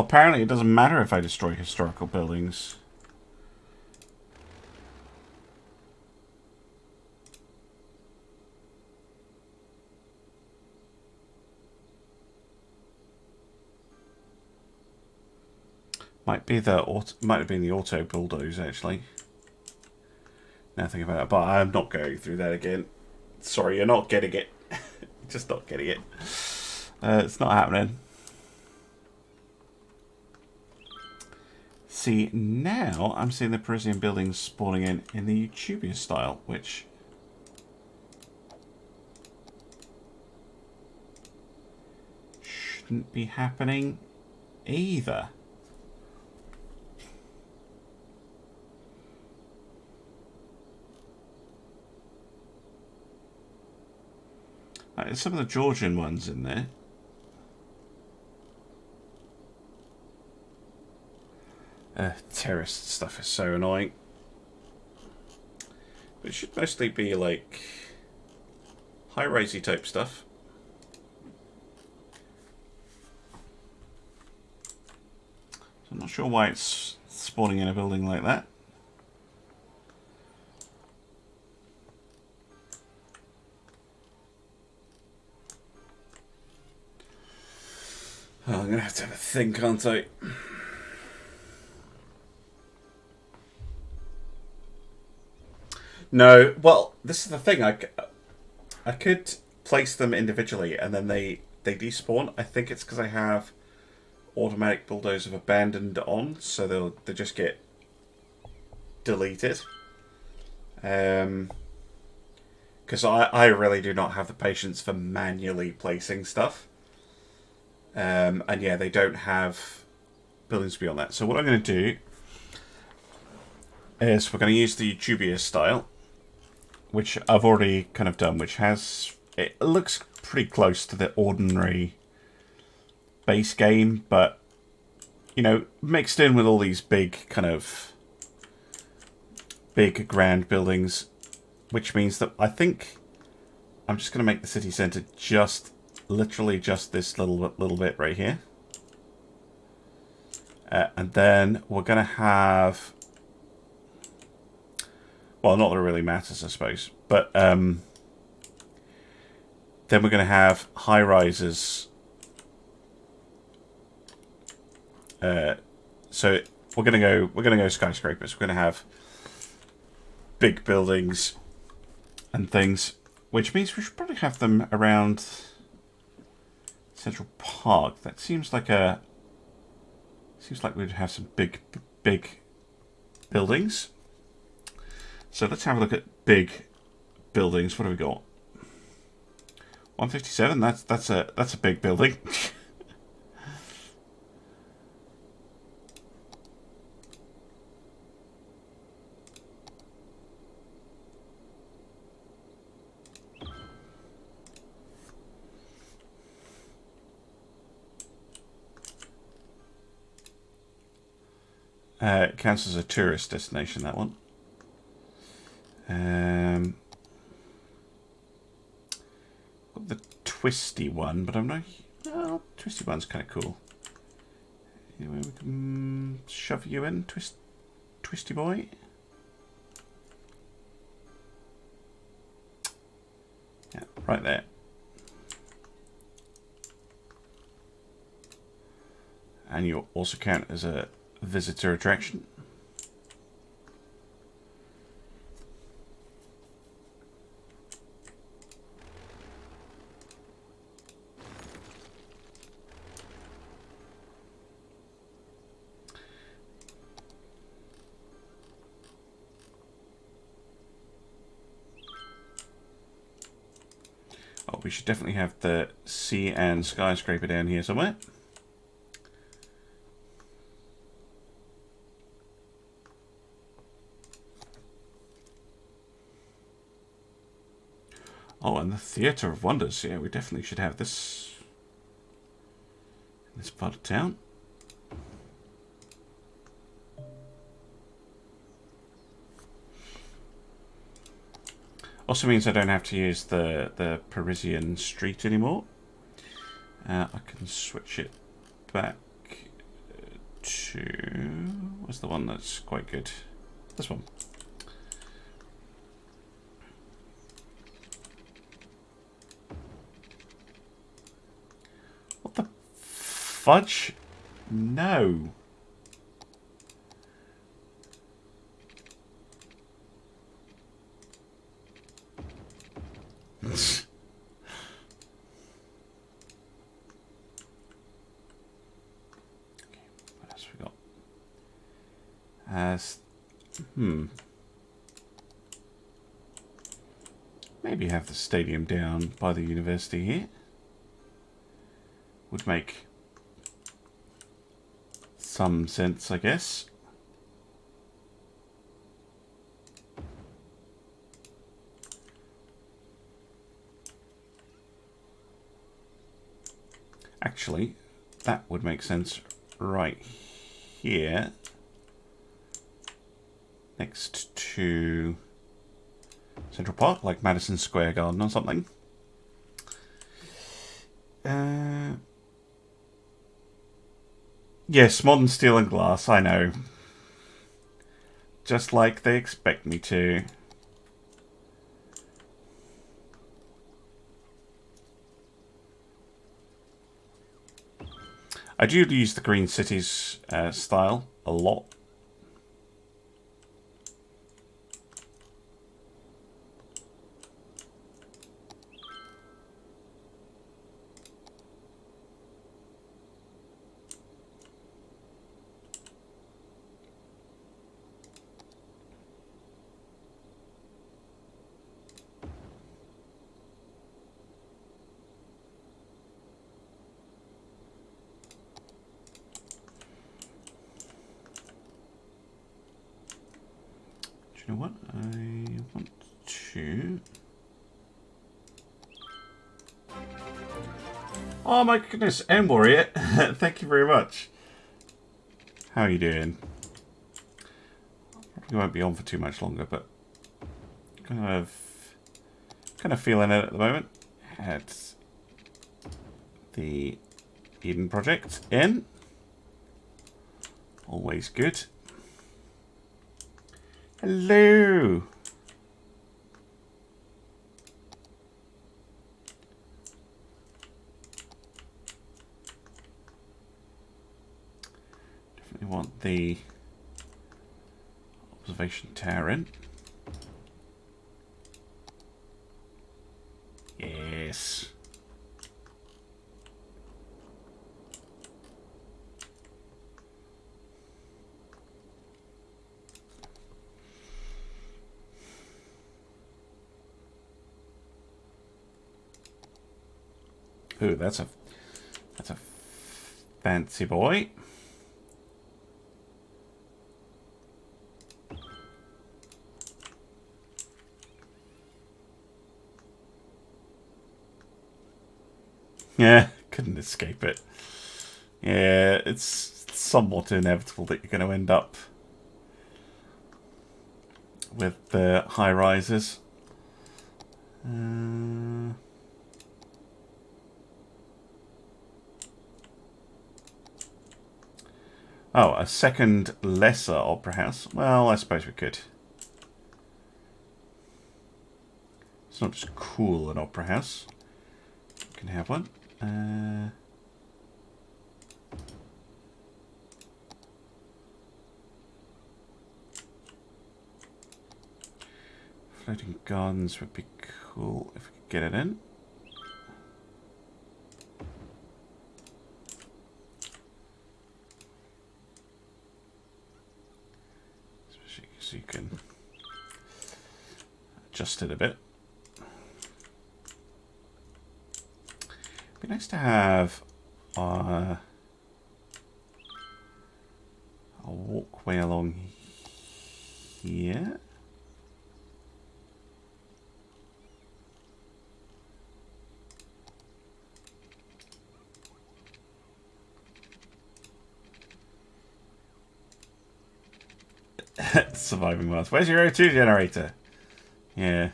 [SPEAKER 1] apparently it doesn't matter if I destroy historical buildings. Might have been the auto bulldoze actually. Now think about it, but I'm not going through that again. Sorry, you're not getting it. Just not getting it. It's not happening. See, now I'm seeing the Parisian buildings spawning in the Youtubia style, which shouldn't be happening either. There's some of the Georgian ones in there. Terrorist stuff is so annoying. But it should mostly be like high-risey type stuff. So I'm not sure why it's spawning in a building like that. Oh, I'm going to have a think, aren't I? No, well, this is the thing. I could place them individually and then they despawn. I think it's because I have automatic bulldoze of abandoned on, so they just get deleted. Because I really do not have the patience for manually placing stuff. And yeah, they don't have buildings beyond that. So what I'm going to do is we're going to use the Youtubia style, which I've already kind of done, which has, it looks pretty close to the ordinary base game, but, you know, mixed in with all these big grand buildings, which means that I think I'm just going to make the city centre literally just this little bit right here. And then we're going to have, well, not that it really matters, I suppose, but then we're going to have high rises. So we're going to go skyscrapers. We're going to have big buildings and things, which means we should probably have them around Central Park. That seems like we'd have some big buildings. So let's have a look at big buildings. What have we got? 157. That's a big building. It counts as a tourist destination, that one. Got the twisty one, but I'm not. Oh, twisty one's kind of cool. Anyway, we can shove you in, twisty boy. Yeah, right there. And you'll also count as a visitor attraction. Oh, we should definitely have the sea and skyscraper down here somewhere. Oh, and the Theatre of Wonders. Yeah, we definitely should have this in this part of town. Also means I don't have to use the Parisian street anymore. I can switch it back to... what's the one that's quite good? This one. What the fudge? No. Okay, what else we got? Maybe have the stadium down by the university here. Would make some sense, I guess. Actually, that would make sense right here, next to Central Park, like Madison Square Garden or something. Yes, modern steel and glass, I know. Just like they expect me to. I do use the Green Cities style a lot. You know what? I want to... Oh my goodness, M Warrior, thank you very much. How are you doing? Probably won't be on for too much longer, but kind of feeling it at the moment. Had the Eden project in. Always good. Hello. Definitely want the observation tower in. Yes. Ooh, that's a fancy boy. Yeah, couldn't escape it. Yeah, it's somewhat inevitable that you're going to end up with the high rises. Oh, a second lesser opera house. Well, I suppose we could. It's not just cool an opera house. We can have one. Floating gardens would be cool if we could get it in. Especially so you can adjust it a bit. It'd be nice to have a walkway along here. Surviving Mars. Where's your O2 generator? Yeah.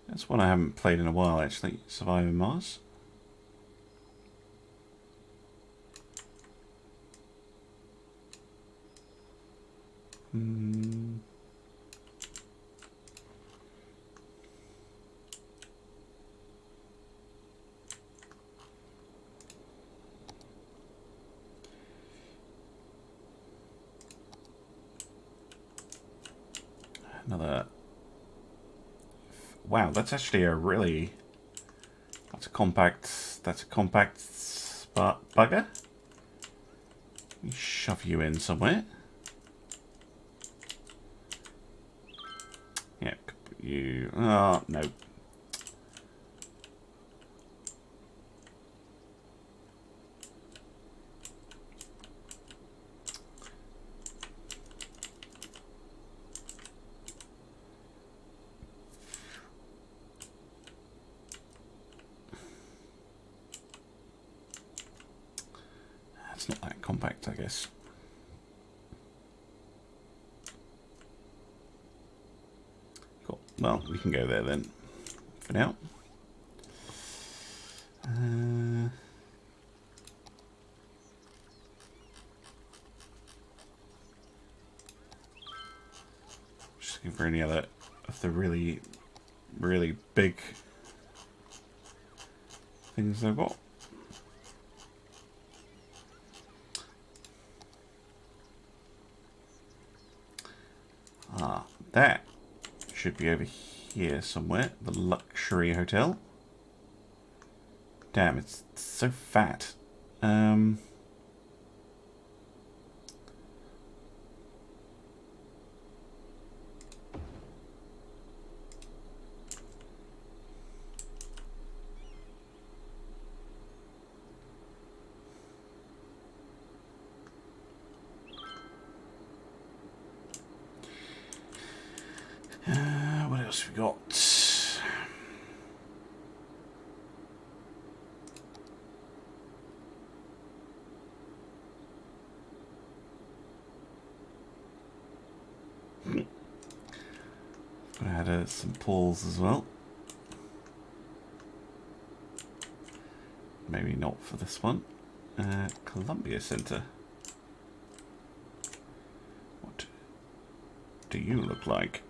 [SPEAKER 1] That's one I haven't played in a while, actually. Surviving Mars. Another. Wow, that's actually a really. That's a compact. That's a compact bugger. Let me shove you in somewhere. Yeah, you. Oh no. It's not that compact, I guess. Cool. Well, we can go there then. For now. Just looking for any other of the really, really big things they've got. Ah, that should be over here somewhere. The luxury hotel. Damn, it's so fat. What else have we got? I had some pools as well. Maybe not for this one. Columbia Center. What do you look like?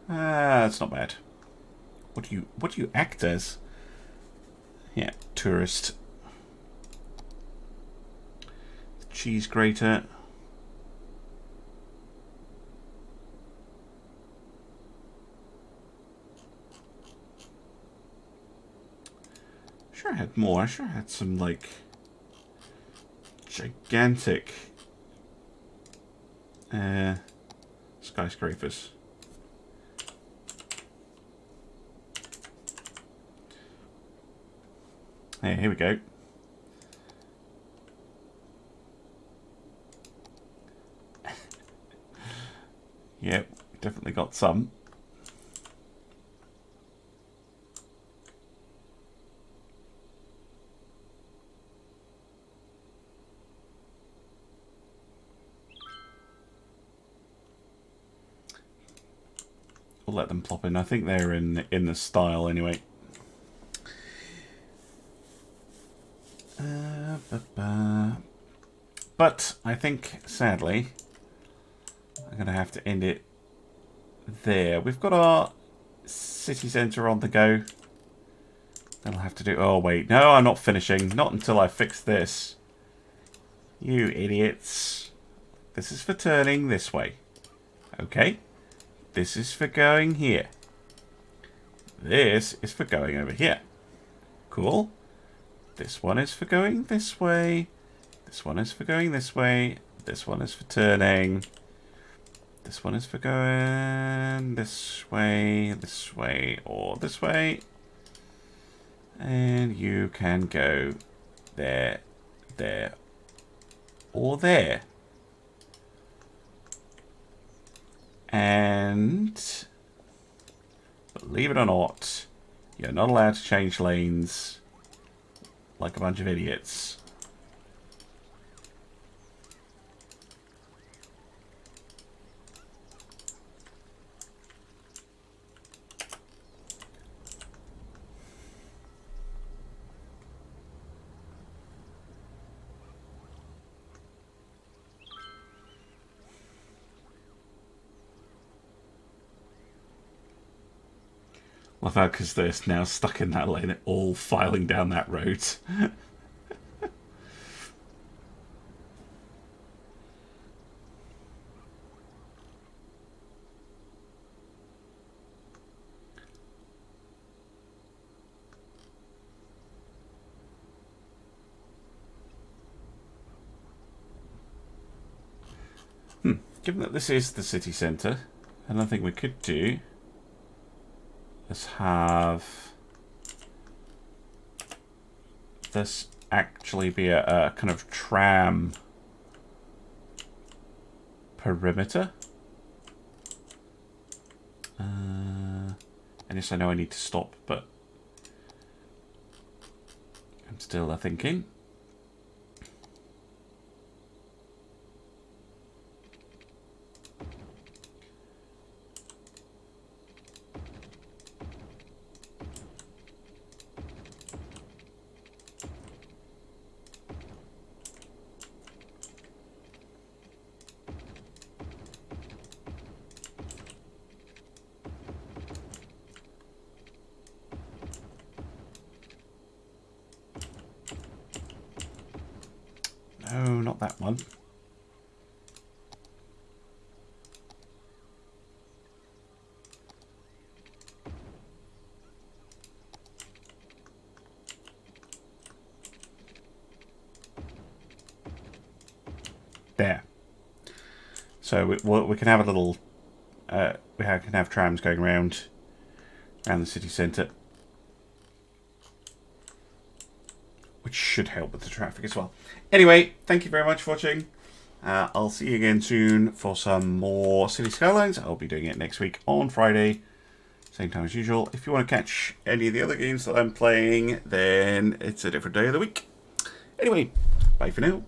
[SPEAKER 1] That's not bad. What do you act as? Yeah, tourist. The cheese grater. Sure I had more. I sure had some like gigantic skyscrapers. Hey, here we go. Yep, definitely got some. we'll let them plop in. I think they're in the style anyway. But I think, sadly, I'm going to have to end it there. We've got our city centre on the go. That'll have to do... Oh, wait. No, I'm not finishing. Not until I fix this. You idiots. This is for turning this way. Okay. This is for going here. This is for going over here. Cool. This one is for going this way. This one is for going this way. This one is for turning. This one is for going this way, or this way. And you can go there, there, or there. And believe it or not, you're not allowed to change lanes like a bunch of idiots. Love how, because they're now stuck in that lane, all filing down that road. Given that this is the city centre, another thing we could do is have this actually be a kind of tram perimeter. And yes, I know I need to stop, but I'm still thinking. No, not that one. There. So we can have a little... we can have trams going around the city centre, which should help with the traffic as well. Anyway, thank you very much for watching. I'll see you again soon for some more City Skylines. I'll be doing it next week on Friday, same time as usual. If you want to catch any of the other games that I'm playing, then it's a different day of the week. Anyway, bye for now.